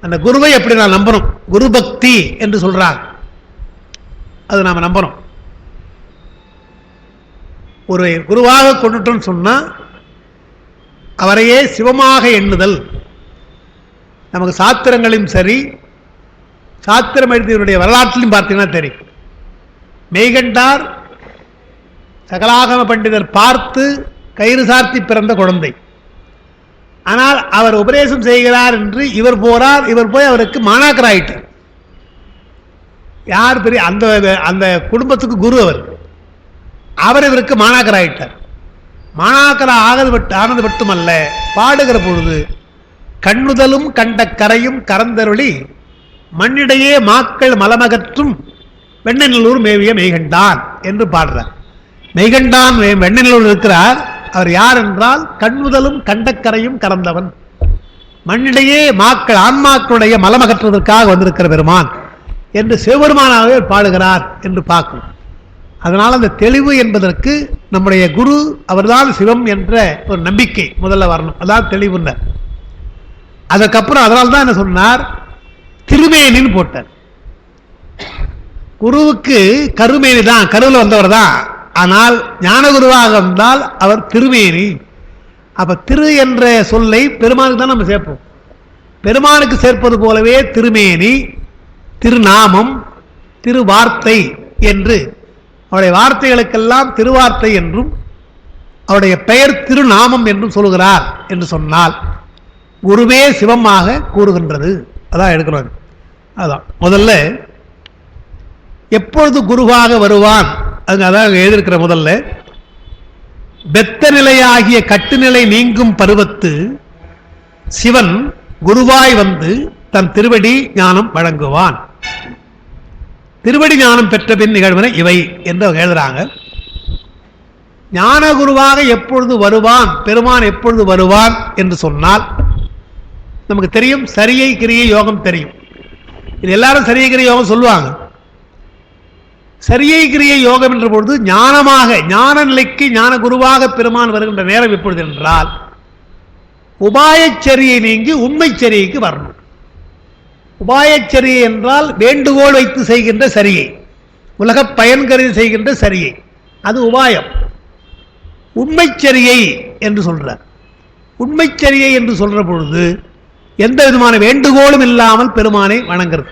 அந்த குருவை எப்படி நான் நம்பணும்? குரு பக்தி என்று சொல்றாங்க, அது நாம நம்பணும். ஒரு குருவாக கொண்டுட்டோம்னு சொன்னா அவரையே சிவமாக எண்ணுதல். நமக்கு சாத்திரங்களையும் சரி, சாத்திரம் எழுதியவருடைய வரலாற்றிலும் பார்த்தீங்கன்னா தெரியும். மெய்கண்டார் சகலாகம பண்டிதர் பார்த்து கயிறு சார்த்தி பிறந்த குழந்தை. ஆனால் அவர் உபதேசம் செய்கிறார் என்று இவர் போறார். இவர் போய் அவருக்கு மாணாக்கராயிட்டார். யார் பெரிய அந்த குடும்பத்துக்கு குரு அவர் இவருக்கு மாணாக்கராயிட்டார். மாணாக்கரா ஆனது மட்டுமல்ல, பாடுகிற பொழுது கண்ணுதலும் கண்ட கரையும் கரந்தருளி மண்ணிடையே மாக்கள் மலமகற்றும் வெண்ணநல்லூர் மேவிய மெய்கண்டான் என்று பாடுறார். மெய்கண்டான் வெண்ணநல்லூர் இருக்கிறார். அவர் யார் என்றால் கண்ணுதலும் கண்டக்கரையும் கறந்தவன், மண்ணிடையே மாக்கள் ஆன்மாக்களுடைய மலமகற்றுவதற்காக வந்திருக்கிற பெருமான் என்று சிவபெருமானாகவே பாடுகிறார் என்று பார்க்கணும். அதனால் அந்த தெளிவு என்பதற்கு நம்முடைய குரு அவர்தான் சிவம் என்ற ஒரு நம்பிக்கை முதல்ல வரணும். அதான் தெளிவுன்னார். அதற்கப்புறம் அதனால தான் என்ன சொன்னார், திருமேனின்னு போட்டார். குருவுக்கு கருமேனி தான், கருவில் வந்தவர் தான். ஆனால் ஞானகுருவாக வந்தால் அவர் திருமேனி. அப்ப திரு என்ற சொல்லை பெருமானுக்கு தான் நம்ம சேர்ப்போம். பெருமானுக்கு சேர்ப்பது போலவே திருமேனி, திருநாமம், திருவார்த்தை என்று அவருடைய வார்த்தைகளுக்கெல்லாம் திருவார்த்தை என்றும் அவருடைய பெயர் திருநாமம் என்றும் சொல்கிறார் என்று சொன்னால் குருவே சிவமாக கூறுகின்றது. அதான் எடுக்கிறோம். அதான் முதல்ல எப்பொழுது குருவாக வருவான் அதான் எழுதியிருக்கிற. முதல்ல பெத்த நிலையாகிய கட்டுநிலை நீங்கும் பருவத்து சிவன் குருவாய் வந்து தன் திருவடி ஞானம் வழங்குவான். திருவடி ஞானம் பெற்ற பின் நிகழ்வன இவை என்று எழுதுறாங்க. ஞான குருவாக எப்பொழுது வருவான், பெருமான் எப்பொழுது வருவான் என்று சொன்னால் நமக்கு தெரியும். சரியை கிரியை யோகம் தெரியும். இது எல்லாரும் சரியை கிரியை யோகம் சொல்லுவாங்க. சரியை கிரியை யோகம் என்ற பொழுது ஞானமாக, ஞான நிலைக்கு ஞான குருவாக பெருமான் வருகின்ற நேரம் எப்பொழுது என்றால் உபாயச்சரியை நீங்கி உண்மைச்சரியைக்கு வரணும். உபாயச்சரியை என்றால் வேண்டுகோள் வைத்து செய்கின்ற சரியை, உலக பயன் கருதி செய்கின்ற சரியை, அது உபாயம். உண்மைச்சரியை என்று சொல்றார். உண்மைச்சரியை என்று சொல்ற பொழுது எந்த விதமான வேண்டுகோளும் இல்லாமல் பெருமானை வணங்குறது.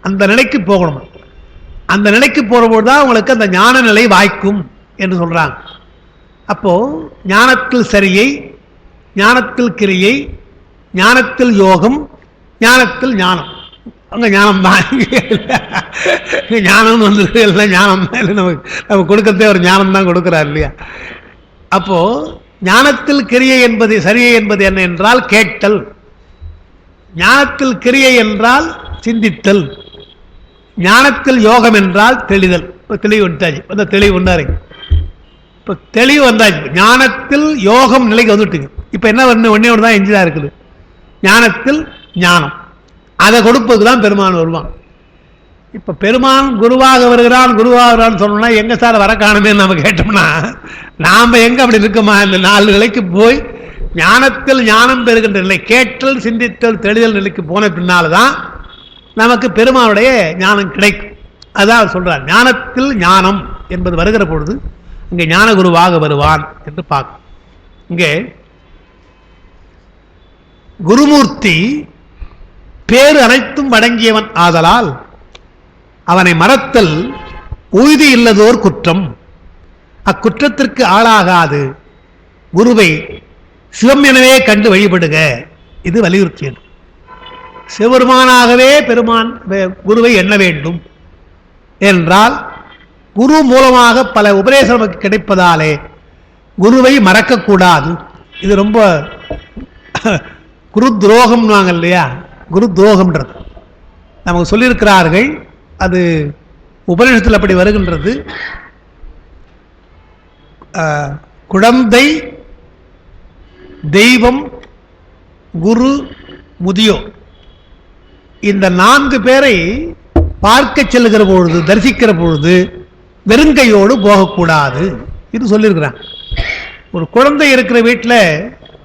அந்த நிலைக்கு போகணும். அந்த நிலைக்கு போறபோது தான் உங்களுக்கு அந்த ஞான நிலை வாய்க்கும் என்று சொல்றாங்க. அப்போ ஞானத்தில் சரியை, ஞானத்தில் கிரியை, ஞானத்தில் யோகம், ஞானத்தில் ஞானம். அங்க ஞானம் தான். ஞானம் வந்து எல்லாம் ஞானம் தான். இல்லை நம்ம கொடுக்கறதே ஒரு ஞானம் தான் கொடுக்கிறார் இல்லையா? அப்போ ஞானத்தில் கிரியை என்பது, சரியை என்பது என்ன என்றால் கேட்டல். ஞானத்தில் கிரியை என்றால் சிந்தித்தல். ஞானத்தில் யோகம் என்றால் தெளிதல். தெளிவு வந்தாச்சு. அந்த தெளிவு வந்தாரு. இப்போ தெளிவு வந்தாச்சு. ஞானத்தில் யோகம் நிலைக்கு வந்துட்டுங்க. இப்போ என்ன ஒன்னே ஒன்று தான் எஞ்சிதான் இருக்குது, ஞானத்தில் ஞானம். அதை கொடுப்பதுக்கு தான் பெருமான் வருவான். இப்ப பெருமான் குருவாக வருகிறான் சொன்னா எங்க சார் வர காணுமே நம்ம கேட்டோம்னா நாம எங்க அப்படி இருக்குமா? இந்த 4 நிலைக்கு போய் ஞானத்தில் ஞானம் பெறுகின்ற நிலை, கேட்டல் சிந்தித்தல் தெளிதல் நிலைக்கு போன பின்னால்தான் நமக்கு பெருமானுடைய ஞானம் கிடைக்கும். அதான் சொல்றார், ஞானத்தில் ஞானம் என்பது வருகிற பொழுது இங்கே ஞான குருவாக வருவான் என்று பார்க்கும். இங்கே குருமூர்த்தி பேரு அனைத்தும் அடங்கியவன் ஆதலால் அவனை மறத்தல் உய்தி இல்லதோர் குற்றம். அக்குற்றத்திற்கு ஆளாகாது குருவை சிவம் எனவே கண்டு வழிபடுக. இது வலியுறுத்தியது. சிவபெருமானாகவே பெருமான் குருவை எண்ண வேண்டும் என்றால் குரு மூலமாக பல உபதேசம் நமக்கு கிடைப்பதாலே குருவை மறக்கக்கூடாது. இது ரொம்ப குரு துரோகம் இல்லையா? குரு துரோகம்ன்றது நமக்கு சொல்லியிருக்கிறார்கள். அது உபநிஷத்தில் அப்படி வருகின்றது. குழந்தை, தெய்வம், குரு, முதியோர், இந்த 4 பேரை பார்க்க செல்லுகிற பொழுது, தரிசிக்கிற பொழுது வெறுங்கையோடு போகக்கூடாது இது சொல்லியிருக்கிறான். ஒரு குழந்தை இருக்கிற வீட்டில்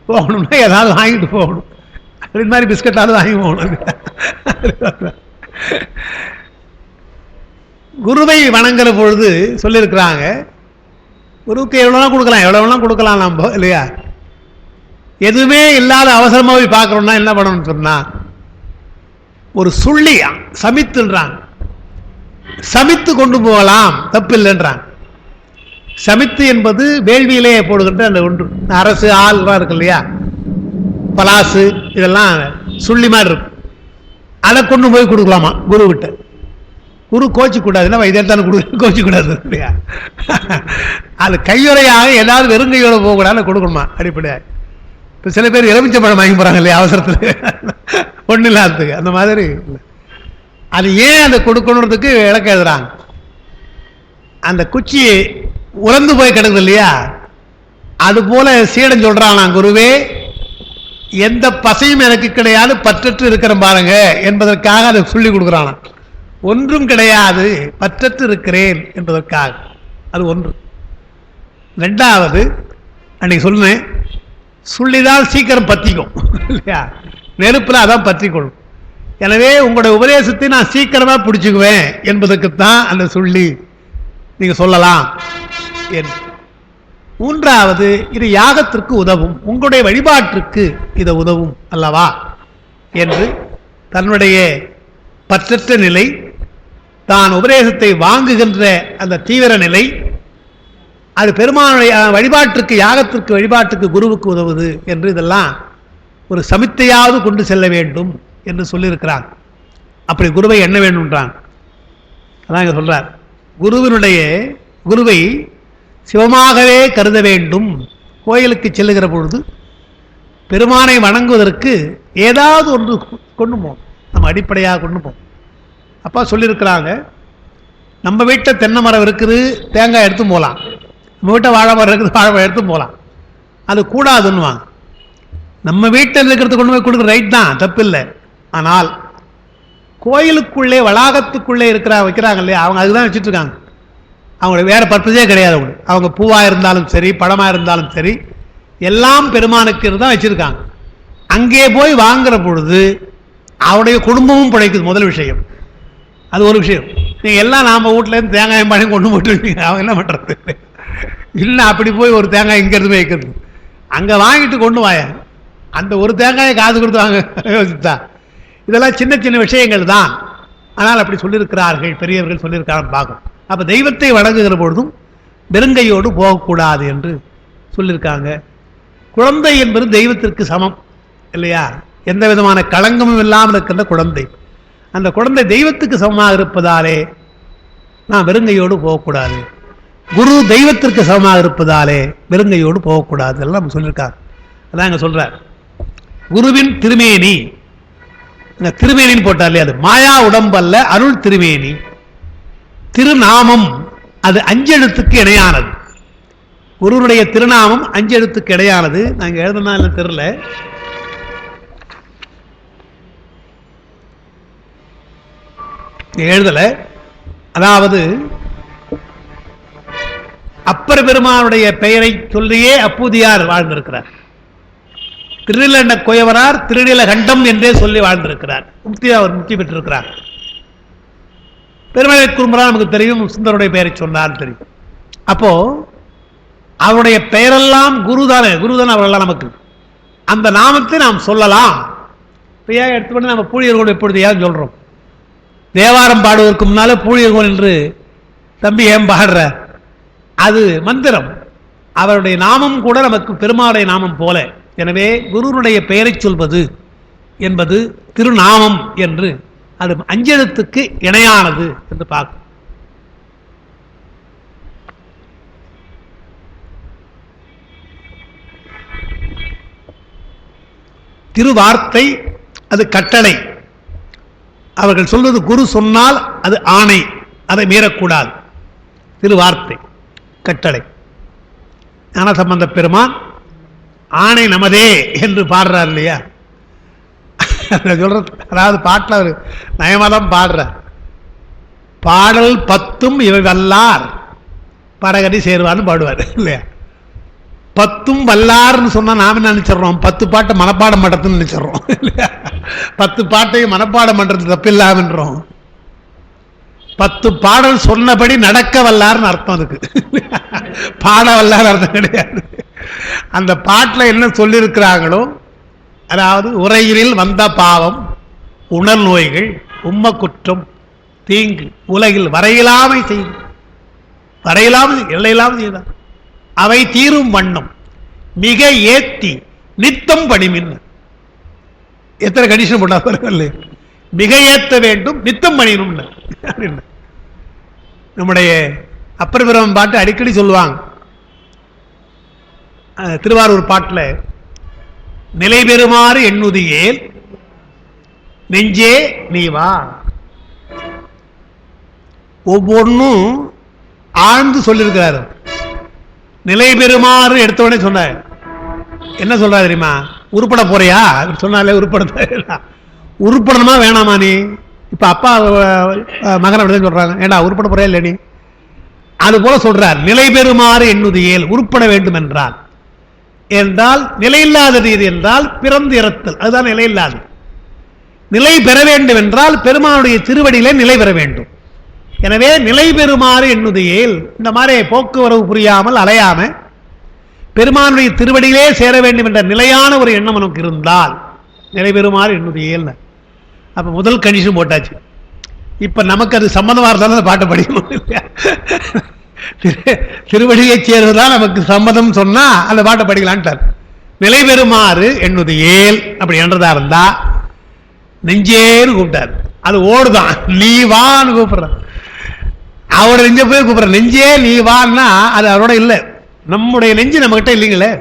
போகணும்னா ஏதாவது வாங்கிட்டு போகணும். அது மாதிரி பிஸ்கட்டாவது வாங்கி போகணும். குருவை வணங்குற பொழுது சொல்லியிருக்கிறாங்க, குருவுக்கு எவ்வளோலாம் கொடுக்கலாம் நம்ம இல்லையா? எதுவுமே இல்லாத அவசரமாக போய் பார்க்குறோம்னா என்ன பண்ணணும்னு சொன்னா, ஒரு சுள்ளி சமித்துன்றாங்க, சமித்து கொண்டு போகலாம், தப்பு இல்லைன்றாங்க. சமித்து என்பது வேள்வியிலே போடுகின்ற அந்த ஒன்று, அரசு ஆள்லாம் இருக்கு இல்லையா, பலாசு, இதெல்லாம் சுள்ளி மாதிரி இருக்கும். அதை கொண்டு போய் கொடுக்கலாமா குரு கிட்ட. குரு கோச்சிக்கூடாதுன்னா இதைத்தான் கோச்சிக்கூடாது இல்லையா? அது கையுறையாக ஏதாவது வெறுங்கையோட போகக்கூடாது கொடுக்கணுமா அடிப்படையாக. இப்போ சில பேர் எலுமிச்சம்பழம் வாங்கி போகிறாங்க இல்லையா அவசரத்துக்கு, ஒன்றும் இல்லாததுக்கு. அந்த மாதிரி அது ஏன் அதை கொடுக்கணுன்றதுக்கு விளக்க எழுதுறாங்க. அந்த குச்சி உறந்து போய் கிடக்குது இல்லையா, அது போல சீடன் சொல்றான், குருவே எந்த பசையும் எனக்கு கிடையாது, பற்றற்று இருக்கிற பாருங்க என்பதற்காக அதை சொல்லி கொடுக்குறான். ஒன்றும் கிடையாது, பற்றற்று இருக்கிறேன் என்பதற்காக. அது ஒன்று. 2வது, அன்னைக்கு சொன்னேன், சொல்லிதான் சீக்கிரம் பற்றிக்கும் இல்லையா, நெருப்பில் அதான் பற்றிக்கொள்ளும். எனவே உங்களுடைய உபதேசத்தை நான் சீக்கிரமா பிடிச்சுக்குவேன் என்பதற்குத்தான் அந்த சொல்லி நீங்க சொல்லலாம். 3வது, இது யாகத்திற்கு உதவும், உங்களுடைய வழிபாட்டிற்கு இது உதவும் அல்லவா என்று தன்னுடைய பற்றற்ற நிலை, தான் உபதேசத்தை வாங்குகின்ற அந்த தீவிர நிலை, அது பெருமானுடைய வழிபாட்டிற்கு, யாகத்திற்கு, வழிபாட்டுக்கு, குருவுக்கு உதவுது என்று இதெல்லாம் ஒரு சமித்தையாவது கொண்டு செல்ல வேண்டும் என்று சொல்லியிருக்கிறான். அப்படி குருவை எண்ண வேண்டும்ன்றான். அதான் இங்க சொல்றார், குருவை சிவமாகவே கருத வேண்டும். கோயிலுக்கு செல்லுகிற பொழுது பெருமானை வணங்குவதற்கு ஏதாவது ஒன்று கொண்டு போகும், நம்ம அடிப்படையாக கொண்டு போகும். அப்பா சொல்லியிருக்கிறாங்க, நம்ம வீட்டில் தென்னை மரம் இருக்குது, தேங்காய் எடுத்து போகலாம். நம்ம வீட்டில் வாழை மரம் இருக்குது, வாழை மரம் எடுத்து போகலாம். அது கூடாதுன்னுவாங்க. நம்ம வீட்டில் இருக்கிறது கொண்டு போய் கொடுக்குற ரைட் தான், தப்பில்லை. ஆனால் கோயிலுக்குள்ளே, வளாகத்துக்குள்ளே வைக்கிறாங்க இல்லையா, அவங்க அதுதான் வச்சுட்டு இருக்காங்க. அவங்களுக்கு வேற பர்பஸே கிடையாது. அவங்க பூவாக இருந்தாலும் சரி, பழமாக இருந்தாலும் சரி, எல்லாம் பெருமானுக்கு தான் வச்சிருக்காங்க. அங்கே போய் வாங்குற பொழுது அவருடைய குடும்பமும் பிழைக்குது. முதல் விஷயம் அது. ஒரு விஷயம், நீங்கள் எல்லாம் நாம் வீட்டிலேருந்து தேங்காய் பழம் கொண்டு போட்டுருவீங்க, அவங்க என்ன பண்ணுறது? இல்லை, அப்படி போய் ஒரு தேங்காய் இங்கிறது போய் வைக்கிறது, அங்கே வாங்கிட்டு கொண்டு வாய, அந்த ஒரு தேங்காயை காது கொடுத்து வாங்க யோசித்தா. இதெல்லாம் சின்ன சின்ன விஷயங்கள் தான். ஆனால் அப்படி சொல்லியிருக்கிறார்கள், பெரியவர்கள் சொல்லியிருக்காங்க பார்க்கும். அப்போ தெய்வத்தை வணங்குகிற பொழுதும் வெறுங்கையோடு போகக்கூடாது என்று சொல்லியிருக்காங்க. குழந்தை என்பது தெய்வத்திற்கு சமம் இல்லையா? எந்த விதமான களங்கமும் இல்லாமல் இருக்கின்ற குழந்தை, அந்த குழந்தை தெய்வத்துக்கு சமமாக இருப்பதாலே நான் வெறுங்கையோடு போகக்கூடாது. குரு தெய்வத்திற்கு சமமாக இருப்பதாலே வெறுங்கையோடு போகக்கூடாது எல்லாம் நம்ம சொல்லியிருக்காங்க. அதான் அங்கே சொல்றார், குருவின் திருமேனி, திருமேனின்னு போட்டார் இல்லையா, அது மாயா உடம்பல்ல, அருள் திருமேனி. திருநாமம் அது 5 எழுத்துக்கு இணையானது. குருவுடைய திருநாமம் 5 எழுத்துக்கு இடையானது. நாங்கள் எழுதுனா இல்லை தெரியல. எழுதல. அதாவது அப்பர் பெருமானுடைய பெயரை சொல்லியே அப்பூதியார் வாழ்ந்திருக்கிறார். திருநிலண்ட குயவனார் திருநிலகண்டம் என்றே சொல்லி வாழ்ந்திருக்கிறார். அவர் முக்தி பெற்றிருக்கிறார். பெருமலை குறும்பரா நமக்கு தெரியும், சுந்தருடைய பெயரை சொன்னார் தெரியும். அப்போ அவருடைய பெயரெல்லாம் குருதானே, குருதான அவரெல்லாம் நமக்கு அந்த நாமத்தை நாம் சொல்லலாம். இப்ப எடுத்து நம்ம பூழியர்கள் எப்பொழுது சொல்றோம், தேவாரம் பாடுவதற்கு முன்னாலே பூழியர்கள் என்று தம்பி ஏன் பாடுற, அது மந்திரம். அவருடைய நாமம் கூட நமக்கு பெருமாளுடைய நாமம் போல. எனவே குருனுடைய பெயரை சொல்வது என்பது திருநாமம் என்று, அது அஞ்செழுத்துக்கு இணையானது என்று பார்க்கும். திருவார்த்தை அது கட்டளை. அவர்கள் சொல்வது குரு சொன்னால் அது ஆணை, அதை மீறக்கூடாது. திருவார்த்தை கட்டளை. ஞானசம்பந்த பெருமான் ஆணை நமதே என்று பாடுறார் இல்லையா, சொல்றது. அதாவது பாட்டில் அவர் நயமாதான் பாடுறார். பாடல் 10 இவை வல்லார் பரகடி சேருவான்னு பாடுவார் இல்லையா. 10 வல்லார்னு சொன்னா நாம என்ன நினைச்சிடறோம், 10 பாட்டை மனப்பாடம் பண்றதுன்னு நினைச்சிடறோம் இல்லையா. 10 பாட்டையும் மனப்பாடம் பண்றது தப்பில்லாமன்றோம். 10 பாடல் சொன்னபடி நடக்க வல்லார்னு அர்த்தம் அதுக்கு, பாட வல்லார் அர்த்தம் கிடையாது. அந்த பாட்டில் என்ன சொல்லியிருக்கிறாங்களோ, அதாவது உரையினில் வந்த பாவம், உணர் நோய்கள், உம்ம குற்றம், தீங்கு உலகில் வரையிலாமை செய்து, வரையிலாமல் எல்லையில்லாமல் செய்தார், அவை தீரும் வண்ணம் மிக ஏத்தி நித்தம் பணிமின். எத்தனை கண்டிஷன் போட்டாங்க, மிக ஏற்ற வேண்டும், நித்தம் பணியணும். நம்முடைய அப்பர் பிரம்மன் பாட்டு அடிக்கடி சொல்லுவாங்க. திருவாரூர் பாட்டில் நிலை பெறுமாறு எண்ணுதியேல் நெஞ்சே நீ வா. ஒவ்வொன்றும் ஆழ்ந்து சொல்லியிருக்கிறார். நிலை பெறுமாறு எடுத்தவனே சொன்ன என்ன சொல்றா தெரியுமா, உருப்பட போறியா சொன்னாலே உருப்பட உருப்படணுமா வேணாமா நீ. இப்ப அப்பா மகன் அப்படிதான் சொல்றாங்க, ஏண்டா உருப்பட போறியா இல்லை நீ, அது போல சொல்றார். நிலை பெறுமாறு எண்ணுதியேல், உருப்பட வேண்டும் என்றால், என்றால் நிலையில்லாதது இது என்றால் பிறந்து இறத்தல், அதுதான் நிலையில்லாது. நிலை பெற வேண்டும் என்றால் பெருமானுடைய திருவடியிலே நிலை பெற வேண்டும். எனவே நிலை பெறுமாறு எண்ணுதியேல், இந்த மாதிரி போக்குவரவு புரியாமல் அலையாம பெருமானுடைய திருவடியிலே சேர வேண்டும் என்ற நிலையான ஒரு எண்ணம் நமக்கு இருந்தால் நிலை பெறுமாறு எண்ணுதியேல். அப்ப முதல் கண்டிஷன் போட்டாச்சு. இப்ப நமக்கு அது சம்மந்தமா இருந்தாலும் பாட்டை படிக்கணும். திருவடியை சேர்வதுதான் நமக்கு சம்மதம் சொன்னா அந்த பாட்டை படிக்கலான்ட்டார். நிலை பெறுமாறு எண்ணுதியேல் அப்படி என்றதா இருந்தா நெஞ்சேன்னு கூப்பிட்டார். அது ஓடுதான், நீ வான்னு கூப்பிடுற, அவரோட நெஞ்ச போய் கூப்பிடுற. நெஞ்சே நீ வான்னா அது அவரோட இல்லை, நம்முடைய நெஞ்சு நம்ம கிட்ட இல்லைங்களே.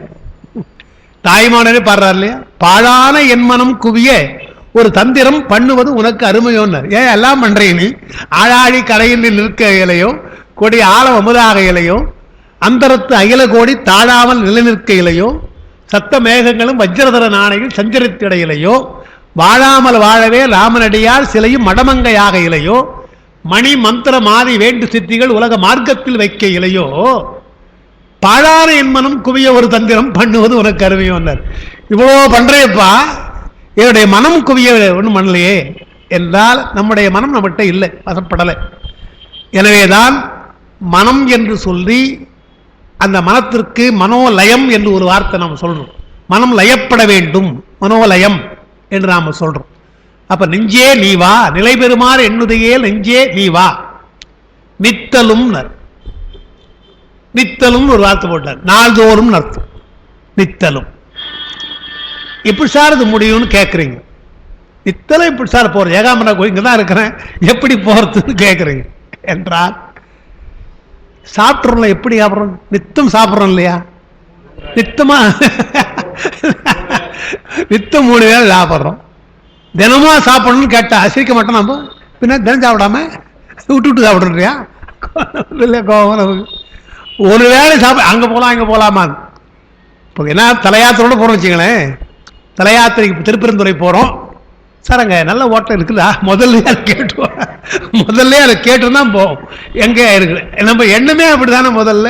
தாய்மானே பாடுறாரு இல்லையா, பாழான என் மனம் குவிய ஒரு தந்திரம் பண்ணுவது உனக்கு அருமையோன்னார். ஏன் எல்லாம் பண்றீங்க நீ, ஆழாழி கரையில் நிற்க இலையோ, கொடி ஆழ அமுதாக இலையோ, அந்தரத்து அகில கோடி தாழாமல் நிலைநிற்க இலையோ, சத்த மேகங்களும் வஜ்ரதர நாணையில் சஞ்சரித்திட இலையோ, வாழாமல் வாழவே ராமனடியார் சிலையும் மடமங்கையாக இலையோ, மணி மந்திர மாறி வேண்டு சித்திகள் உலக மார்க்கத்தில் வைக்க இலையோ, பாழான என்மனம் குவிய ஒரு தந்திரம் பண்ணுவது உனக்கு அருமையோன்னார். இவ்வளோ பண்றேப்பா, என்னுடைய மனம் குவிய ஒன்றும் பண்ணலையே என்றால் நம்முடைய மனம் நம்மகிட்ட இல்லை, வசப்படலை. எனவேதான் மனம் என்று சொல்லி அந்த மனத்திற்கு மனோலயம் என்று ஒரு வார்த்தை நாம் சொல்றோம். மனம் லயப்பட வேண்டும், மனோலயம் என்று நாம் சொல்றோம். அப்ப நெஞ்சே நீ வா, நிலை பெறுமாறு எண்ணுதையே நெஞ்சே நீ வா. நித்தலும் நித்தலும் ஒரு வார்த்தை போட்டார், நாள்தோறும் அர்த்தம். நித்தலும் எப்படி சார் இது முடியும்னு கேட்குறீங்க. நித்தலும் எப்படி சார் போறது, ஏகாம்பரா கோயில் இங்கே தான் இருக்கிறேன், எப்படி போறதுன்னு கேட்குறீங்க என்றால், சாப்பிட்றோம்ல, எப்படி சாப்பிட்றோம், நித்தம் சாப்பிட்றோம் இல்லையா, நித்தமா நித்தம் 3 வேளை சாப்பிட்றோம். தினமும் சாப்பிடணும்னு கேட்டா சிரிக்க மாட்டோம் நம்ம, பின்ன தினம் சாப்பிடாம விட்டு சாப்பிட்றோம் இல்லையா, இல்லை கோபம் நமக்கு. ஒரு வேளை சாப்பிட அங்கே போகலாம் இங்கே போகலாமா. இப்போ என்ன தலையாத்திரோட போகிறோம் வச்சுங்களேன், தலையாத்திரைக்கு திருப்பெருந்துறை போகிறோம், சார் அங்கே நல்ல ஓட்டம் இருக்குதா? முதல்ல அதை கேட்டுதான் போவோம். எங்கே இருக்கு நம்ம எண்ணமே அப்படித்தானே முதல்ல.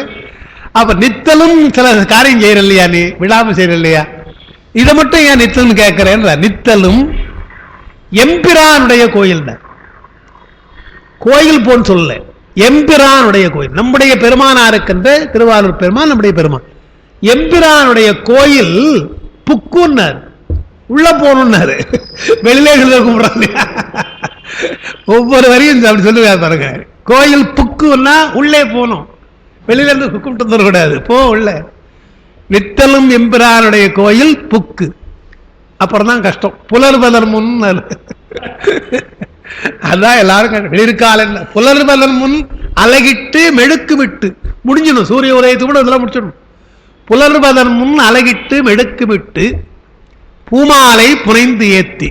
அப்ப நித்தலும் சில காரியம் செய்யற இல்லையா, நீ விடாம செய்யற இல்லையா? இதை மட்டும் ஏன் நித்தலும் கேட்கிறேன்? நித்தலும் எம்பிரானுடைய கோயில் தான். கோயில் போன்னு சொல்ல, எம்பிரானுடைய கோயில். நம்முடைய பெருமானா இருக்கின்ற திருவாரூர் பெருமான் நம்முடைய பெருமான். எம்பிரானுடைய கோயில் புக்குன்னார், உள்ள போகணும்னாரு. வெளியில கும்பிடுறாங்க. ஒவ்வொரு வரையும் அப்படி சொல்லுவார் பாருங்க. கோயில் புக்குன்னா உள்ளே போகணும், வெளியில இருந்து கும்பிட்டு வந்துடக்கூடாது, போ உள்ள. நித்தலும் எம்பிரானுடைய கோயில் புக்கு. அப்புறம் தான் கஷ்டம். புலர்வதர் முன் அதான் எல்லாரும் வெளியிருக்கால. புலர்வதர் முன் அலகிட்டு மெழுக்கு விட்டு முடிஞ்சிடும். சூரிய உதயத்து கூட இதெல்லாம் முடிச்சிடணும். புலர்வதன் முன் அலகிட்டு மெழுக்கு விட்டு பூமாலை புனைந்து ஏத்தி,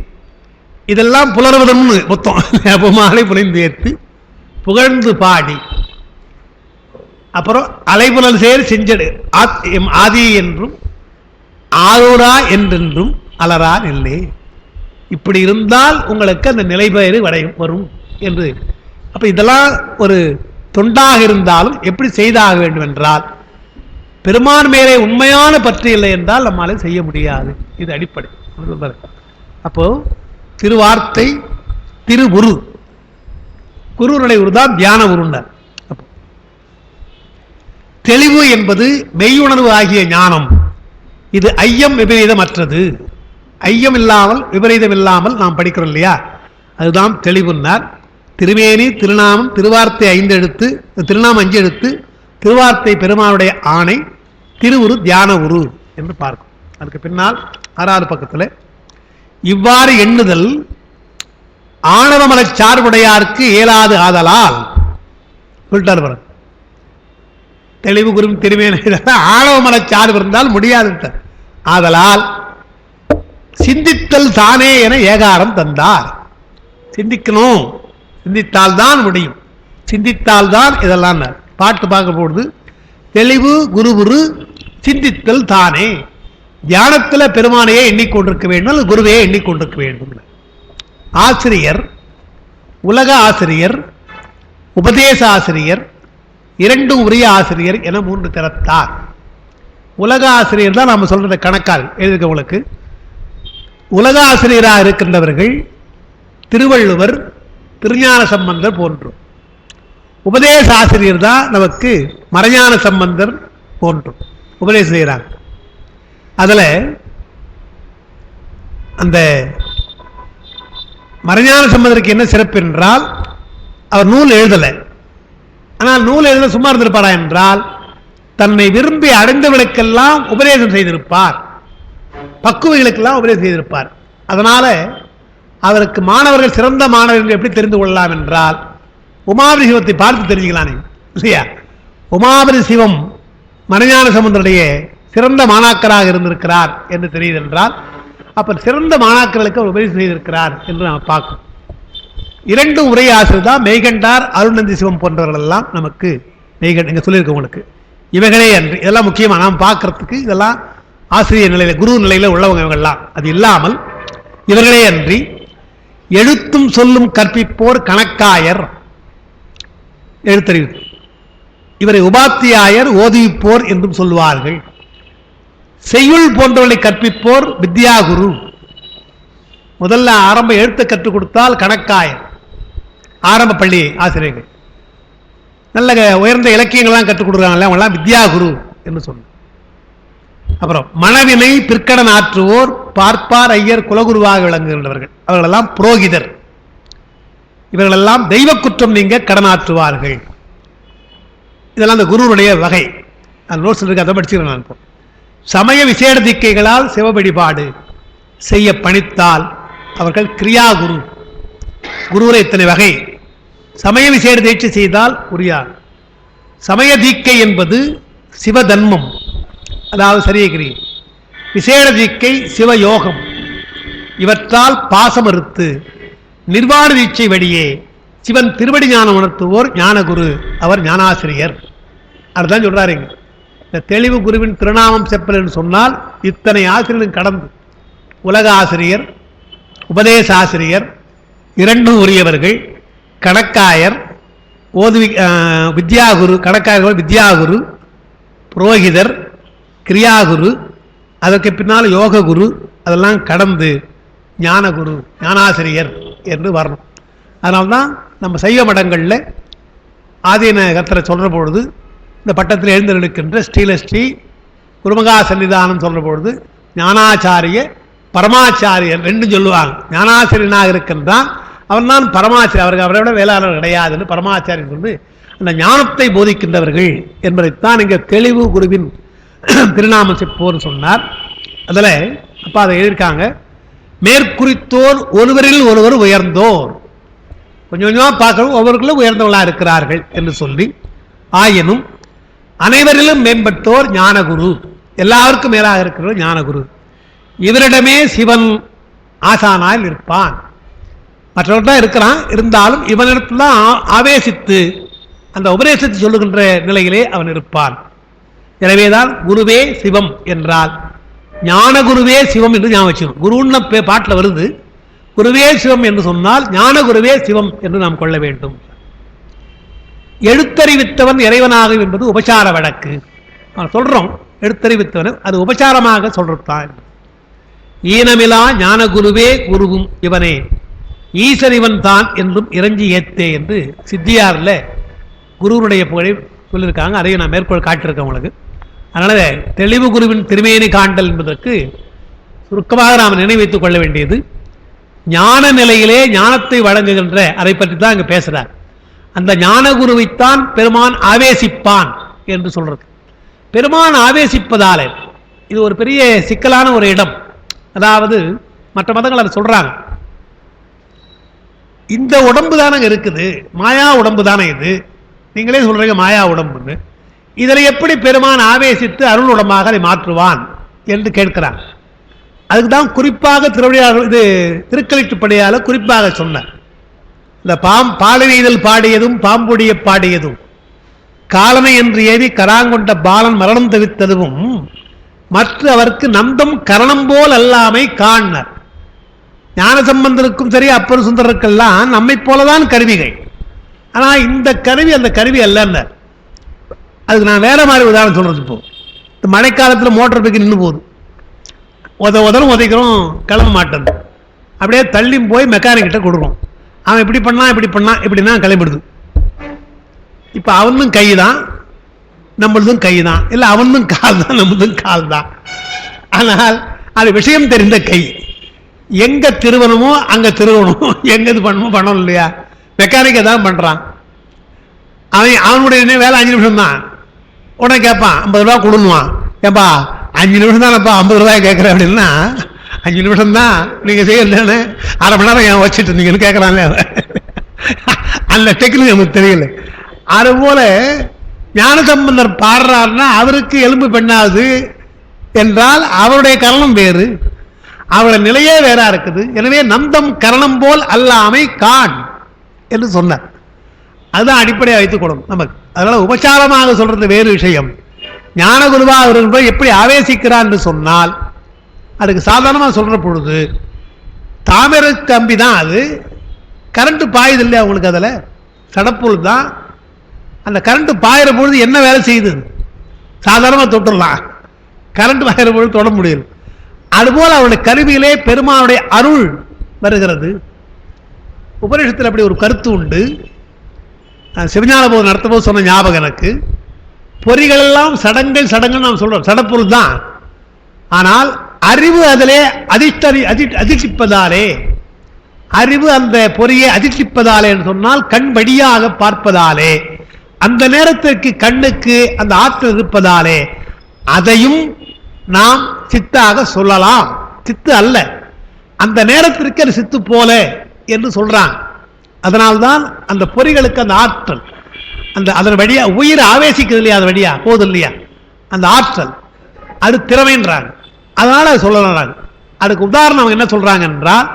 இதெல்லாம் புலர்வதன் மொத்தம். பூமாலை புனைந்து ஏத்தி புகழ்ந்து பாடி, அப்புறம் அலைபுலல் சேர் செஞ்சடு ஆதி என்றும் ஆரூரா என்றென்றும் அலரான் இல்லை. இப்படி இருந்தால் உங்களுக்கு அந்த நிலைபெயரு வரும் என்று. அப்ப இதெல்லாம் ஒரு தொண்டாக இருந்தாலும் எப்படி செய்தாக வேண்டும் என்றால், பெருமான் மேலே உண்மையான பற்று இல்லை என்றால் நம்மால செய்ய முடியாது. இது அடிப்படை. அப்போ திருவார்த்தை திருவுரு, குருனுடைய உருதான் தியான உருண்டார். தெளிவு என்பது மெய்யுணர்வு ஆகிய ஞானம். இது ஐயம் விபரீதமற்றது. ஐயம் இல்லாமல் விபரீதம் இல்லாமல் நாம் படிக்கிறோம் இல்லையா, அதுதான் தெளிவுன்னார். திருமேனி திருநாமம் திருவார்த்தை 5 எழுத்து, திருநாமம் 5 எழுத்து, திருவார்த்தை பெருமானுடைய ஆணை, திருவுரு தியான உரு என்று பார்க்கும். அதுக்கு பின்னால் 6வது பக்கத்தில் இவ்வாறு எண்ணுதல் ஆணவமலச் சார்புடையாருக்கு இயலாது ஆதலால் சொல்லிட்டார் பாருங்க. தெளிவு குரும் திருமேனி ஆணவமலச் சார்பு இருந்தால் முடியாது. ஆதலால் சிந்தித்தல் தானே என ஏகாரம் தந்தார். சிந்திக்கணும், சிந்தித்தால் தான் முடியும், சிந்தித்தால் தான் இதெல்லாம். பாட்டு பார்க்க போடுது தெளிவு குருகுரு சிந்தித்தல் தானே. தியானத்தில் பெருமானையே எண்ணிக்கொண்டிருக்க வேண்டும், குருவையே எண்ணிக்கொண்டிருக்க வேண்டும். ஆசிரியர், உலக ஆசிரியர், உபதேச ஆசிரியர், 2 உரிய ஆசிரியர் என 3 திறத்தார். உலக ஆசிரியர் தான் நாம சொல்ற கணக்கால் எழுதுக்கவங்களுக்கு. உலக ஆசிரியராக இருக்கின்றவர்கள் திருவள்ளுவர், திருஞான சம்பந்தர் போன்றும். உபதேச ஆசிரியர் தான் நமக்கு மறைஞான சம்பந்தர் போன்றும் உபதேசம் செய்கிறாங்க. அதில் அந்த மறைஞான சம்பந்தருக்கு என்ன சிறப்பு என்றால், அவர் நூல் எழுதலை. ஆனால் நூல் எழுத சும்மா இருந்திருப்பாரா என்றால், தன்னை விரும்பி அடைந்தவர்களுக்கெல்லாம் உபதேசம் செய்திருப்பார், பக்குவைகளுக்கெல்லாம் உபதேசம் செய்திருப்பார். அதனால அவருக்கு மாணவர்கள் சிறந்த மாணவர்கள் எப்படி தெரிந்து கொள்ளலாம் என்றால், உமாபதி சிவத்தை பார்த்து தெரிஞ்சுக்கலானே இல்லையா? உமாபதி சிவம் மறைஞான சம்பந்தருடைய சிறந்த மாணாக்கராக இருந்திருக்கிறார் என்று தெரியுது என்றால், அப்ப சிறந்த மாணாக்கர்களுக்கு அவர் உபதேசம் செய்திருக்கிறார் என்று நாம் பார்க்கணும். 2 உரை ஆசிரியர் தான் மெய்கண்டார், அருள்நந்தி சிவம் போன்றவர்கள் எல்லாம் நமக்கு மெய்கண்ட சொல்லியிருக்க உங்களுக்கு. இவைகளே அன்று இதெல்லாம் முக்கியமாக நாம் பார்க்கறதுக்கு இதெல்லாம் ஆசிரியர் நிலையில குரு நிலையில உள்ளவங்க இவங்கெல்லாம். அது இல்லாமல் இவர்களே அன்றி எழுத்தும் சொல்லும் கற்பிப்போர் கணக்காயர் எழுத்தறிவு, இவரை உபாத்தியாயர் ஓதுவிப்போர் என்றும் சொல்வார்கள். செய்யுள் போன்றவர்களை கற்பிப்போர் வித்யாகுரு. முதல்ல ஆரம்ப எழுத்தை கற்றுக் கொடுத்தால் கணக்காயர், ஆரம்ப பள்ளி ஆசிரியர்கள். நல்ல உயர்ந்த இலக்கியங்கள்லாம் கற்றுக் கொடுக்குறாங்க, அவங்களாம் வித்யாகுரு என்று சொன்ன. அப்புறம் மனவினை பிற்கடன் ஆற்றுவோர் பார்ப்பார் ஐயர் குலகுருவாக விளங்குகின்றவர்கள், அவர்களெல்லாம் புரோகிதர். இவர்களெல்லாம் தெய்வ குற்றம் நீங்க கடனாற்றுவார்கள். இதெல்லாம் அந்த குருவுடைய வகை. நோட்ஸ் இருக்கு, அதை படிச்சுக்கிறேன் நான். இப்போ சமய விசேட திக்கைகளால் சிவ வழிபாடு செய்ய பணித்தால் அவர்கள் கிரியா குரு. குருவுரை இத்தனை வகை. சமய விசேட தீட்சை செய்தால் உரியார். சமய தீக்கை என்பது சிவதன்மம், அதாவது சரியகிரி. விசேட தீக்கை சிவயோகம். இவற்றால் பாசமறுத்து நிர்வாண தீட்சை வழியே சிவன் திருவடி ஞானம் உணர்த்துவோர் ஞானகுரு, அவர் ஞானாசிரியர். அதுதான் சொல்றாருங்க. இந்த தெளிவு குருவின் திருநாமம் செப்பல் என்று சொன்னால் இத்தனை ஆசிரியர்களும் கடந்து உலக ஆசிரியர், உபதேசாசிரியர், இரண்டும் உரியவர்கள், கணக்காயர், வித்யாகுரு, கணக்காயர்கள் வித்யாகுரு, புரோகிதர், கிரியாகுரு, அதற்கு பின்னால் யோக குரு, அதெல்லாம் கடந்து ஞானகுரு, ஞானாசிரியர் என்று வரணும். அதனால்தான் நம்ம சைவ மடங்களில் ஆதீன கர்த்தரை சொல்கிற பொழுது இந்த பட்டத்தில் எழுந்திருக்கின்ற ஸ்ரீலஸ்ரீ குருமகா சன்னிதானம் சொல்கிற பொழுது ஞானாச்சாரிய பரமாச்சாரியர் ரெண்டும் சொல்லுவாங்க. ஞானாசிரியனாக இருக்கின்றான், அவன் தான் பரமாச்சாரியர், அவருக்கு அவரை விட வேளாளர் கிடையாதுன்னு பரமாச்சாரியர் சொல்லி அந்த ஞானத்தை போதிக்கின்றவர்கள் என்பதைத்தான் இங்கே தெளிவு குருவின் திருநாமம் செப்போர் சொன்னார். அதில் அப்போ அதை எழுதியிருக்காங்க, மேற்குறித்தோர் ஒருவரில் ஒருவர் உயர்ந்தோர், கொஞ்சம் கொஞ்சமாக பார்க்கணும், ஒவ்வொருவர்களும் உயர்ந்தவர்களாக இருக்கிறார்கள் என்று சொல்லி, ஆயினும் அனைவரிலும் மேம்பட்டோர் ஞானகுரு, எல்லாருக்கும் மேலாக இருக்கிறவர் ஞானகுரு, இவரிடமே சிவன் ஆசானாயில் இருப்பான். மற்றவர்கள் தான் இருக்கிறான், இருந்தாலும் இவனிடத்தில் தான் ஆவேசித்து அந்த உபதேசத்தை சொல்லுகின்ற நிலையிலே அவன் இருப்பான். எனவேதான் குருவே சிவம் என்றால் ஞானகுருவே சிவம் என்று ஞாபகம் வச்சுக்கணும். குருன்னு பாட்டில் வருது, குருவே சிவம் என்று சொன்னால் ஞான குருவே சிவம் என்று நாம் கொள்ள வேண்டும். எழுத்தறிவித்தவன் இறைவனாகும் என்பது உபசார வழக்கு. சொல்றோம் எழுத்தறிவித்தவன், அது உபசாரமாக சொல்றதான். ஈனமிலா ஞான குருவே குருவும் இவனே, ஈசன் இவன் தான் என்றும் இறைஞ்சி ஏத்தே என்று சித்தியாரில் குருவுடைய புகழை சொல்லியிருக்காங்க. அதையும் நான் மேற்கோள் காட்டியிருக்கேன் உங்களுக்கு. அதனால தெளிவு குருவின் திருமேனி காண்டல் என்பதற்கு சுருக்கமாக நாம் நினைவைத்துக் கொள்ள வேண்டியது, ஞான நிலையிலே ஞானத்தை வழங்குகின்ற அதை பற்றி தான் அங்கு பேசுறார். அந்த ஞான குருவைத்தான் பெருமான் ஆவேசிப்பான் என்று சொல்றது. பெருமான் ஆவேசிப்பதாலே இது ஒரு பெரிய சிக்கலான ஒரு இடம். அதாவது மற்ற மதங்கள் அதை சொல்றாங்க, இந்த உடம்பு தானே இருக்குது, மாயா உடம்பு தானே இது, நீங்களே சொல்றீங்க மாயா உடம்புன்னு, இதில் எப்படி பெருமான் ஆவேசித்து அருள் உடம்பாக அதை மாற்றுவான் என்று கேட்கிறான். அதுக்கு தான் குறிப்பாக திருக்களிட்டுப்படியால் குறிப்பாக சொன்னார். இந்த பாலவெய்தல் பாடியதும் பாம்புடைய பாடியதும், காலனை என்று ஏவி கராங்கொண்ட பாலன் மரணம் தவித்ததும், மற்ற அவருக்கு நந்தம் கரணம் போல் அல்லாமை காணர். ஞானசம்பந்தருக்கும் சரி அப்பர் சுந்தரருக்கெல்லாம் நம்மை போலதான் கருவிகள், ஆனால் இந்த கருவி அந்த கருவி அல்ல. அதுக்கு நான் வேற மாதிரி உதாரணம் சொல்றது. இப்போ இந்த மழைக்காலத்தில் மோட்டர் பைக்கு நின்று போகுது, உதவும் உதைக்கிறோம், கிளம்ப மாட்டேன், அப்படியே தள்ளி போய் மெக்கானிக் கிட்ட கொடுக்குறோம். அவன் இப்படி பண்ணா இப்படின்னா கிளம்பிடுது. இப்போ அவனும் கை தான் நம்மளதும் கை தான், இல்லை அவனும் கால் தான் நம்மளும் கால் தான். ஆனால் அது விஷயம் தெரிந்த கை, எங்க திருவனமோ அங்க திருவணும், எங்க இது பண்ணணுமோ பண்ணணும் இல்லையா? மெக்கானிக்கை தான் பண்றான். அவனுடைய வேலை 5 நிமிஷம் தான். உடனே கேட்பான் 50 ரூபா கொடுன்னுவான். ஏப்பா 5 நிமிஷம் தானப்பா 50 ரூபாய் கேட்குறேன் அப்படின்னா, 5 நிமிஷம் தான் நீங்கள் செய்யலன்னு 1/2 மணி நேரம் ஏன் வச்சுட்டு இருந்தீங்கன்னு கேட்குறாங்களே. அந்த டெக்னிக் நமக்கு தெரியல. அதுபோல ஞானசம்பந்தர் பாடுறாருன்னா அவருக்கு எலும்பு பெண்ணாது என்றால் அவருடைய கரணம் வேறு, அவருடைய நிலையே வேறா இருக்குது. எனவே நந்தம் கரணம் போல் அல்லாமை காண் என்று சொன்னார். அதுதான் அடிப்படையாக வைத்துக் கொள்ளும் நமக்கு. அதனால உபச்சாரமாக சொல்றது வேறு விஷயம். ஞான குருவா அவர்கள் எப்படி ஆவேசிக்கிறார் என்று சொன்னால், அதுக்கு சாதாரணமாக சொல்ற பொழுது தாமிர கம்பி தான், அது கரண்ட் பாயுது இல்லையா அவங்களுக்கு, அதில் சடப்பொருள் தான். அந்த கரண்ட் பாயிற பொழுது என்ன வேலை செய்யுது? சாதாரணமாக தொட்டுடலாம், கரண்ட் பாயிற பொழுது தொட முடியல. அதுபோல் அவருடைய கருவியிலே பெருமானுடைய அருள் வருகிறது. உபநிஷத்தில் அப்படி ஒரு கருத்து உண்டு. சிவஞான போது நடத்தும் போது சொன்ன ஞாபகம் எனக்கு. பொறிகள் எல்லாம் சடங்குன்னு நாம் சொல்றோம், சடப்பொருள் தான். ஆனால் அறிவு அதிலே அதிர்ச்சிப்பதாலே, அறிவு அந்த பொறியை அதிர்ச்சிப்பதாலே என்று சொன்னால் கண் வழியாக பார்ப்பதாலே, அந்த நேரத்திற்கு கண்ணுக்கு அந்த ஆற்றல் இருப்பதாலே அதையும் நாம் சித்தாக சொல்லலாம். சித்து அல்ல, அந்த நேரத்திற்கு அது சித்து போல என்று சொல்றான். அதனால்தான் அந்த பொறிகளுக்கு அந்த ஆற்றல், அந்த அதன் வழியா உயிர் ஆவேசிக்குது இல்லையா, அது வழியா போகுது இல்லையா, அந்த ஆற்றல் அது திறமைன்றாங்க. அதனால அது சொல்லலாம். அதுக்கு உதாரணம் என்ன சொல்றாங்க என்றால்,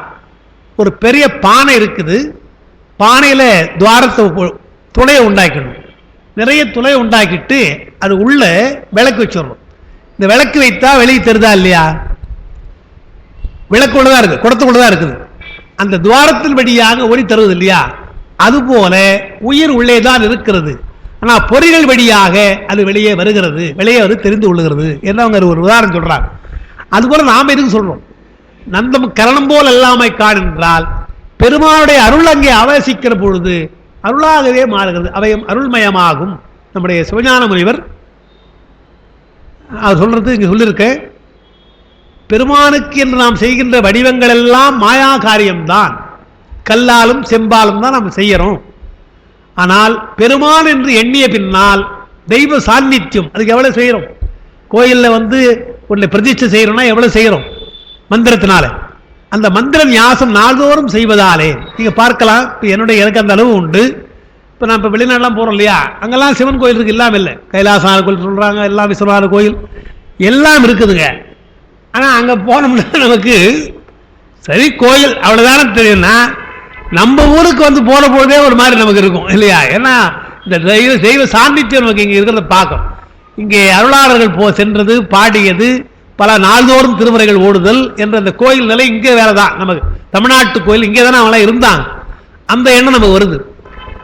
ஒரு பெரிய பானை இருக்குது, பானையில துவாரத்தை துளையை உண்டாக்கணும், நிறைய துளையை உண்டாக்கிட்டு அது உள்ள விளக்கு வச்சிடணும். இந்த விளக்கு வைத்தா வெளியே தெரிதா இல்லையா? விளக்கு உள்ளதா இருக்கு, குடத்துக்குள்ளதான் இருக்குது. அந்த துவாரத்தின் வழியாக ஒளி தருவது இல்லையா, அதுபோல உயிர் உள்ளே தான் இருக்கிறது, ஆனால் பொறிகள் வழியாக அது வெளியே வருகிறது, வெளியே வந்து தெரிந்து கொள்ளுகிறது என்று அவங்க ஒரு உதாரணம் சொல்றாங்க. அதுபோல நாம் எதுக்கு சொல்றோம், நந்தம் கரணம் போல் எல்லாமை காணென்றால் பெருமானுடைய அருள் அங்கே ஆவேசிக்கிற பொழுது அருளாகவே மாறுகிறது, அவையும் அருள்மயமாகும். நம்முடைய சிவஞான முனிவர் அது சொல்றது இங்கே சொல்லியிருக்க, பெருமானுக்கு என்று நாம் செய்கின்ற வடிவங்கள் எல்லாம் மாயா காரியம்தான், கல்லாலும் செம்பாலும் தான் நாம் செய்யறோம். ஆனால் பெருமான் என்று எண்ணிய பின்னால் தெய்வ சாநித்தியம் அதுக்கு எவ்வளவு செய்யறோம். கோயிலில் வந்து ஒன்றை பிரதிஷ்டை செய்யறோம்னா எவ்வளவு செய்யறோம், மந்திரத்தினால. அந்த மந்திர ஞாசம் நாள்தோறும் செய்வதாலே நீங்க பார்க்கலாம். இப்போ எனக்கு அந்த அளவு உண்டு. இப்போ நான் இப்போ வெளிநாடுலாம் போகிறோம் இல்லையா, அங்கெல்லாம் சிவன் கோயில் இருக்கு, இல்லாமல் இல்லை. கைலாசநாதர் கோயில் சொல்கிறாங்க, எல்லாம் விஸ்வநாதர் கோயில் எல்லாம் இருக்குதுங்க. ஆனால் அங்கே போனோம்னா நமக்கு சரி கோயில் அவ்வளோதானே தெரியும்னா, நம்ம ஊருக்கு வந்து போன பொழுதே ஒரு மாதிரி நமக்கு இருக்கும் இல்லையா. ஏன்னா இந்த தெய்வ சாநித்தியம் நமக்கு இங்கே இருக்கிறத பார்க்கும். இங்கே அருளாளர்கள் சென்றது, பாடியது, பல நாள்தோறும் திருமுறைகள் ஓடுதல் என்ற அந்த கோயில் நிலை இங்கே வேலை தான். நமக்கு தமிழ்நாட்டு கோயில் இங்கே தானே அவங்களாம் இருந்தாங்க. அந்த எண்ணம் நமக்கு வருது.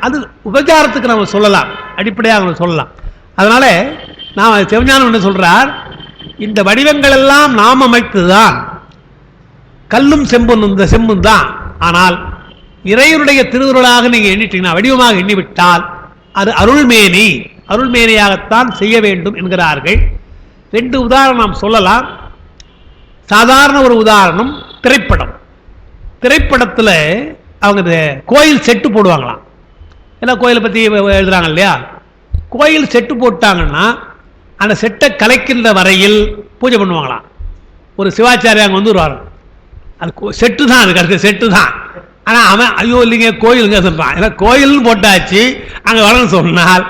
அது உபச்சாரத்துக்கு நம்ம சொல்லலாம், அடிப்படையாக நம்ம சொல்லலாம். அதனால நான் சிவஞானம் என்ன சொல்றார், இந்த வடிவங்கள் எல்லாம் நாம் அமைத்துதான், கல்லும் செம்பும் இந்த செம்பும் தான். ஆனால் இறைவனுடைய திருவுருளாக நீங்க எண்ணிட்டீங்கன்னா, வடிவமாக எண்ணிவிட்டால் அது அருள்மேனி, அருள்மேனியாகத்தான் செய்ய வேண்டும் என்கிறார்கள். 2 உதாரணம் நாம் சொல்லலாம். சாதாரண ஒரு உதாரணம் திரைப்படம். திரைப்படத்தில் அவங்க கோயில் செட்டு போடுவாங்களாம். ஏன்னா கோயிலை பற்றி எழுதுறாங்க இல்லையா. கோயில் செட்டு போட்டாங்கன்னா அந்த செட்டை கலைக்கின்ற வரையில் பூஜை பண்ணுவாங்களாம். ஒரு சிவாச்சாரியா அங்கே வந்து வருவாங்க, அது செட்டு தான், அதுக்கு அடுத்த செட்டு தான். ஆனால் அவன் ஐயோ இல்லைங்க கோயிலுங்க சொல்கிறான். ஏன்னா கோயில்னு போட்டாச்சு அங்கே வரணும்னு சொன்னால்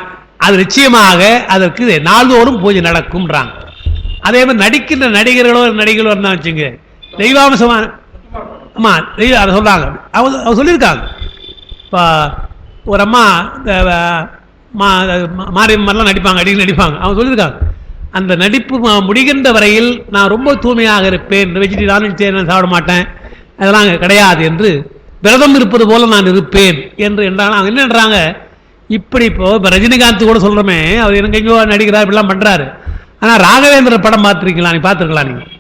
அது நிச்சயமாக அதற்கு நாள்தோறும் பூஜை நடக்கும்ன்றாங்க. அதே மாதிரி நடிக்கின்ற நடிகர்களோ இருந்தால் வச்சுங்க, தெய்வாம்சமான ஆமாம் அதை சொல்கிறாங்க. அவங்க சொல்லியிருக்காங்க. இப்போ ஒரு அம்மா இந்த மாரியம்மாரெலாம் நடிப்பாங்க, அடிக்கடி நடிப்பாங்க. அவங்க சொல்லியிருக்காங்க, அந்த நடிப்பு முடிகின்ற வரையில் நான் ரொம்ப தூய்மையாக இருப்பேன், வெஜிடேரியன் சாப்பிட மாட்டேன், அதெல்லாம் கிடையாது என்று, விரதம் இருப்பது போல நான் இருப்பேன் என்று என்றாங்க. அவங்க என்னன்றாங்க, இப்படி இப்போ ரஜினிகாந்த் கூட சொல்கிறோமே, அவர் எனக்கு எங்கேயோ நடிக்கிறார், இப்படிலாம் பண்ணுறாரு. ஆனால் ராகவேந்திர படம் பார்த்துருக்கலாம், நீ பார்த்துருக்கலாம். நீங்கள்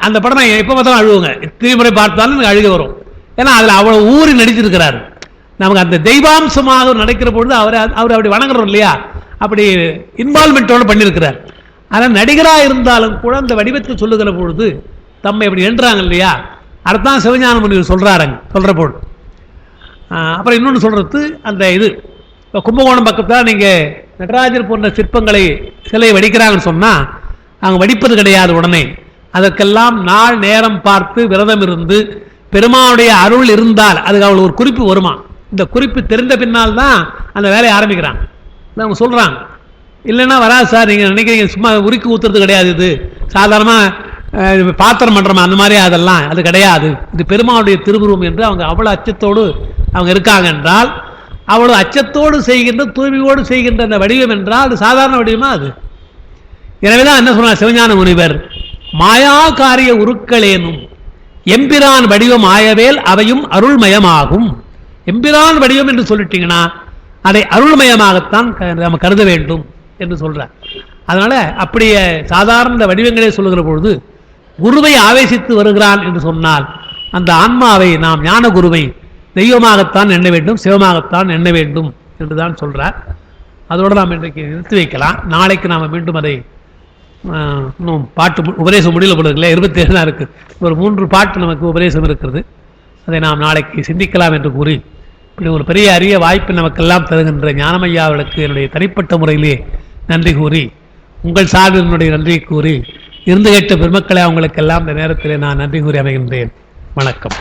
அந்த படம் நான் எப்போ பார்த்தாலும் அழுவுங்க, எத்தனை முறை பார்த்தாலும் எனக்கு அழுக வரும். ஏன்னா அதில் அவ்வளோ ஊறி நடிச்சிருக்கிறாரு. நமக்கு அந்த தெய்வாம்சமாக நடக்கிற பொழுது அவர் அப்படி வணங்குறோம் இல்லையா, அப்படி இன்வால்மெண்ட்டோடு பண்ணியிருக்கிறார். ஆனால் நடிகராக இருந்தாலும் கூட அந்த வடிவத்தை சொல்லுகிற பொழுது தம்மை அப்படி என்றாங்க இல்லையா, அடுத்தான் சிவஞான முனிவர் சொல்கிறாருங்க சொல்கிற பொழுது. அப்புறம் இன்னொன்று சொல்கிறது, அந்த இது இப்போ கும்பகோணம் பக்கத்தில் நீங்கள் நடராஜர் போன்ற சிற்பங்களை சிலையை வடிக்கிறாங்கன்னு சொன்னால் அவங்க வடிப்பது கிடையாது. உடனே அதற்கெல்லாம் நாள் நேரம் பார்த்து விரதம் இருந்து பெருமானுடைய அருள் இருந்தால் அதுக்கு அவள் ஒரு குறிப்பு வருமா. இந்த குறிப்பு தெரிந்த பின்னால் தான் அந்த வேலையை ஆரம்பிக்கிறாங்க. அவங்க சொல்கிறாங்க, இல்லைன்னா வராது சார், நீங்கள் நினைக்கிறீங்க சும்மா உருக்கி ஊற்றுறது கிடையாது, இது சாதாரணமாக பாத்திரம் பண்ணுறோமா அந்த மாதிரி, அதெல்லாம் அது கிடையாது, இது பெருமானுடைய திருவுருவம் என்று அவங்க அவ்வளோ அச்சத்தோடு அவங்க இருக்காங்க. என்றால் அவ்வளோ அச்சத்தோடு செய்கின்ற தூய்மையோடு செய்கின்ற அந்த வடிவம் என்றால் அது சாதாரண வடிவமா அது. எனவே தான் என்ன சொன்னார் சிவஞான முனிவர், மாயா காரிய உருக்களேனும் எம்பிரான் வடிவம் ஆயவேல் அவையும் அருள்மயமாகும். எம்பிரான் வடிவம் என்று சொல்லிட்டீங்கன்னா அதை அருள்மயமாகத்தான் நம்ம கருத வேண்டும் என்று சொல்றார். அதனால அப்படியே சாதாரண வடிவங்களே சொல்லுகிற பொழுது குருவை ஆவேசித்து வருகிறான் என்று சொன்னால் அந்த ஆன்மாவை நாம் ஞான குருவை தெய்வமாகத்தான் எண்ண வேண்டும், சிவமாகத்தான் எண்ண வேண்டும் என்றுதான் சொல்றார். அதோடு நாம் இன்றைக்கு நிறுத்தி வைக்கலாம். நாளைக்கு நாம் மீண்டும் அதை இன்னும் பாட்டு உபதேசம் முடியல போடுறதுல 27 தான் இருக்குது. ஒரு 3 பாட்டு நமக்கு உபதேசம் இருக்கிறது. அதை நாம் நாளைக்கு சிந்திக்கலாம் என்று கூறி, இப்படி ஒரு பெரிய அரிய வாய்ப்பு நமக்கெல்லாம் தருகின்ற ஞானமையா அவர்களுக்கு என்னுடைய தனிப்பட்ட முறையிலே நன்றி கூறி, உங்கள் சார்பில் என்னுடைய நன்றியை கூறி, இருந்து கேட்ட பெருமக்களை அவங்களுக்கெல்லாம் இந்த நேரத்தில் நான் நன்றி கூறி அமைகின்றேன். வணக்கம்.